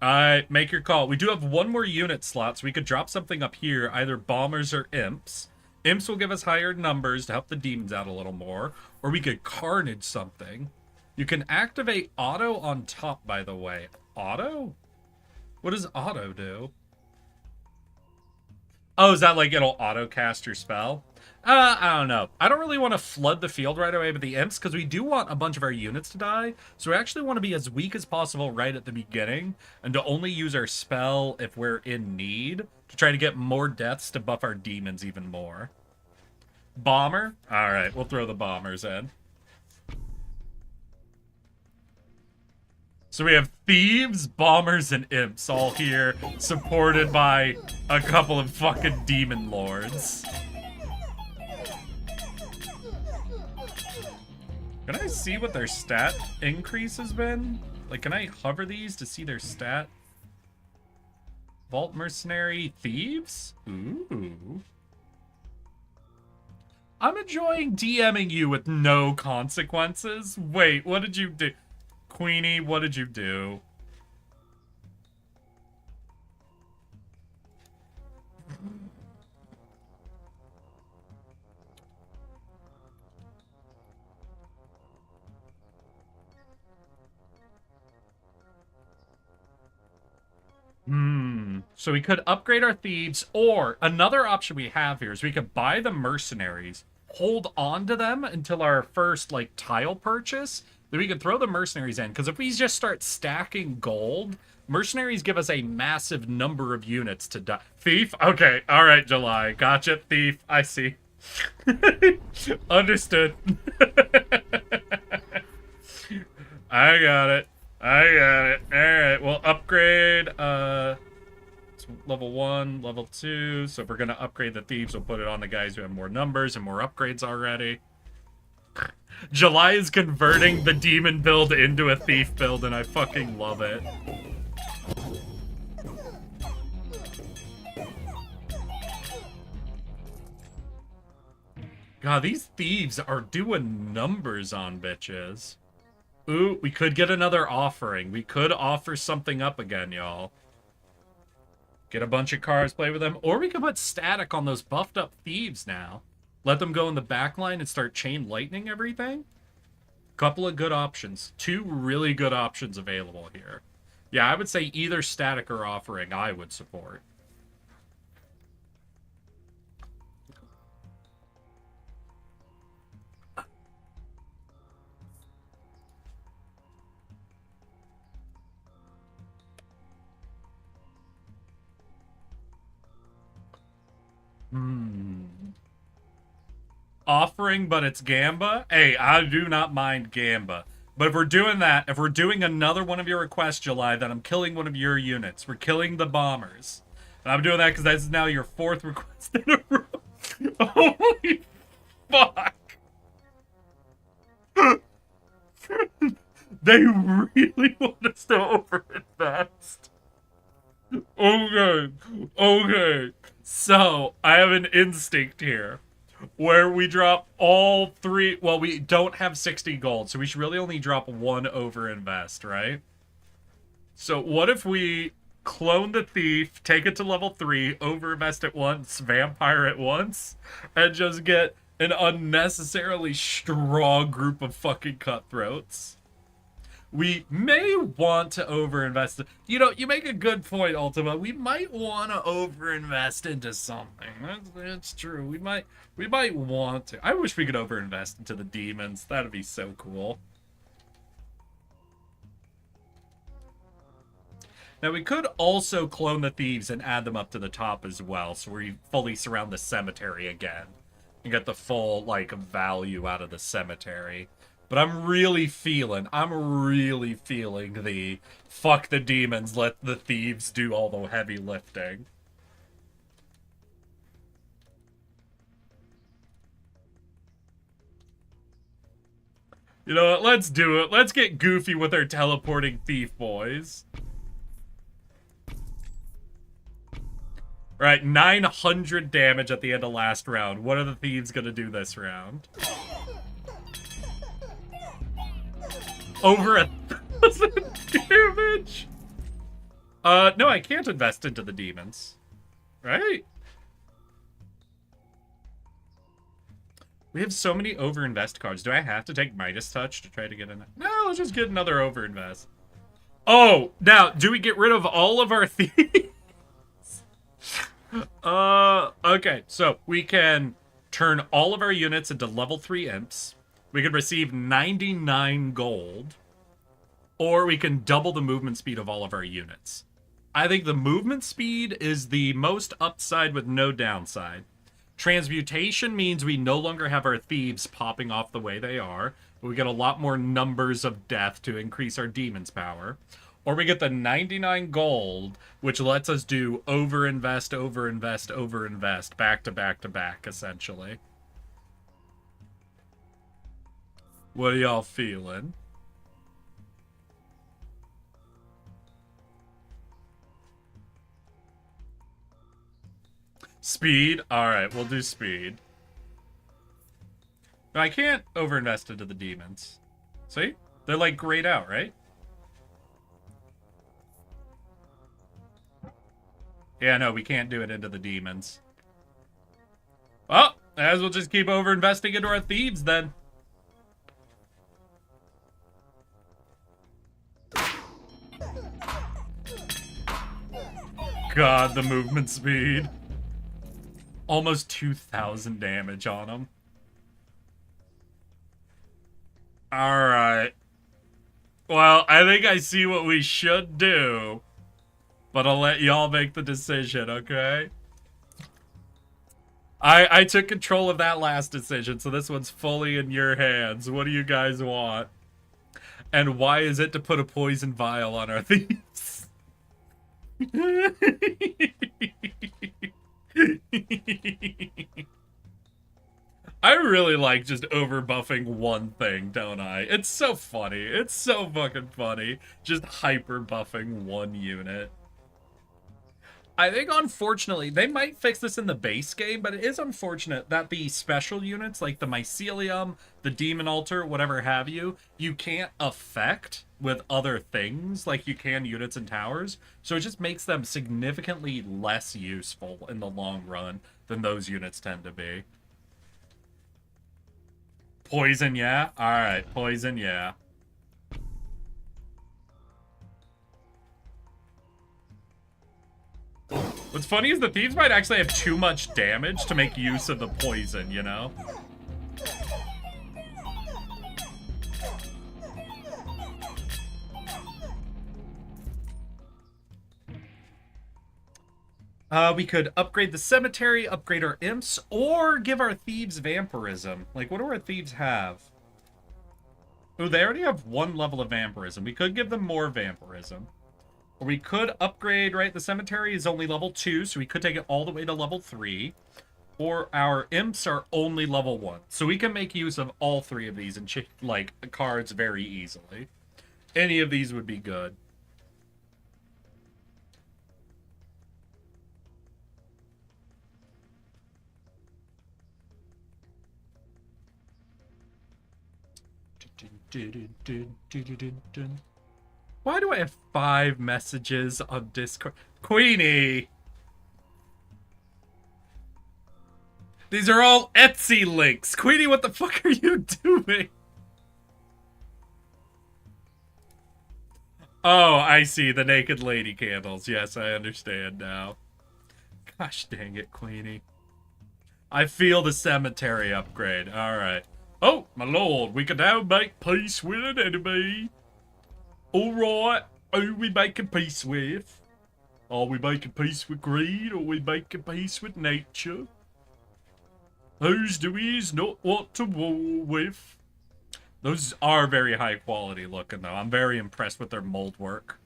Alright, make your call. We do have one more unit slot, so we could drop something up here, either bombers or imps. Imps will give us higher numbers to help the demons out a little more, or we could carnage something. You can activate auto on top, by the way. Auto? What does auto do? Oh, is that like it'll auto cast your spell? I don't know. I don't really want to flood the field right away with the imps, because we do want a bunch of our units to die. So we actually want to be as weak as possible right at the beginning, and to only use our spell if we're in need, to try to get more deaths to buff our demons even more. Bomber? Alright, we'll throw the bombers in. So we have thieves, bombers, and imps all here, supported by a couple of fucking demon lords. Can I see what their stat increase has been? Like, can I hover these to see their stat? Vault Mercenary Thieves? Ooh. I'm enjoying DMing you with no consequences. Wait, what did you do? Queenie, what did you do? So we could upgrade our thieves, or another option we have here is we could buy the mercenaries, hold on to them until our first, like, tile purchase. Then we could throw the mercenaries in, because if we just start stacking gold, mercenaries give us a massive number of units to die. Thief? Okay, alright, July. Gotcha, thief. I see. Understood. I got it. Alright, we'll upgrade, level 1, level 2. So if we're gonna upgrade the thieves, we'll put it on the guys who have more numbers and more upgrades already. July is converting the demon build into a thief build, and I fucking love it. God, these thieves are doing numbers on bitches. Ooh, we could get another offering. We could offer something up again, y'all. Get a bunch of cars, play with them. Or we could put static on those buffed up thieves now. Let them go in the back line and start chain lightning everything. Couple of good options. 2 really good options available here. Yeah, I would say either static or offering I would support. Offering, but it's Gamba? Hey, I do not mind Gamba. But if we're doing that, if we're doing another one of your requests, July, then I'm killing one of your units. We're killing the bombers. And I'm doing that because that's now your 4th request in a row. Holy fuck. They really want us to overinvest. Okay. So, I have an instinct here where we drop all 3. Well, we don't have 60 gold, so we should really only drop 1 overinvest, right? So, what if we clone the thief, take it to level 3, overinvest at once, vampire at once, and just get an unnecessarily strong group of fucking cutthroats? We may want to overinvest. You know, you make a good point, Ultima. We might want to overinvest into something. That's true. We might want to. I wish we could overinvest into the demons. That'd be so cool. Now, we could also clone the thieves and add them up to the top as well, so we fully surround the cemetery again and get the full, like, value out of the cemetery. But I'm really feeling the fuck the demons, let the thieves do all the heavy lifting. You know what? Let's do it. Let's get goofy with our teleporting thief boys. Right, 900 damage at the end of last round. What are the thieves gonna do this round? Over 1,000 damage? No, I can't invest into the demons. Right? We have so many overinvest cards. Do I have to take Midas Touch to try to get in? No, let's just get another overinvest. Oh, now, do we get rid of all of our thieves? Okay, so we can turn all of our units into level 3 imps. We could receive 99 gold, or we can double the movement speed of all of our units. I think the movement speed is the most upside with no downside. Transmutation means we no longer have our thieves popping off the way they are, but we get a lot more numbers of death to increase our demon's power. Or we get the 99 gold, which lets us do overinvest, back to back to back, essentially. What are y'all feeling? Speed? Alright, we'll do speed. No, I can't overinvest into the demons. See? They're like grayed out, right? Yeah, no, we can't do it into the demons. Well, as we'll just keep over-investing into our thieves, then. God, the movement speed. Almost 2,000 damage on him. Alright. Well, I think I see what we should do. But I'll let y'all make the decision, okay? I took control of that last decision, so this one's fully in your hands. What do you guys want? And why is it to put a poison vial on our thieves? I really like just over buffing one thing, don't I? It's so funny. It's so fucking funny. Just hyper buffing one unit. I think, unfortunately, they might fix this in the base game, but it is unfortunate that the special units, like the Mycelium, the Demon Altar, whatever have you, you can't affect with other things like you can units and towers. So it just makes them significantly less useful in the long run than those units tend to be. Poison, yeah? Alright, poison, yeah. What's funny is the thieves might actually have too much damage to make use of the poison, you know? We could upgrade the cemetery, upgrade our imps, or give our thieves vampirism. Like, what do our thieves have? Oh, they already have one level of vampirism. We could give them more vampirism. Or we could upgrade, right? The cemetery is only level 2, so we could take it all the way to level 3. Or our imps are only level 1. So we can make use of all 3 of these and, like, cards very easily. Any of these would be good. Why do I have 5 messages on Discord? Queenie! These are all Etsy links. Queenie, what the fuck are you doing? Oh, I see. The naked lady candles. Yes, I understand now. Gosh dang it, Queenie. I feel the cemetery upgrade. Alright. Oh, my lord, we can now make peace with an enemy. Alright, who we making peace with? Are we making peace with greed, or are we making peace with nature? Whose do we not want to war with? Those are very high quality looking, though. I'm very impressed with their mold work.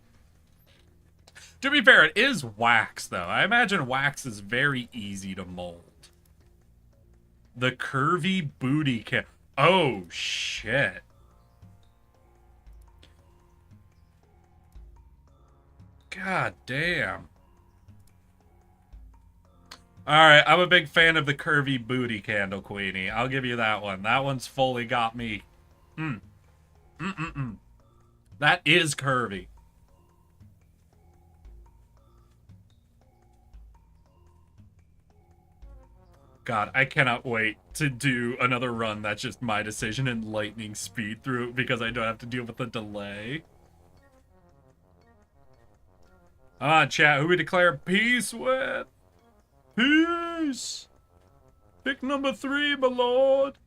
To be fair, it is wax, though. I imagine wax is very easy to mold. The curvy booty can. Oh, shit. God damn. Alright, I'm a big fan of the curvy booty candle, Queenie. I'll give you that one. That one's fully got me. That is curvy. God, I cannot wait to do another run that's just my decision and lightning speed through it because I don't have to deal with the delay. Come on, chat, who we declare peace with? Peace! Pick number 3, my lord.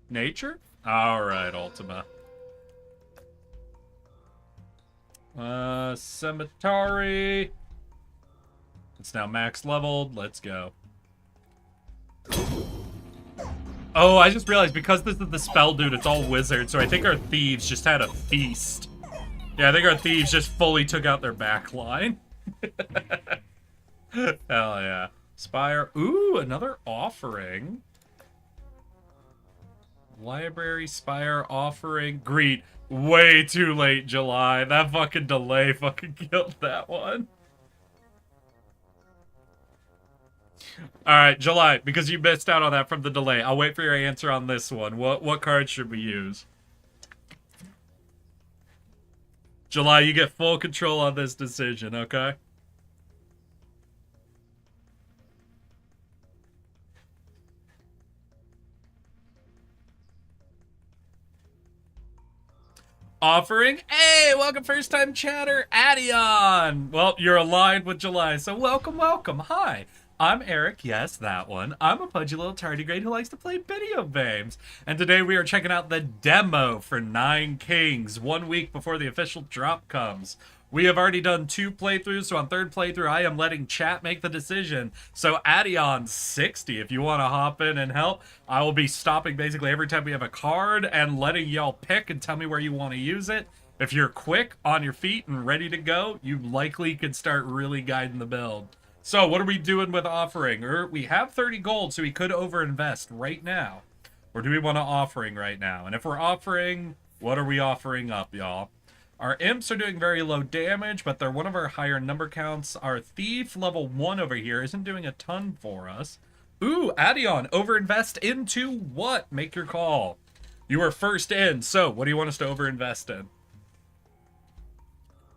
Nature? Alright, Ultima. Cemetery. It's now max leveled. Let's go. Oh, I just realized because this is the spell dude, it's all wizard, so I think our thieves just had a feast. Yeah, I think our thieves just fully took out their backline. Hell yeah. Spire. Ooh, another offering. Library, Spire, offering, greet. Way too late, July. That fucking delay fucking killed that one. Alright, July, because you missed out on that from the delay. I'll wait for your answer on this one. What card should we use? July, you get full control on this decision, okay? Offering. Hey, welcome first time chatter, Adion. Well, you're aligned with July, so welcome. Hi, I'm Eric. Yes, that one. I'm a pudgy little tardigrade who likes to play video games. And today we are checking out the demo for Nine Kings 1 week before the official drop comes. We have already done 2 playthroughs, so on 3rd playthrough, I am letting chat make the decision. So Adion60, if you want to hop in and help, I will be stopping basically every time we have a card and letting y'all pick and tell me where you want to use it. If you're quick, on your feet, and ready to go, you likely could start really guiding the build. So what are we doing with offering? We have 30 gold, so we could overinvest right now. Or do we want to offering right now? And if we're offering, what are we offering up, y'all? Our imps are doing very low damage, but they're one of our higher number counts. Our thief level 1 over here isn't doing a ton for us. Ooh, Adion, overinvest into what? Make your call. You are first in, so what do you want us to overinvest in?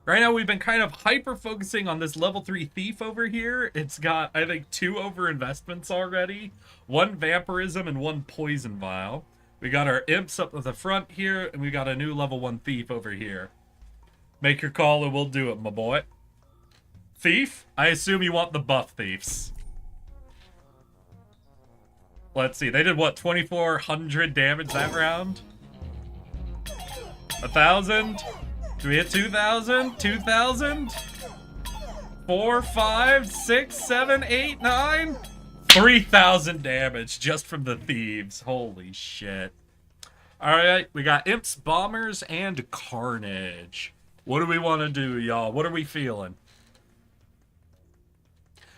Right now, we've been kind of hyper-focusing on this level 3 thief over here. It's got, I think, 2 overinvestments already. 1 vampirism and 1 poison vial. We got our imps up at the front here, and we got a new level 1 thief over here. Make your call and we'll do it, my boy. Thief? I assume you want the buff thieves. Let's see. They did what? 2,400 damage that round? 1,000? Do we hit 2,000? 2,000? 4, 5, 6, 7, 8, 9? 3,000 damage just from the thieves. Holy shit. Alright, we got imps, bombers, and carnage. What do we want to do, y'all? What are we feeling?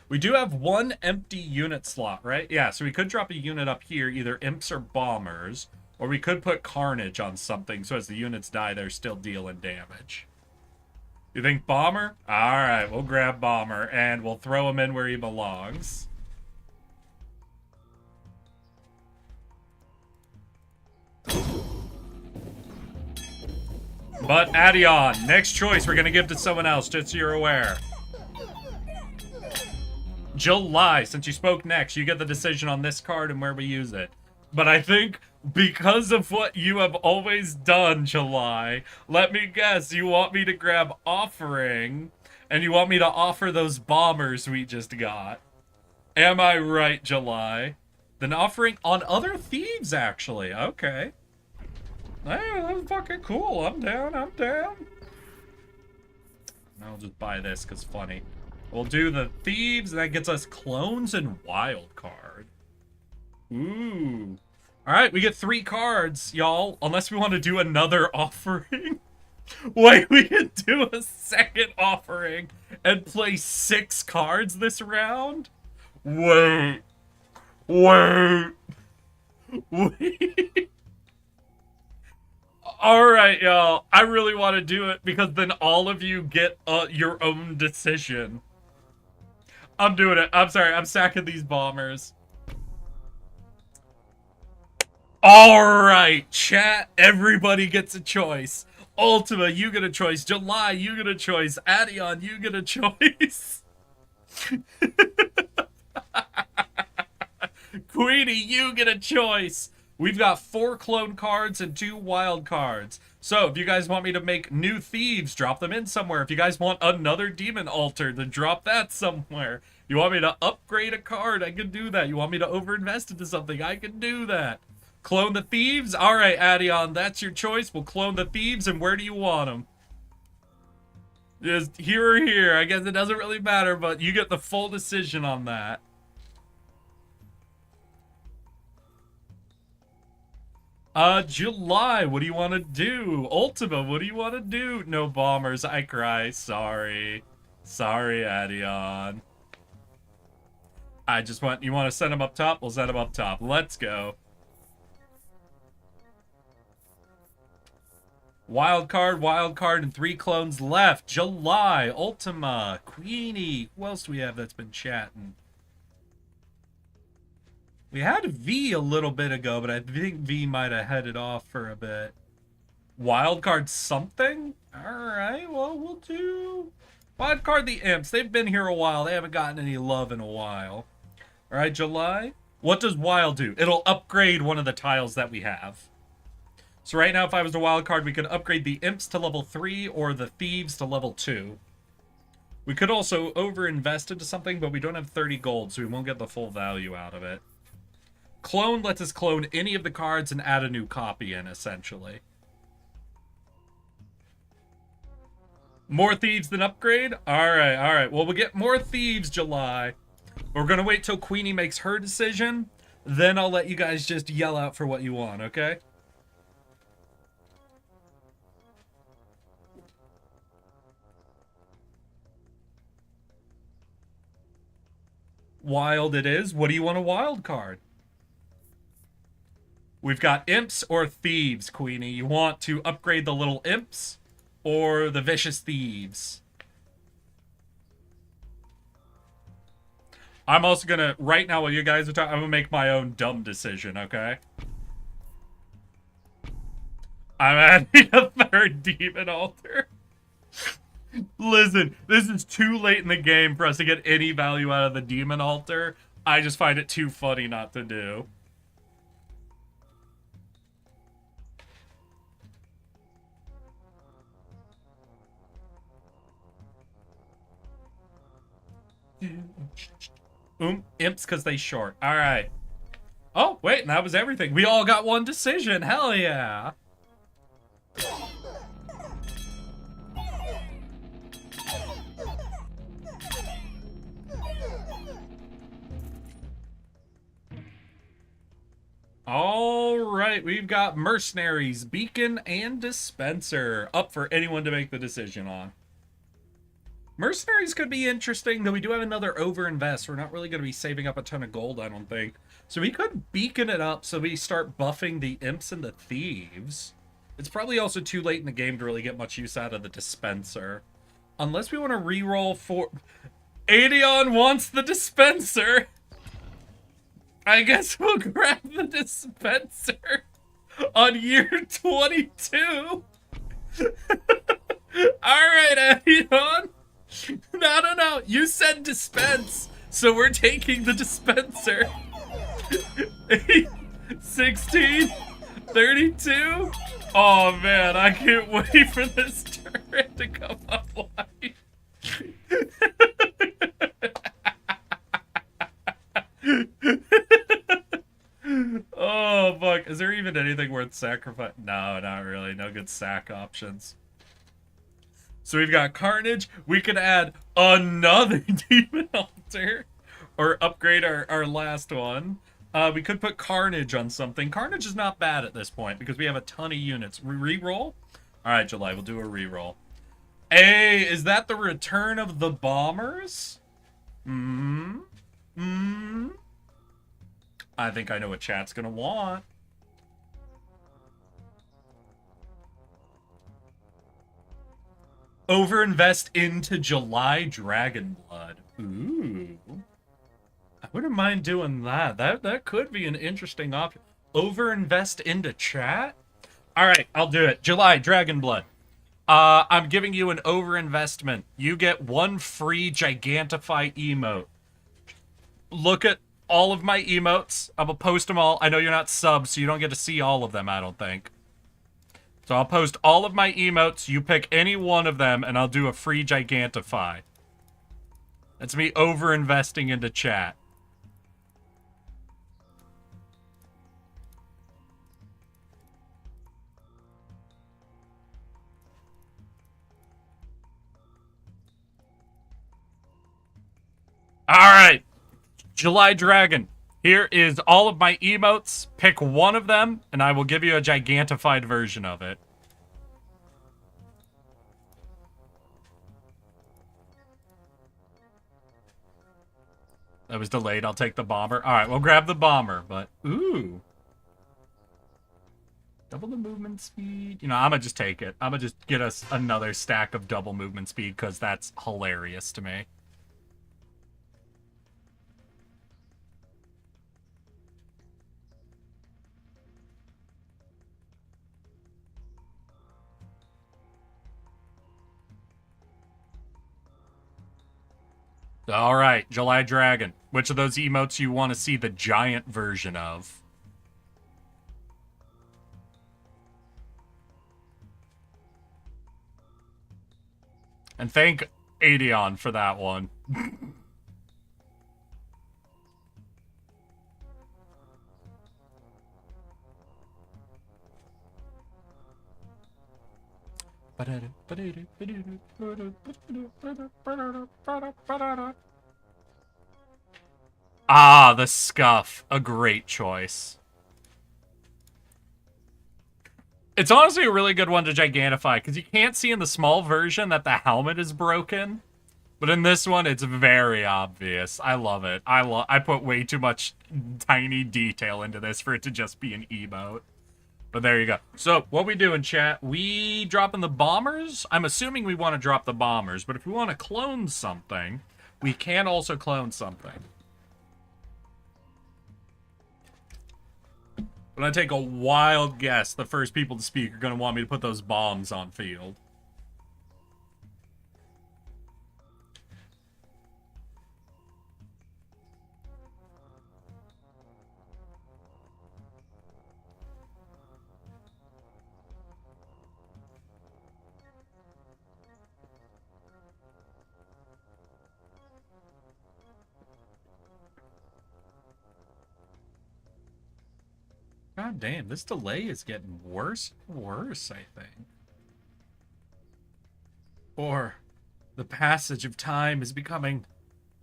We do have 1 empty unit slot, right? Yeah, so we could drop a unit up here, either imps or bombers. Or we could put carnage on something, so as the units die, they're still dealing damage. You think bomber? Alright, we'll grab bomber, and we'll throw him in where he belongs. But Adion, next choice we're gonna give to someone else, just so you're aware. July, since you spoke next, you get the decision on this card and where we use it. But I think because of what you have always done, July, let me guess, you want me to grab offering, and you want me to offer those bombers we just got. Am I right, July? Then offering on other thieves, actually. Okay. Hey, that's fucking cool. I'm down. I'll just buy this because funny. We'll do the thieves, and that gets us clones and wild card. Ooh. Alright, we get 3 cards, y'all. Unless we want to do another offering. Wait, we can do a second offering and play 6 cards this round? Wait. Alright, y'all. I really want to do it because then all of you get your own decision. I'm doing it. I'm sorry. I'm sacking these bombers. Alright, chat. Everybody gets a choice. Ultima, you get a choice. July, you get a choice. Adion, you get a choice. Queenie, you get a choice. We've got 4 clone cards and 2 wild cards. So if you guys want me to make new thieves, drop them in somewhere. If you guys want another demon altar, then drop that somewhere. You want me to upgrade a card, I can do that. You want me to overinvest into something, I can do that. Clone the thieves? Alright, Adion, that's your choice. We'll clone the thieves, and where do you want them? Just here or here. I guess it doesn't really matter, but you get the full decision on that. July, what do you want to do? Ultima, what do you want to do? No bombers, I cry. Sorry. Sorry, Adion. I just want, you want to send them up top? We'll send them up top. Let's go. Wild card, and 3 clones left. July, Ultima, Queenie. Who else do we have that's been chatting? We had V a little bit ago, but I think V might have headed off for a bit. Wildcard something? Alright, well, we'll do... Wildcard the Imps. They've been here a while. They haven't gotten any love in a while. Alright, July. What does Wild do? It'll upgrade one of the tiles that we have. So right now, if I was a wildcard, we could upgrade the Imps to level 3 or the Thieves to level 2. We could also over-invest into something, but we don't have 30 gold, so we won't get the full value out of it. Clone lets us clone any of the cards and add a new copy in, essentially. More Thieves than upgrade? Alright, alright. Well, we'll get more Thieves, July. We're gonna wait till Queenie makes her decision. Then I'll let you guys just yell out for what you want, okay? Wild it is. What do you want a wild card? We've got Imps or Thieves, Queenie. You want to upgrade the little Imps or the Vicious Thieves? I'm also gonna, right now while you guys are talking, I'm gonna make my own dumb decision, okay? I'm adding a third Demon Altar. Listen, this is too late in the game for us to get any value out of the Demon Altar. I just find it too funny not to do. Imps because they short. Alright. Oh, wait, and that was everything. We all got one decision. Hell yeah. Alright, we've got Mercenaries, Beacon, and Dispenser up for anyone to make the decision on. Mercenaries could be interesting, though we do have another overinvest. We're not really going to be saving up a ton of gold, I don't think. So we could Beacon it up so we start buffing the Imps and the Thieves. It's probably also too late in the game to really get much use out of the Dispenser. Unless we want to reroll for... Adeon wants the Dispenser! I guess we'll grab the Dispenser on year 22! Alright, Adeon! No. You said dispense, so we're taking the Dispenser. 16, 32. Oh man, I can't wait for this turret to come online. Oh fuck, is there even anything worth sacrificing? No, not really. No good sack options. So we've got Carnage. We could add another Demon Altar. Or upgrade our last one. We could put Carnage on something. Carnage is not bad at this point because we have a ton of units. Reroll? Alright, July, we'll do a reroll. Hey, is that the return of the bombers? I think I know what chat's gonna want. Overinvest into July Dragonblood. Ooh. I wouldn't mind doing that. That could be an interesting option. Overinvest into chat? Alright, I'll do it. July Dragonblood. I'm giving you an overinvestment. You get one free Gigantify emote. Look at all of my emotes. I'm gonna post them all. I know you're not subs, so you don't get to see all of them, I don't think. So I'll post all of my emotes. You pick any one of them, and I'll do a free Gigantify. That's me over-investing into chat. Alright. July Dragon. Here is all of my emotes. Pick one of them, and I will give you a gigantified version of it. That was delayed. I'll take the bomber. Alright, we'll grab the bomber, but... Ooh. Double the movement speed. You know, I'm gonna just take it. I'm gonna just get us another stack of double movement speed, because that's hilarious to me. All right, July Dragon. Which of those emotes you want to see the giant version of? And thank Adion for that one. Ah, the Scuff. A great choice. It's honestly a really good one to Gigantify, because you can't see in the small version that the helmet is broken. But in this one, it's very obvious. I love it. I put way too much tiny detail into this for it to just be an emote. But there you go. So, what we do in chat, we dropping the bombers? I'm assuming we want to drop the bombers, but if we want to clone something, we can also clone something. I'm going to take a wild guess the first people to speak are going to want me to put those bombs on field. God damn, this delay is getting worse and worse, I think. Or the passage of time is becoming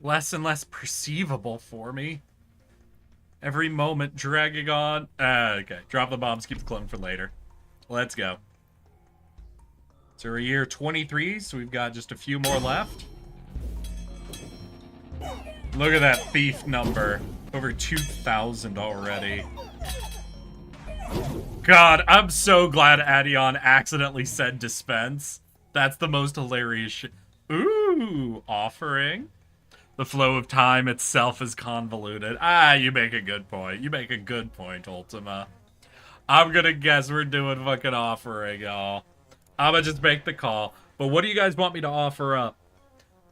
less and less perceivable for me. Every moment dragging on. Okay, drop the bombs, keep the clone for later. Let's go. So we're year 23, so we've got just a few more left. Look at that thief number. Over 2,000 already. God, I'm so glad Adion accidentally said dispense. That's the most hilarious shit. Ooh, offering. The flow of time itself is convoluted. Ah, you make a good point. You make a good point, Ultima. I'm gonna guess we're doing fucking offering, y'all. I'm gonna just make the call. But what do you guys want me to offer up?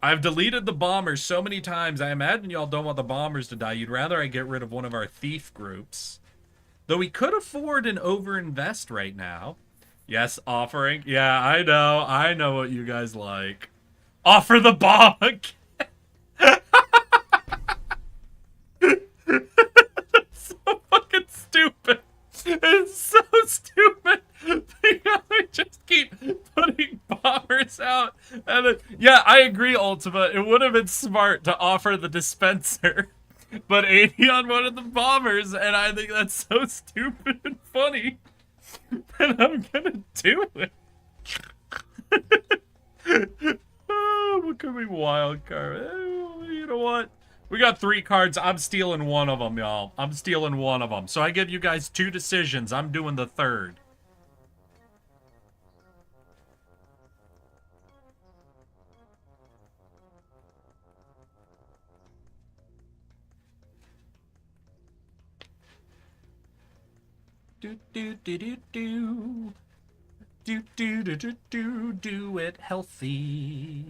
I've deleted the bombers so many times. I imagine y'all don't want the bombers to die. You'd rather I get rid of one of our thief groups. Though we could afford an overinvest right now. Yes, offering. Yeah, I know. I know what you guys like. Offer the bomb again. That's so fucking stupid. It's so stupid. They just keep putting bombers out. And then, yeah, I agree, Ultima. It would have been smart to offer the dispenser. But Adion wanted the bombers, and I think that's so stupid and funny that I'm gonna do it. Oh, what could be wild card? Oh, you know what? We got 3 cards. I'm stealing one of them, y'all. I'm stealing one of them. So I give you guys 2 decisions. I'm doing the third. Do it healthy.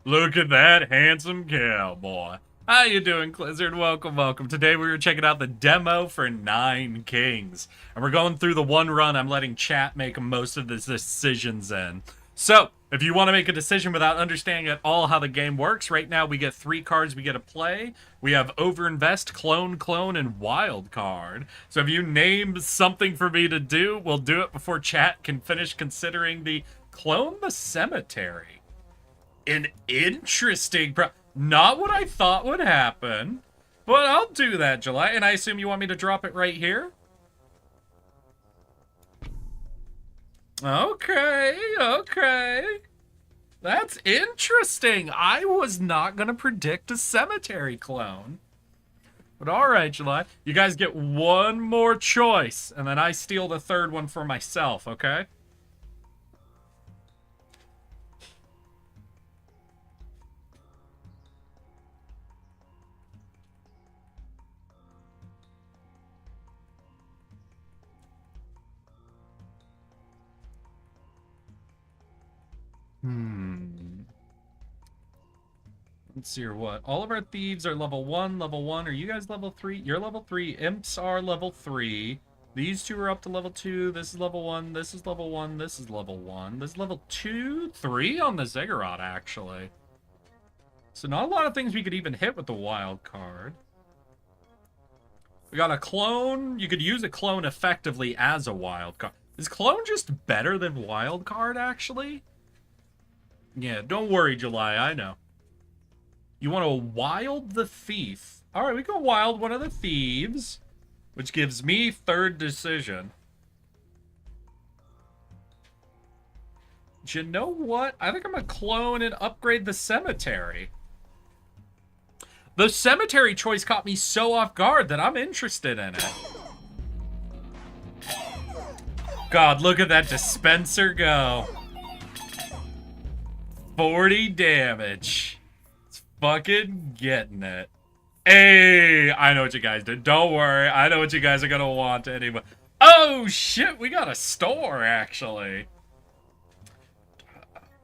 Look at that handsome cowboy. How you doing, Clizzard? Welcome, welcome. Today we were checking out the demo for Nine Kings. And we're going through the one run I'm letting chat make most of the decisions in. So, if you want to make a decision without understanding at all how the game works, right now we get 3 cards we get to play. We have Overinvest, Clone, and Wild Card. So if you name something for me to do, we'll do it before chat can finish considering the Clone the Cemetery. An interesting not what I thought would happen, but I'll do that, July. And I assume you want me to drop it right here? Okay, okay. That's interesting. I was not going to predict a cemetery clone. But alright, July. You guys get one more choice, and then I steal the third one for myself, okay? Let's see here, what? All of our thieves are level 1, level 1. Are you guys level 3? You're level 3. Imps are level 3. These two are up to level 2. This is level 1. This is level 1. This is level 1. This is level 2, 3 on the Ziggurat, actually. So not a lot of things we could even hit with the wild card. We got a clone. You could use a clone effectively as a wild card. Is clone just better than wild card, actually? Yeah, don't worry, July. I know. You want to wild the thief. All right, we can wild one of the thieves, which gives me third decision. But you know what? I think I'm going to clone and upgrade the cemetery. The cemetery choice caught me so off guard that I'm interested in it. God, look at that dispenser go. 40 damage. It's fucking getting it. Hey, I know what you guys did. Don't worry. I know what you guys are going to want anyway. Oh, shit. We got a store, actually.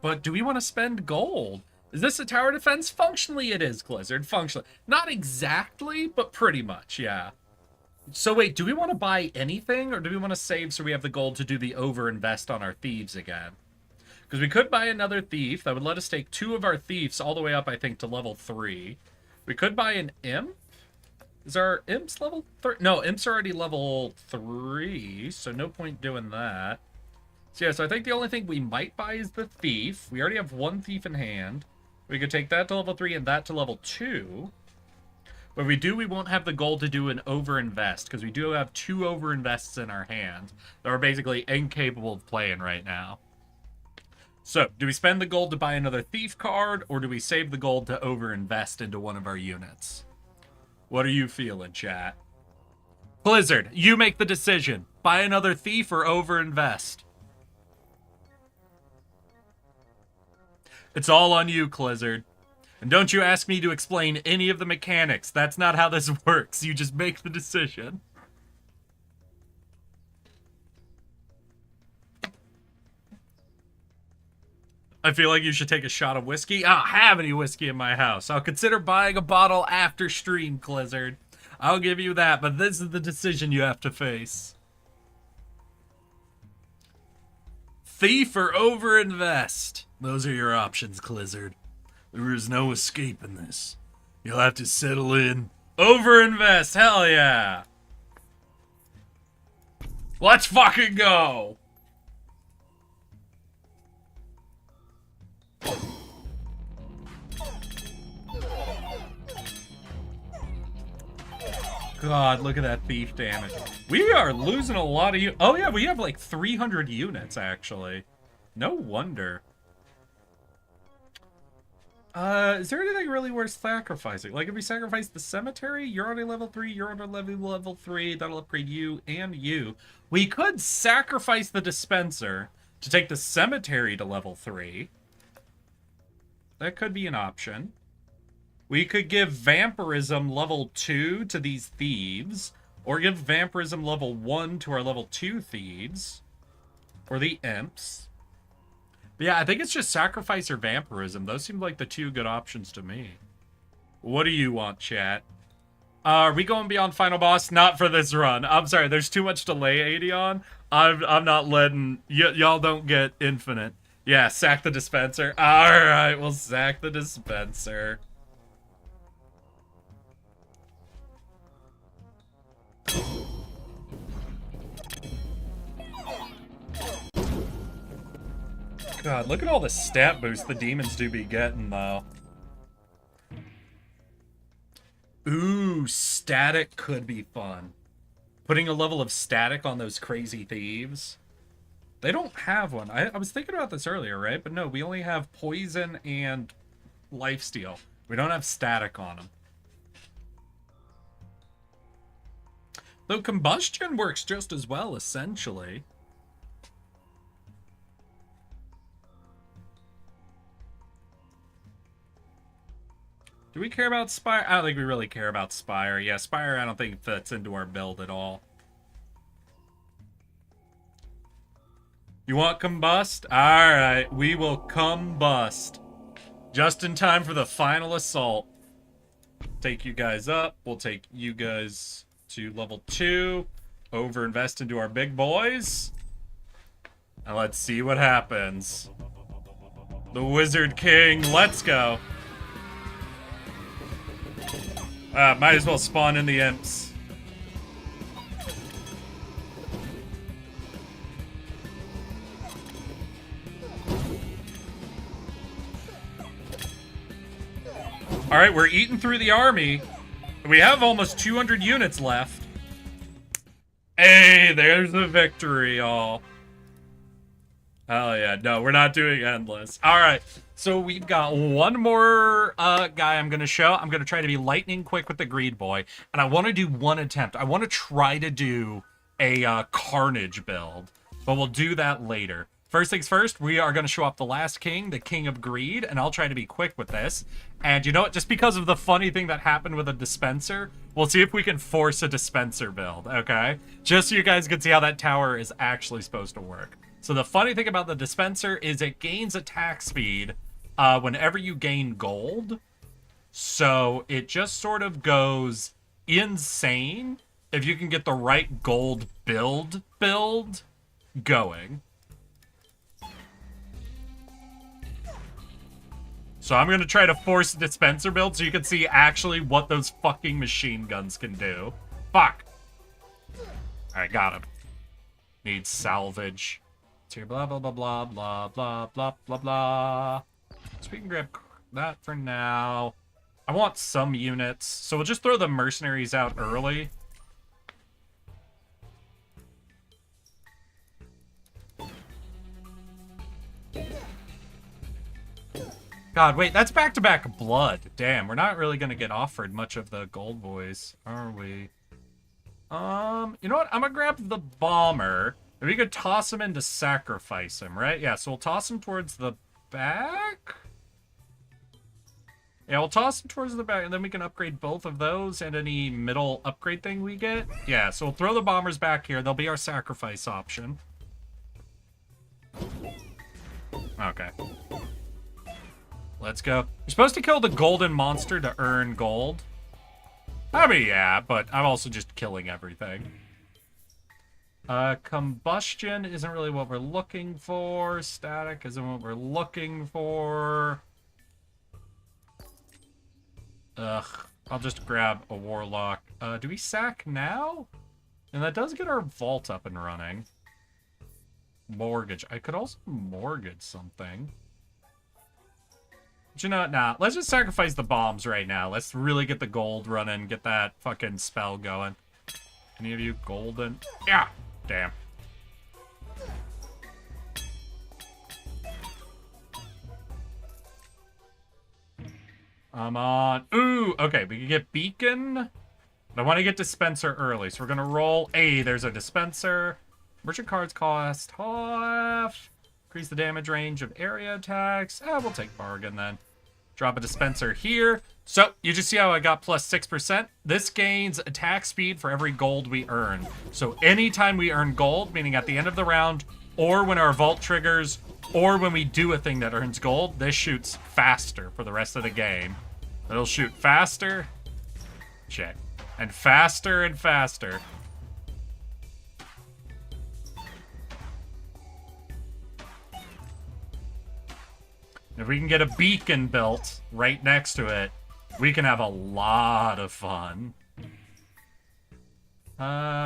But do we want to spend gold? Is this a tower defense? Functionally, it is, Blizzard. Functionally. Not exactly, but pretty much, yeah. So wait, do we want to buy anything, or do we want to save so we have the gold to do the over-invest on our thieves again? Because we could buy another thief. That would let us take 2 of our thieves all the way up, I think, to level 3. We could buy an imp. Is our imps level 3? No, imps are already level 3, so no point doing that. So yeah, so I think the only thing we might buy is the thief. We already have 1 thief in hand. We could take that to level 3 and that to level 2. But we won't have the gold to do an over-invest, because we do have 2 over-invests in our hand that are basically incapable of playing right now. So, do we spend the gold to buy another thief card, or do we save the gold to over-invest into one of our units? What are you feeling, chat? Blizzard, you make the decision. Buy another thief or over-invest? It's all on you, Blizzard. And don't you ask me to explain any of the mechanics. That's not how this works. You just make the decision. I feel like you should take a shot of whiskey. I don't have any whiskey in my house. I'll consider buying a bottle after stream, Blizzard. I'll give you that, but this is the decision you have to face. Thief or over-invest? Those are your options, Blizzard. There is no escaping this. You'll have to settle in. Over-invest, hell yeah! Let's fucking go! God, look at that thief damage. We are losing a lot of oh yeah, we have like 300 units, actually. No wonder. Is there anything really worth sacrificing? Like, if we sacrifice the cemetery, you're already level 3, you're already level 3, that'll upgrade you and you. We could sacrifice the dispenser to take the cemetery to level 3. That could be an option. We could give vampirism level 2 to these thieves, or give vampirism level 1 to our level 2 thieves, or the imps. But yeah, I think it's just sacrifice or vampirism. Those seem like the 2 good options to me. What do you want, chat? Are we going beyond final boss? Not for this run. I'm sorry, there's too much delay, Adeon. I'm not letting... Y'all don't get infinite. Yeah, sack the dispenser. Alright, we'll sack the dispenser. God, look at all the stat boosts the demons do be getting, though. Ooh, static could be fun. Putting a level of static on those crazy thieves. They don't have one. I was thinking about this earlier, right? But no, we only have poison and lifesteal. We don't have static on them. Though combustion works just as well, essentially. Do we care about Spire? I don't think we really care about Spire. Yeah, Spire I don't think fits into our build at all. You want combust? Alright, we will combust. Just in time for the final assault. Take you guys up. We'll take you guys to level 2. Overinvest into our big boys. And let's see what happens. The Wizard King, let's go. Might as well spawn in the imps. Alright, we're eating through the army. We have almost 200 units left. Hey, there's the victory, all. Hell yeah. No, we're not doing endless. Alright, so we've got one more guy I'm going to show. I'm going to try to be lightning quick with the Greed Boy. And I want to do one attempt. I want to try to do a Carnage build. But we'll do that later. First things first, we are going to show off the last king, the King of Greed, and I'll try to be quick with this. And you know what? Just because of the funny thing that happened with a dispenser, we'll see if we can force a dispenser build, okay? Just so you guys can see how that tower is actually supposed to work. So the funny thing about the dispenser is it gains attack speed whenever you gain gold. So it just sort of goes insane if you can get the right gold build going. So I'm going to try to force a dispenser build so you can see actually what those fucking machine guns can do. Fuck. Alright, got him. Needs salvage. It's here, blah, blah, blah, blah, blah, blah, blah, blah, blah. So we can grab that for now. I want some units, so we'll just throw the mercenaries out early. God, wait, that's back-to-back blood. Damn, we're not really gonna get offered much of the gold boys, are we? You know what? I'm gonna grab the bomber. If we could toss him in to sacrifice him, right? Yeah, so we'll toss him towards the back. Yeah, we'll toss him towards the back, and then we can upgrade both of those and any middle upgrade thing we get. Yeah, so we'll throw the bombers back here. They'll be our sacrifice option. Okay. Let's go. You're supposed to kill the golden monster to earn gold. I mean, yeah, but I'm also just killing everything. Combustion isn't really what we're looking for. Static isn't what we're looking for. Ugh. I'll just grab a warlock. Do we sack now? And that does get our vault up and running. Mortgage. I could also mortgage something. But you know what? Nah, let's just sacrifice the bombs right now. Let's really get the gold running, get that fucking spell going. Any of you golden? Yeah! Damn. I'm on. Ooh, okay, we can get beacon. But I want to get dispenser early, so we're gonna roll. Hey, there's a dispenser. Merchant cards cost half. Increase the damage range of area attacks. We'll take bargain then. Drop a dispenser here. So, you just see how I got plus 6%? This gains attack speed for every gold we earn. So, anytime we earn gold, meaning at the end of the round, or when our vault triggers, or when we do a thing that earns gold, this shoots faster for the rest of the game. It'll shoot faster. Check. And faster and faster. If we can get a beacon built right next to it, we can have a lot of fun.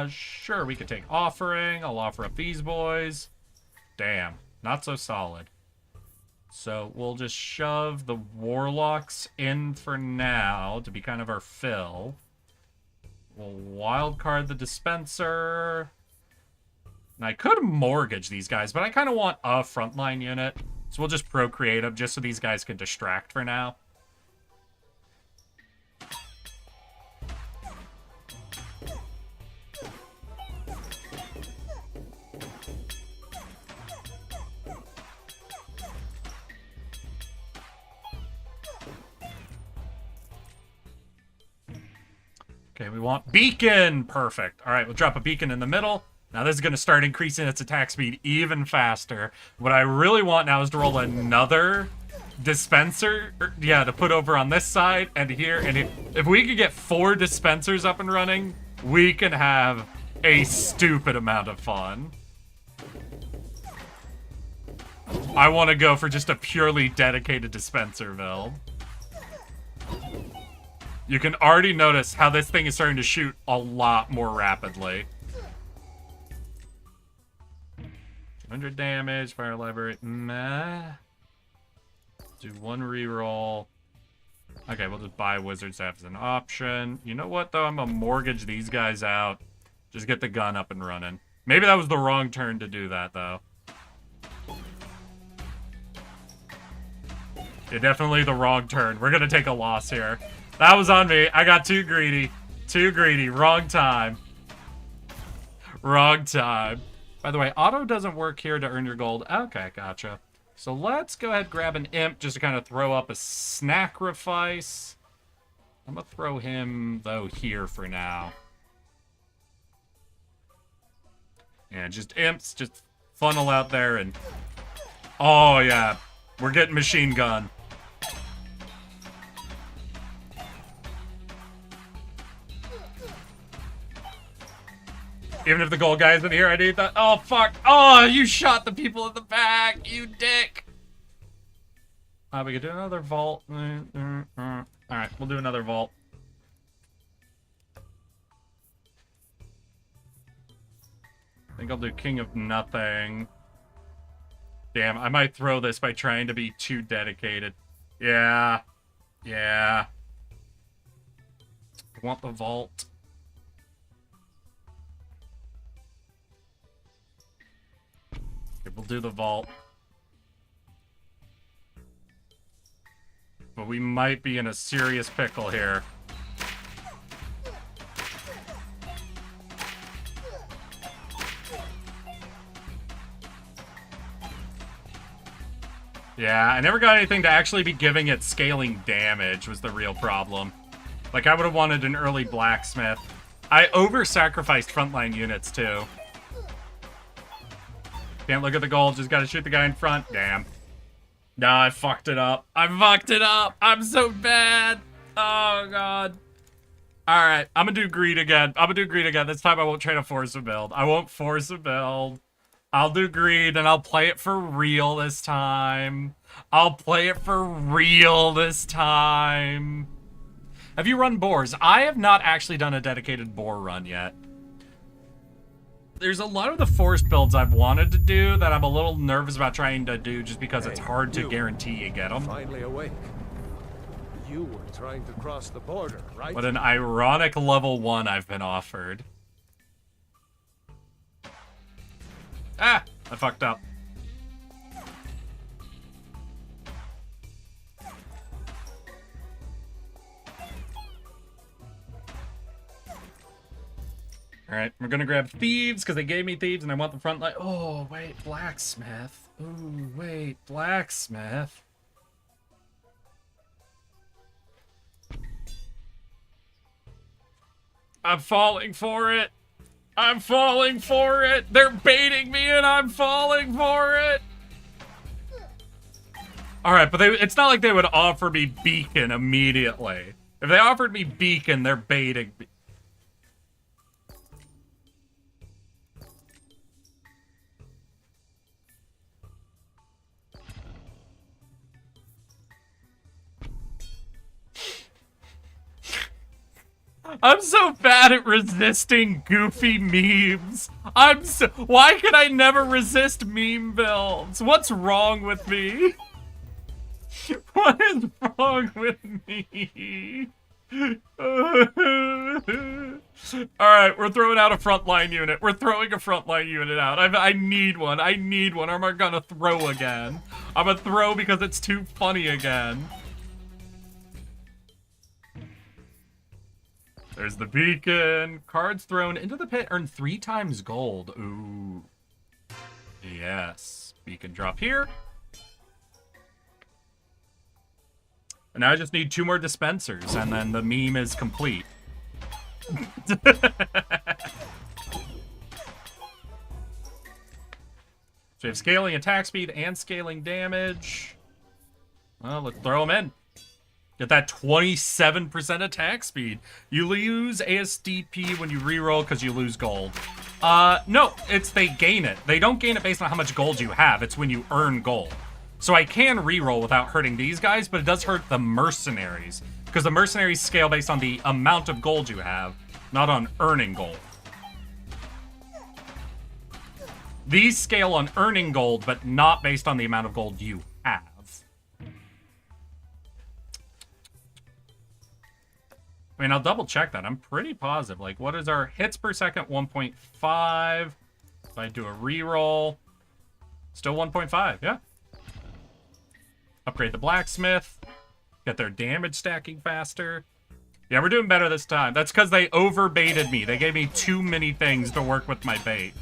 Sure, we could take offering. I'll offer up these boys. Damn, not so solid. So we'll just shove the warlocks in for now to be kind of our fill. We'll wildcard the dispenser. And I could mortgage these guys, but I kind of want a frontline unit. So we'll just procreate them just so these guys can distract for now. Okay, we want beacon. Perfect. All right, we'll drop a beacon in the middle. Now this is going to start increasing its attack speed even faster. What I really want now is to roll another dispenser, to put over on this side and here. And if we could get 4 dispensers up and running, we can have a stupid amount of fun. I want to go for just a purely dedicated dispenser build. You can already notice how this thing is starting to shoot a lot more rapidly. 100 damage, fire library, meh. Do 1 reroll. Okay, we'll just buy Wizard Staff as an option. You know what, though? I'm gonna mortgage these guys out. Just get the gun up and running. Maybe that was the wrong turn to do that, though. Yeah, definitely the wrong turn. We're gonna take a loss here. That was on me. I got too greedy. Too greedy. Wrong time. Wrong time. By the way, auto doesn't work here to earn your gold. Okay, gotcha. So let's go ahead and grab an imp just to kind of throw up a sacrifice. I'm gonna throw him, though, here for now. Yeah, just imps, just funnel out there and... Oh, yeah. We're getting machine gun. Even if the gold guy isn't here, I need that. Oh, fuck. Oh, you shot the people in the back, you dick. We could do another vault. Alright, we'll do another vault. I think I'll do King of Nothing. Damn, I might throw this by trying to be too dedicated. Yeah. Yeah. I want the vault. Okay, we'll do the vault. But we might be in a serious pickle here. Yeah, I never got anything to actually be giving it scaling damage was the real problem. Like, I would have wanted an early blacksmith. I over-sacrificed frontline units, too. Can't look at the gold, just gotta shoot the guy in front. Damn. Nah, I fucked it up. I fucked it up! I'm so bad! Oh, God. Alright, I'm gonna do greed again. I'm gonna do greed again. This time I won't try to force a build. I won't force a build. I'll do greed, and I'll play it for real this time. I'll play it for real this time. Have you run boars? I have not actually done a dedicated boar run yet. There's a lot of the forest builds I've wanted to do that I'm a little nervous about trying to do just because it's hard to guarantee you get them. Finally awake. You were trying to cross the border, right? What an ironic level 1 I've been offered. Ah! I fucked up. Alright, we're gonna grab thieves, because they gave me thieves and I want the front line. Oh, wait, blacksmith. Ooh, wait, blacksmith. I'm falling for it. I'm falling for it. They're baiting me and I'm falling for it. Alright, but it's not like they would offer me beacon immediately. If they offered me beacon, they're baiting me. I'm so bad at resisting goofy memes. Why can I never resist meme builds? What's wrong with me? What is wrong with me? Alright, we're throwing out a frontline unit. We're throwing a frontline unit out. I need one. I need one. I'm gonna throw again. I'm gonna throw because it's too funny again. There's the beacon. Cards thrown into the pit earn 3 times gold. Ooh. Yes. Beacon drop here. And now I just need 2 more dispensers, and then the meme is complete. So we have scaling attack speed and scaling damage. Well, let's throw them in. Get that 27% attack speed. You lose ASDP when you reroll because you lose gold. No, it's they gain it. They don't gain it based on how much gold you have. It's when you earn gold. So I can reroll without hurting these guys, but it does hurt the mercenaries. Because the mercenaries scale based on the amount of gold you have, not on earning gold. These scale on earning gold, but not based on the amount of gold you have. I mean, I'll double check that. I'm pretty positive. Like, what is our hits per second? 1.5. If I do a reroll, still 1.5. Yeah. Upgrade the blacksmith. Get their damage stacking faster. Yeah, we're doing better this time. That's because they overbaited me. They gave me too many things to work with my bait.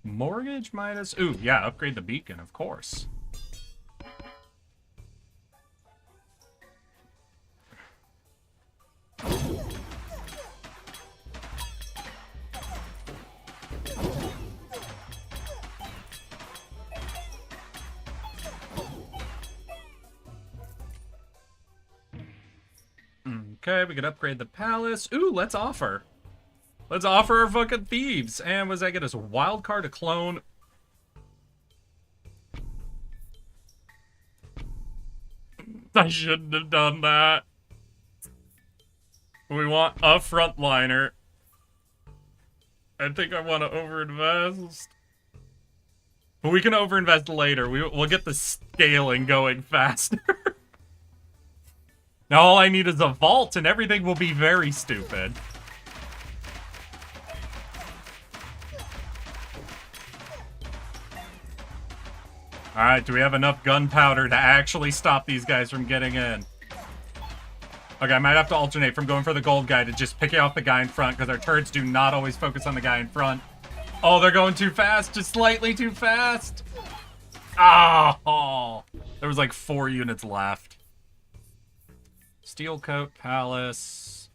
Mortgage minus... Ooh, yeah, upgrade the beacon, of course. Okay, we could upgrade the palace. Ooh, let's offer. Let's offer our fucking thieves. And what does that get us? A wild card, a clone. I shouldn't have done that. We want a frontliner. I think I want to overinvest. But we can overinvest later. We'll get the scaling going faster. Now all I need is a vault and everything will be very stupid. Alright, do we have enough gunpowder to actually stop these guys from getting in? Okay, I might have to alternate from going for the gold guy to just picking off the guy in front, because our turrets do not always focus on the guy in front. Oh, they're going too fast, just slightly too fast. Oh, there was like 4 units left. Steelcoat Palace.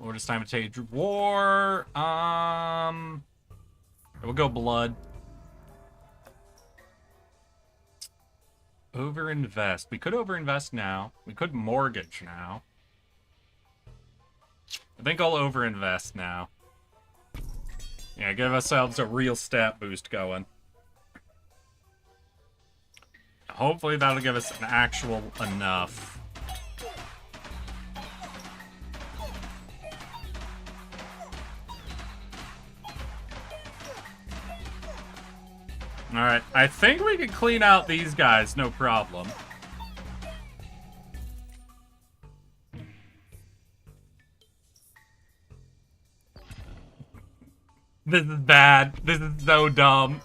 Lord's Time of Tage War. We'll go blood. Overinvest. We could overinvest now. We could mortgage now. I think I'll overinvest now. Yeah, give ourselves a real stat boost going. Hopefully that'll give us an actual enough. Alright, I think we can clean out these guys, no problem. This is bad. This is so dumb.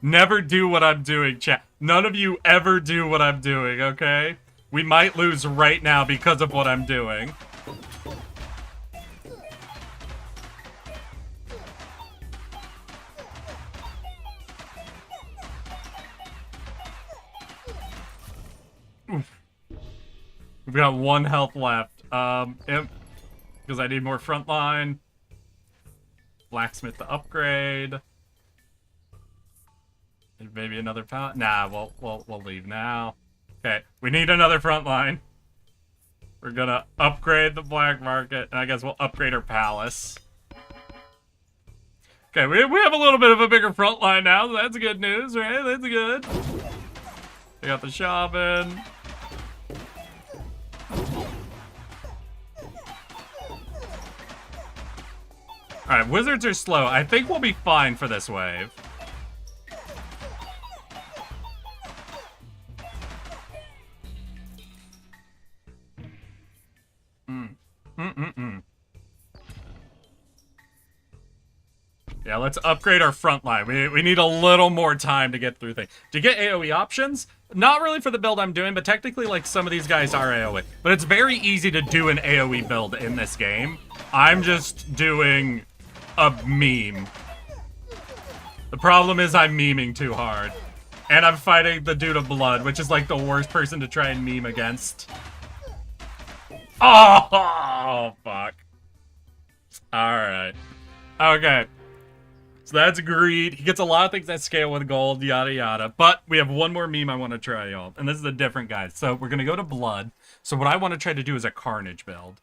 Never do what I'm doing, chat. None of you ever do what I'm doing, okay? We might lose right now because of what I'm doing. Oof. We've got 1 health left. Because I need more frontline. Blacksmith to upgrade. Maybe another pallet. Nah, we'll leave now. Okay, we need another frontline. We're gonna upgrade the black market, and I guess we'll upgrade our palace. Okay, we have a little bit of a bigger frontline now, so that's good news, right? That's good. We got the shaman. Alright, wizards are slow. I think we'll be fine for this wave. Yeah, let's upgrade our front line. We need a little more time to get through things. To get AoE options, not really for the build I'm doing, but technically, like, some of these guys are AoE. But it's very easy to do an AoE build in this game. I'm just doing a meme. The problem is I'm memeing too hard. And I'm fighting the dude of blood, which is like the worst person to try and meme against. Oh, fuck. Alright. Okay. So that's greed. He gets a lot of things that scale with gold, yada yada. But we have one more meme I want to try, y'all. And this is a different guy. So we're going to go to blood. So what I want to try to do is a carnage build.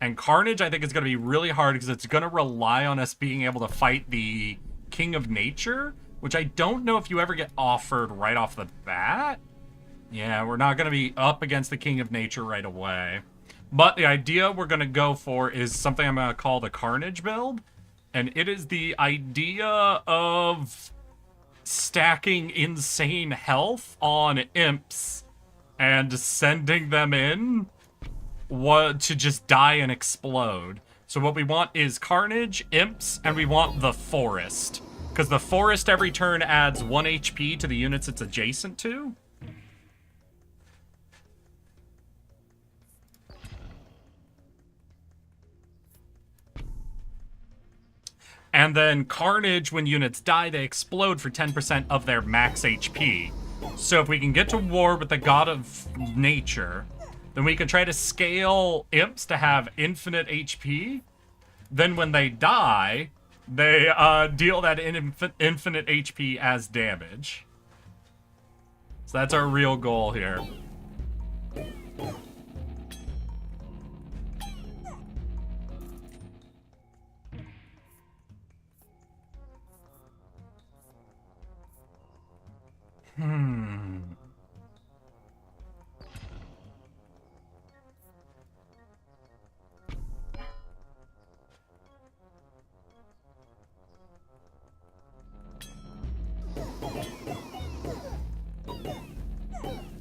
And carnage, I think, is going to be really hard because it's going to rely on us being able to fight the King of Nature, which I don't know if you ever get offered right off the bat. Yeah, we're not going to be up against the King of Nature right away. But the idea we're going to go for is something I'm going to call the carnage build. And it is the idea of stacking insane health on imps and sending them in to just die and explode. So what we want is carnage, imps, and we want the forest. Because the forest every turn adds 1 HP to the units it's adjacent to. And then carnage, when units die, they explode for 10% of their max HP. So if we can get to war with the god of nature, then we can try to scale imps to have infinite HP. Then when they die, they deal that infinite HP as damage. So that's our real goal here.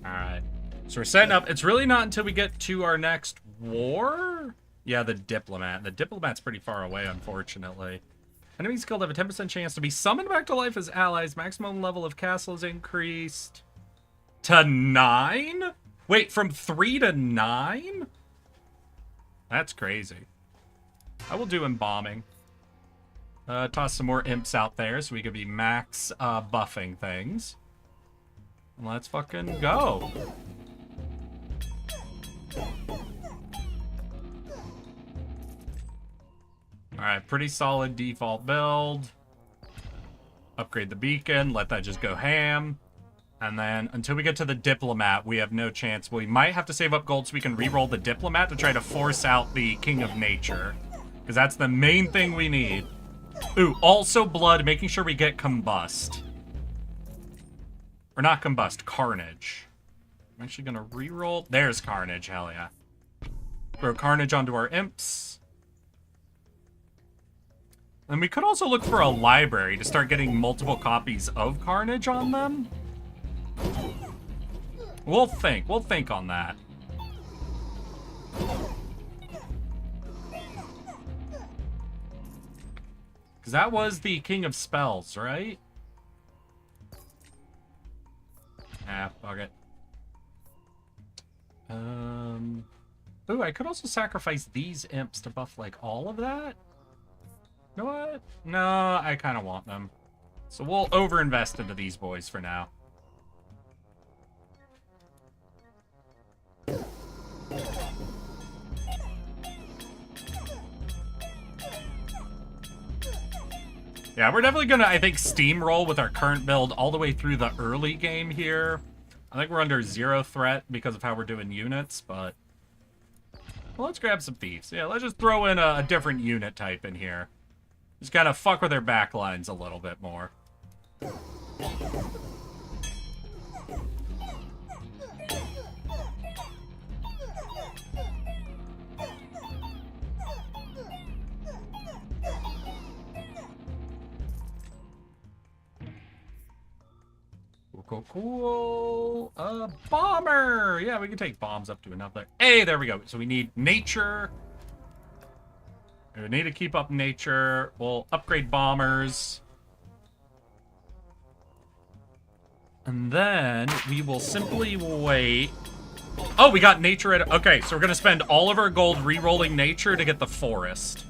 Alright. So we're setting up. It's really not until we get to our next war? Yeah, the diplomat. The diplomat's pretty far away, unfortunately. Enemies killed have a 10% chance to be summoned back to life as allies. Maximum level of castle is increased to 9? Wait, from 3 to 9? That's crazy. I will do embalming. Toss some more imps out there so we could be max buffing things. And let's fucking go. Alright, pretty solid default build. Upgrade the beacon, let that just go ham. And then, until we get to the diplomat, we have no chance. We might have to save up gold so we can reroll the diplomat to try to force out the King of Nature. Because that's the main thing we need. Ooh, also blood, making sure we get combust. Or not combust, carnage. I'm actually gonna reroll. There's carnage, hell yeah. Throw carnage onto our imps. And we could also look for a library to start getting multiple copies of carnage on them. We'll think on that. Because that was the King of Spells, right? Ah, fuck it. Ooh, I could also sacrifice these imps to buff, like, all of that? You know what? No, I kind of want them. So we'll overinvest into these boys for now. Yeah, we're definitely gonna, I think, steamroll with our current build all the way through the early game here. I think we're under 0 threat because of how we're doing units, but... Well, let's grab some thieves. Yeah, let's just throw in a different unit type in here. Just kind of fuck with their backlines a little bit more. Cool. Bomber! Yeah, we can take bombs up to another. Hey, there we go. So we need nature. We need to keep up nature. We'll upgrade bombers. And then we will simply wait. Oh, we got nature at... Okay, so we're going to spend all of our gold re-rolling nature to get the forest.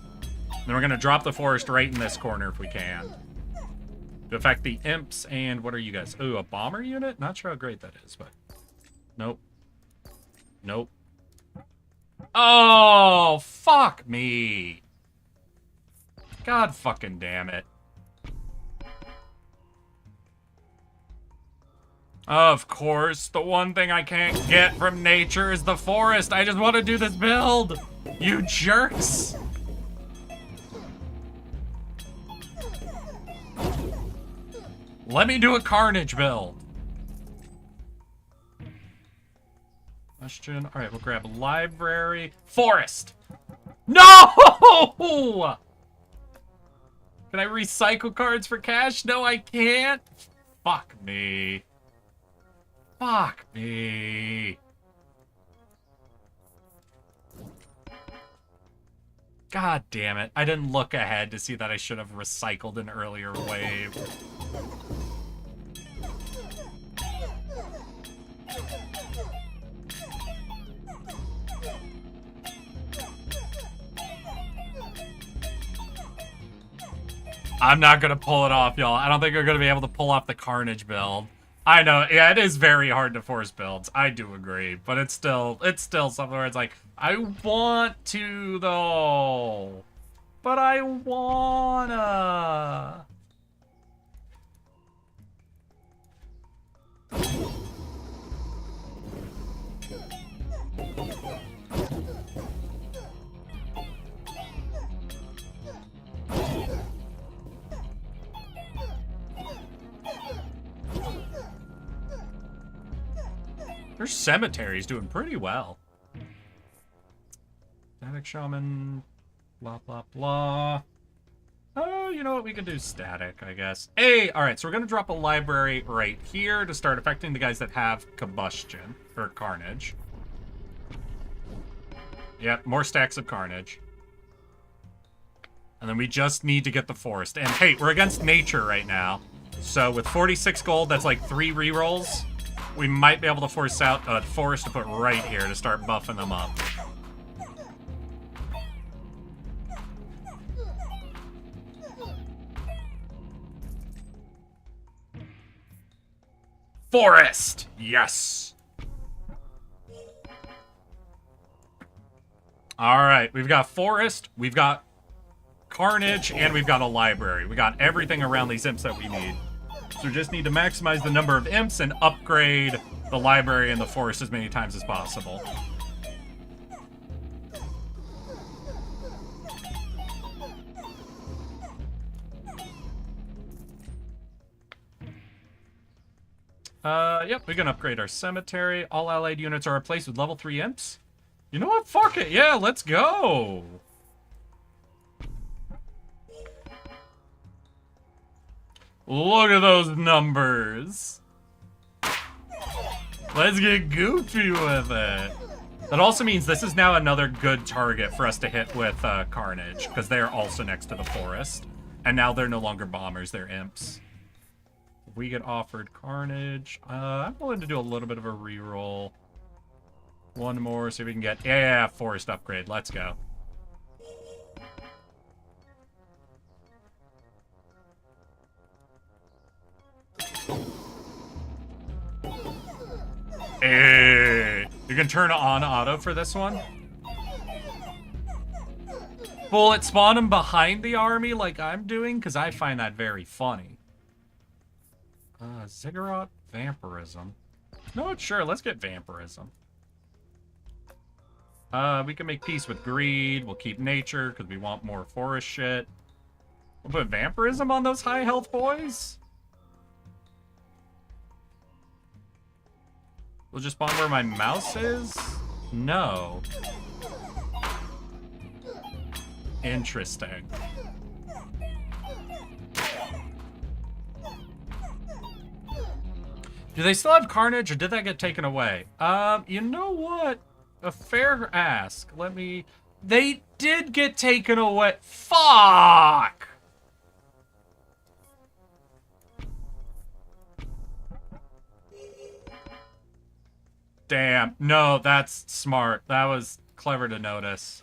Then we're going to drop the forest right in this corner if we can. To affect the imps, and what are you guys? Ooh, a bomber unit? Not sure how great that is, but... Nope. Nope. Oh, fuck me. God fucking damn it. Of course, the one thing I can't get from nature is the forest. I just want to do this build. You jerks. Let me do a carnage build. Question. All right, we'll grab library. Forest. No! Can I recycle cards for cash? No, I can't. Fuck me. Fuck me. God damn it. I didn't look ahead to see that I should have recycled an earlier wave. I'm not gonna pull it off, y'all. I don't think we're gonna be able to pull off the Carnage build. I know, yeah, it is very hard to force builds. I do agree, but it's still something where it's like, I want to though, but I wanna. Their cemetery's doing pretty well. Static Shaman, blah, blah, blah. Oh, you know what? We can do static, I guess. Hey, all right, so we're going to drop a library right here to start affecting the guys that have combustion, or carnage. Yep, more stacks of carnage. And then we just need to get the forest. And hey, we're against nature right now. So with 46 gold, that's like 3 rerolls. We might be able to force out a forest to put right here to start buffing them up. Forest! Yes! Alright, we've got forest, we've got carnage, and we've got a library. We got everything around these imps that we need. So we just need to maximize the number of imps and upgrade the library and the forest as many times as possible. Yep, we can upgrade our cemetery. All allied units are replaced with level 3 imps. You know what? Fuck it. Yeah, let's go. Look at those numbers. Let's get goofy with it. That also means this is now another good target for us to hit with Carnage, because they're also next to the forest. And now they're no longer bombers, they're imps. If we get offered Carnage, I'm willing to do a little bit of a reroll. One more, see if we can get, yeah, forest upgrade, let's go. Hey, you can turn on auto for this one. Bullet spawn him behind the army like I'm doing, because I find that very funny. Ziggurat, vampirism. No, sure, let's get vampirism. We can make peace with greed. We'll keep nature, because we want more forest shit. We'll put vampirism on those high health boys. We'll just spawn where my mouse is? No. Interesting. Do they still have Carnage, or did that get taken away? You know what? A fair ask. Let me... They did get taken away. Fuck! Damn. No, that's smart. That was clever to notice.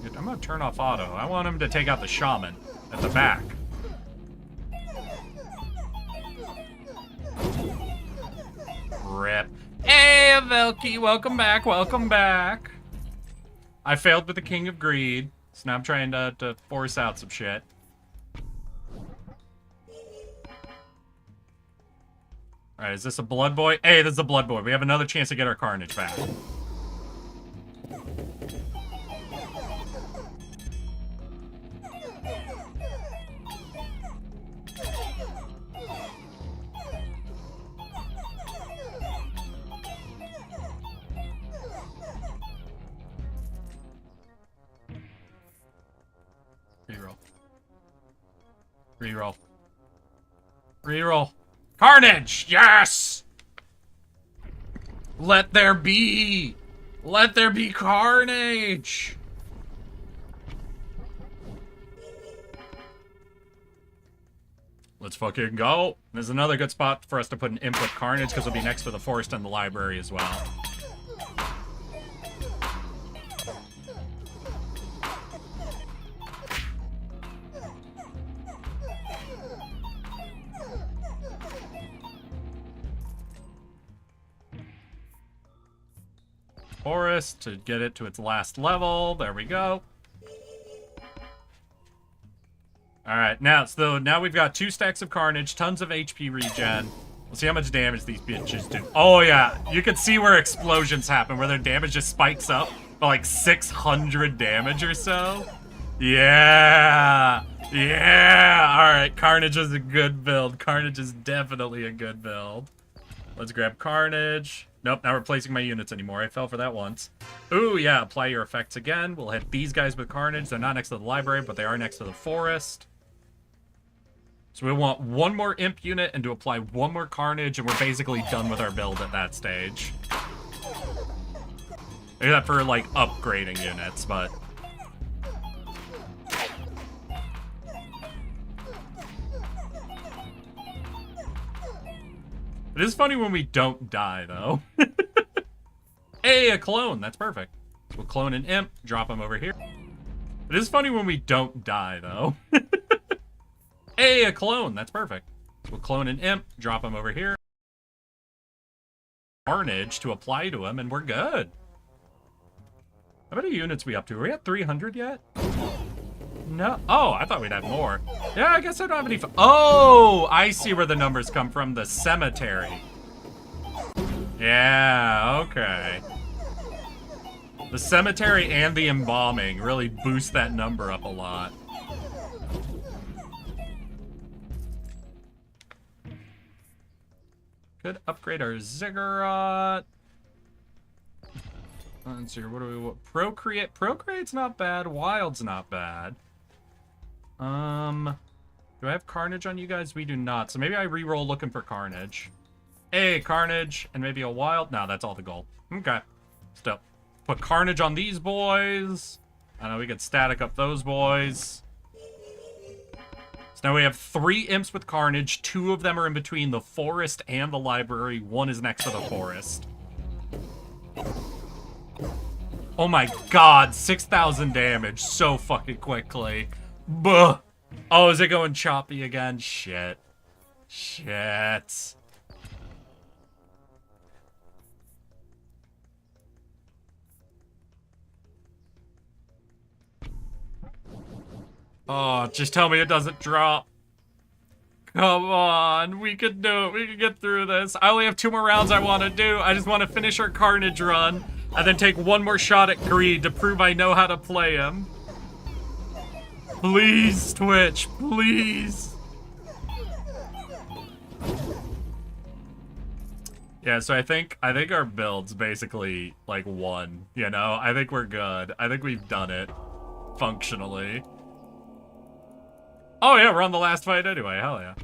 Dude, I'm gonna turn off auto. I want him to take out the shaman at the back. Rip. Hey, Velky, welcome back, welcome back. I failed with the King of Greed, so now I'm trying to force out some shit. Alright, is this a Blood Boy? Hey, this is a Blood Boy. We have another chance to get our Carnage back. Reroll. Reroll. Reroll. Carnage! Yes! Let there be! Let there be carnage! Let's fucking go. There's another good spot for us to put an input carnage because it'll be next to the forest and the library as well. Forest to get it to its last level. There we go. Alright, now we've got 2 stacks of carnage, tons of HP regen. We'll see how much damage these bitches do. Oh yeah, you can see where explosions happen, where their damage just spikes up by like 600 damage or so. Yeah! Yeah! Alright, carnage is a good build. Carnage is definitely a good build. Let's grab carnage. Nope, not replacing my units anymore. I fell for that once. Ooh, yeah, apply your effects again. We'll hit these guys with carnage. They're not next to the library, but they are next to the forest. So we want one more imp unit and to apply one more carnage, and we're basically done with our build at that stage. Except for, like, upgrading units, but... It is funny when we don't die, though. Hey, a clone. That's perfect. We'll clone an imp, drop him over here. It is funny when we don't die, though. Hey, a clone. That's perfect. We'll clone an imp, drop him over here. Carnage to apply to him, and we're good. How many units are we up to? Are we at 300 yet? No. Oh, I thought we'd have more. Yeah, I guess I don't have any. Oh, I see where the numbers come from. The cemetery. Yeah, okay. The cemetery and the embalming really boost that number up a lot. Could upgrade our Ziggurat. Let's see, what do we want? Procreate. Procreate's not bad. Wild's not bad. Do I have Carnage on you guys? We do not. So maybe I reroll looking for Carnage. Hey, Carnage, and maybe a Wild. No, that's all the gold. Okay. Still. Put Carnage on these boys. I know we could static up those boys. So now we have 3 imps with Carnage. 2 of them are in between the forest and the library. 1 is next to the forest. Oh my god, 6,000 damage so fucking quickly. Buh. Oh, is it going choppy again? Shit. Shit. Oh, just tell me it doesn't drop. Come on, we can do it. We can get through this. I only have 2 more rounds I want to do. I just want to finish our Carnage run and then take 1 more shot at Greed to prove I know how to play him. Please, Twitch, please. Yeah, so I think our build's basically like 1, you know? I think we're good. I think we've done it functionally. Oh yeah, we're on the last fight anyway. Hell yeah.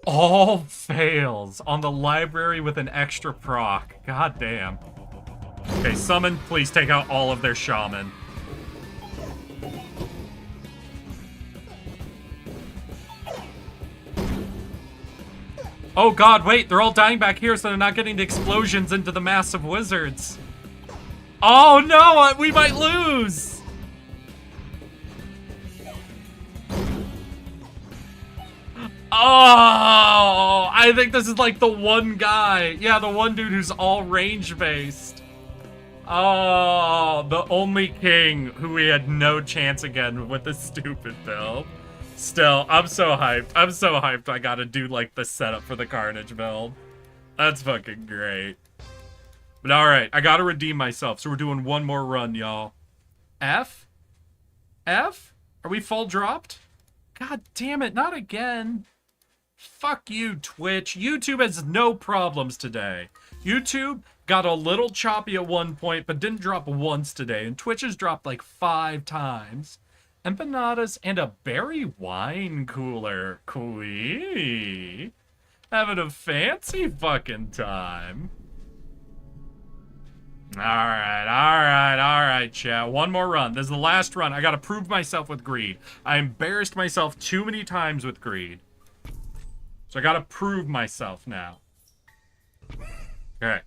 All fails on the library with an extra proc. God damn. Okay, summon, please take out all of their shaman. Oh god, wait, they're all dying back here so they're not getting the explosions into the massive wizards. Oh no, we might lose! Oh, I think this is like the one guy. Yeah, the one dude who's all range based. Oh, the only king who we had no chance again with this stupid build. Still, I'm so hyped. I'm so hyped I gotta do like the setup for the Carnage build. That's fucking great. But alright, I gotta redeem myself, so we're doing one more run, y'all. F? F? Are we full dropped? God damn it, not again. Fuck you, Twitch. YouTube has no problems today. YouTube got a little choppy at one point, but didn't drop once today. And Twitch has dropped like 5 times. Empanadas and a berry wine cooler. Quee. Having a fancy fucking time. Alright, chat. One more run. This is the last run. I gotta prove myself with greed. I embarrassed myself too many times with greed. So I gotta prove myself now. Okay.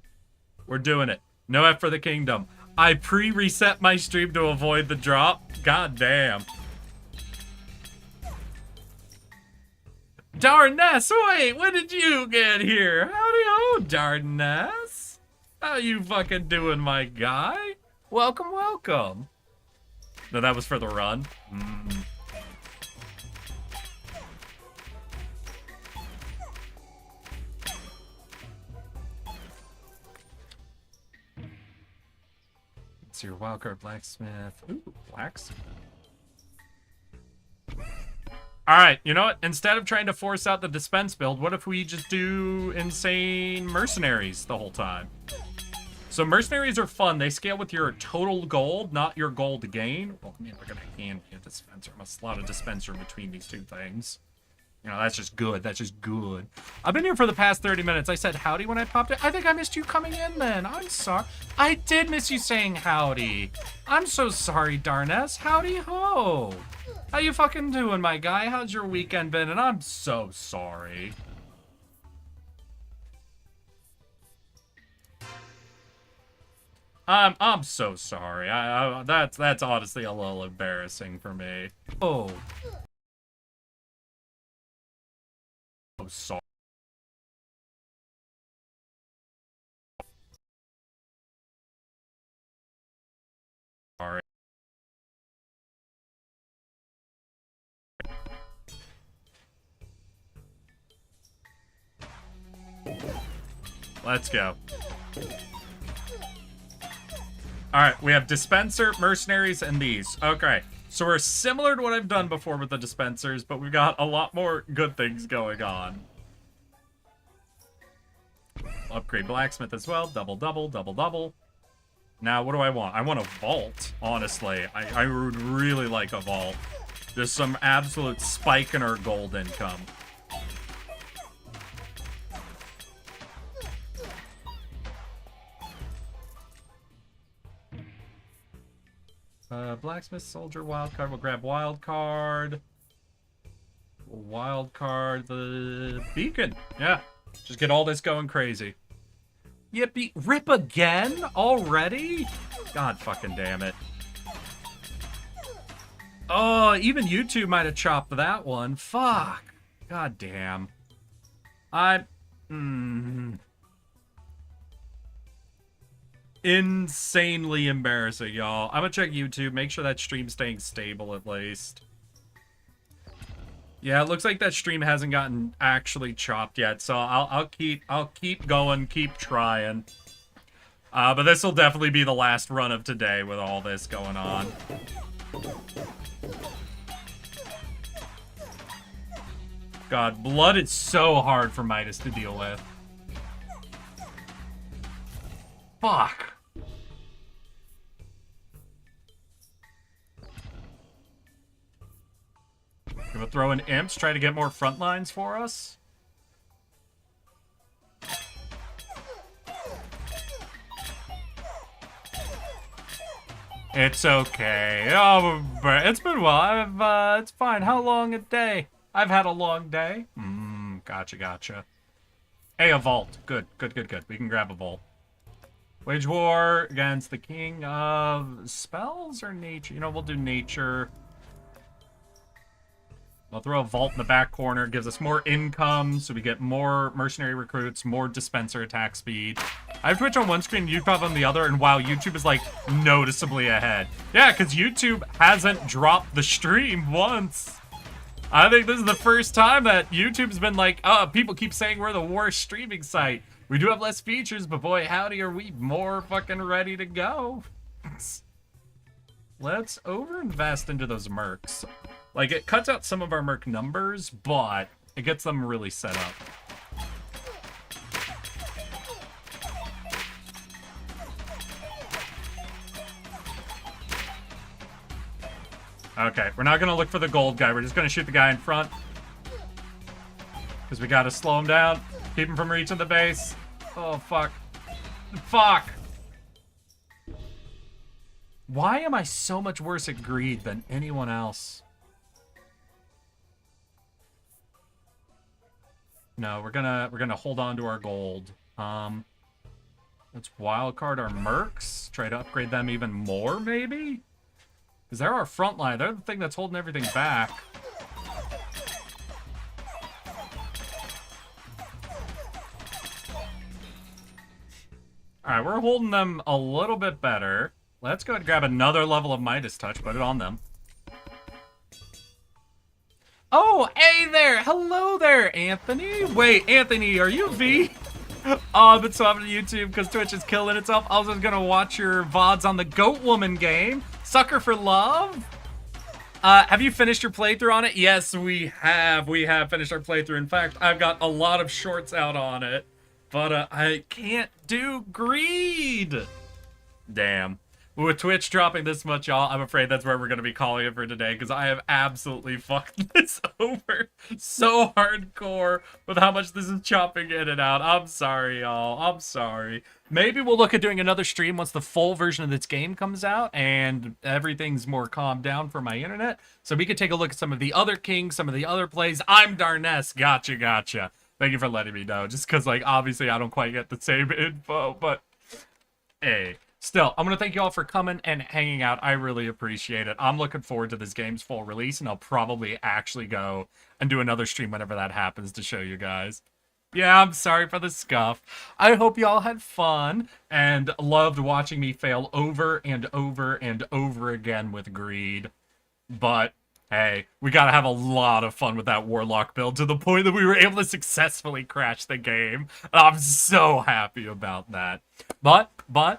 We're doing it. No F for the kingdom. I pre-reset my stream to avoid the drop. God damn. Darness, wait, when did you get here? Howdy ho, Darness. How you fucking doing, my guy? Welcome, welcome. No, that was for the run. It's your wildcard blacksmith. Ooh, blacksmith. Alright, you know what? Instead of trying to force out the dispense build, what if we just do insane mercenaries the whole time? So mercenaries are fun. They scale with your total gold, not your gold gain. Well, I mean, we're gonna hand me a dispenser. I'm gonna slot a dispenser in between these two things. You know, that's just good. That's just good. I've been here for the past 30 minutes. I said howdy when I popped it. I think I missed you coming in then. I'm sorry. I did miss you saying howdy. I'm so sorry, Darness. Howdy ho. How you fucking doing, my guy? How's your weekend been? And I'm so sorry. I'm so sorry. That's honestly a little embarrassing for me. Oh. Oh, sorry. Sorry. Let's go. Alright, we have dispenser, mercenaries, and these. Okay, so we're similar to what I've done before with the dispensers, but we've got a lot more good things going on. Upgrade blacksmith as well. Double, double, double, double. Now, what do I want? I want a vault, honestly. I would really like a vault. There's some absolute spike in our gold income. Blacksmith, soldier, wildcard. We'll grab wildcard. Wildcard, the beacon. Yeah. Just get all this going crazy. Yippee. Rip again? Already? God fucking damn it. Oh, even YouTube might have chopped that one. Fuck. God damn. Insanely embarrassing, y'all. I'm gonna check YouTube, make sure that stream's staying stable at least. Yeah, it looks like that stream hasn't gotten actually chopped yet, so I'll keep going, keep trying. But this will definitely be the last run of today with all this going on. God, blood is so hard for Midas to deal with. Fuck. Gonna throw in imps, try to get more front lines for us. It's okay. Oh, it's been a while. It's fine. How long a day? I've had a long day. Gotcha. Hey, a vault. Good. We can grab a vault. Wage war against the king of spells or nature? You know, we'll do nature. I'll throw a vault in the back corner. Gives us more income, so we get more mercenary recruits, more dispenser attack speed. I have Twitch on one screen, YouTube on the other, and wow, YouTube is like noticeably ahead. Yeah, because YouTube hasn't dropped the stream once. I think this is the first time that YouTube's been like, people keep saying we're the worst streaming site. We do have less features, but boy, howdy, are we more fucking ready to go. Let's overinvest into those mercs. Like, it cuts out some of our merc numbers, but it gets them really set up. Okay, we're not gonna look for the gold guy. We're just gonna shoot the guy in front. Because we gotta slow him down. Keep him from reaching the base. Oh, fuck. Fuck! Why am I so much worse at greed than anyone else? No, we're gonna hold on to our gold. Let's wildcard our mercs. Try to upgrade them even more, maybe? Because they're our front line. They're the thing that's holding everything back. Alright, we're holding them a little bit better. Let's go ahead and grab another level of Midas Touch, put it on them. Oh, hey there! Hello there, Anthony! Wait, Anthony, are you V? Oh, I've been swapping to YouTube because Twitch is killing itself. I was just gonna watch your VODs on the Goat Woman game. Sucker for Love? Have you finished your playthrough on it? Yes, we have. We have finished our playthrough. In fact, I've got a lot of shorts out on it. But I can't do greed. Damn. With Twitch dropping this much, y'all, I'm afraid that's where we're going to be calling it for today, because I have absolutely fucked this over so hardcore with how much this is chopping in and out. I'm sorry, y'all. I'm sorry. Maybe we'll look at doing another stream once the full version of this game comes out and everything's more calmed down for my internet, so we could take a look at some of the other kings, some of the other plays. I'm Darness. Gotcha. Thank you for letting me know, just because, like, obviously I don't quite get the same info, but hey. Still, I'm going to thank you all for coming and hanging out. I really appreciate it. I'm looking forward to this game's full release, and I'll probably actually go and do another stream whenever that happens to show you guys. Yeah, I'm sorry for the scuff. I hope y'all had fun and loved watching me fail over and over and over again with greed. But hey, we gotta have a lot of fun with that Warlock build to the point that we were able to successfully crash the game. I'm so happy about that. But, I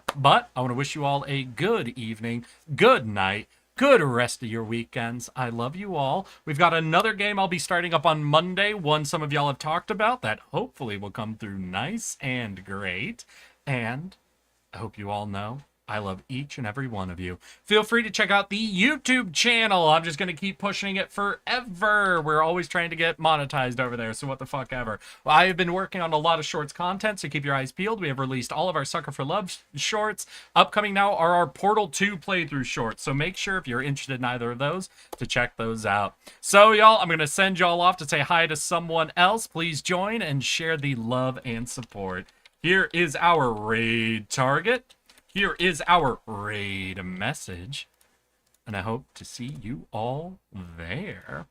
want to wish you all a good evening, good night, good rest of your weekends. I love you all. We've got another game I'll be starting up on Monday, one some of y'all have talked about that hopefully will come through nice and great. And I hope you all know I love each and every one of you. Feel free to check out the YouTube channel. I'm just going to keep pushing it forever. We're always trying to get monetized over there, so what the fuck ever. Well, I have been working on a lot of shorts content, so keep your eyes peeled. We have released all of our Sucker for Love shorts. Upcoming now are our Portal 2 playthrough shorts, so make sure if you're interested in either of those to check those out. So, y'all, I'm going to send y'all off to say hi to someone else. Please join and share the love and support. Here is our raid target. Here is our raid message, and I hope to see you all there.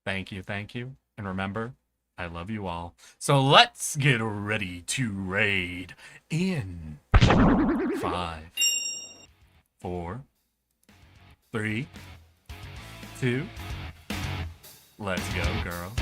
Thank you, and remember, I love you all. So let's get ready to raid in 5, 4, 3, 2, let's go, girls.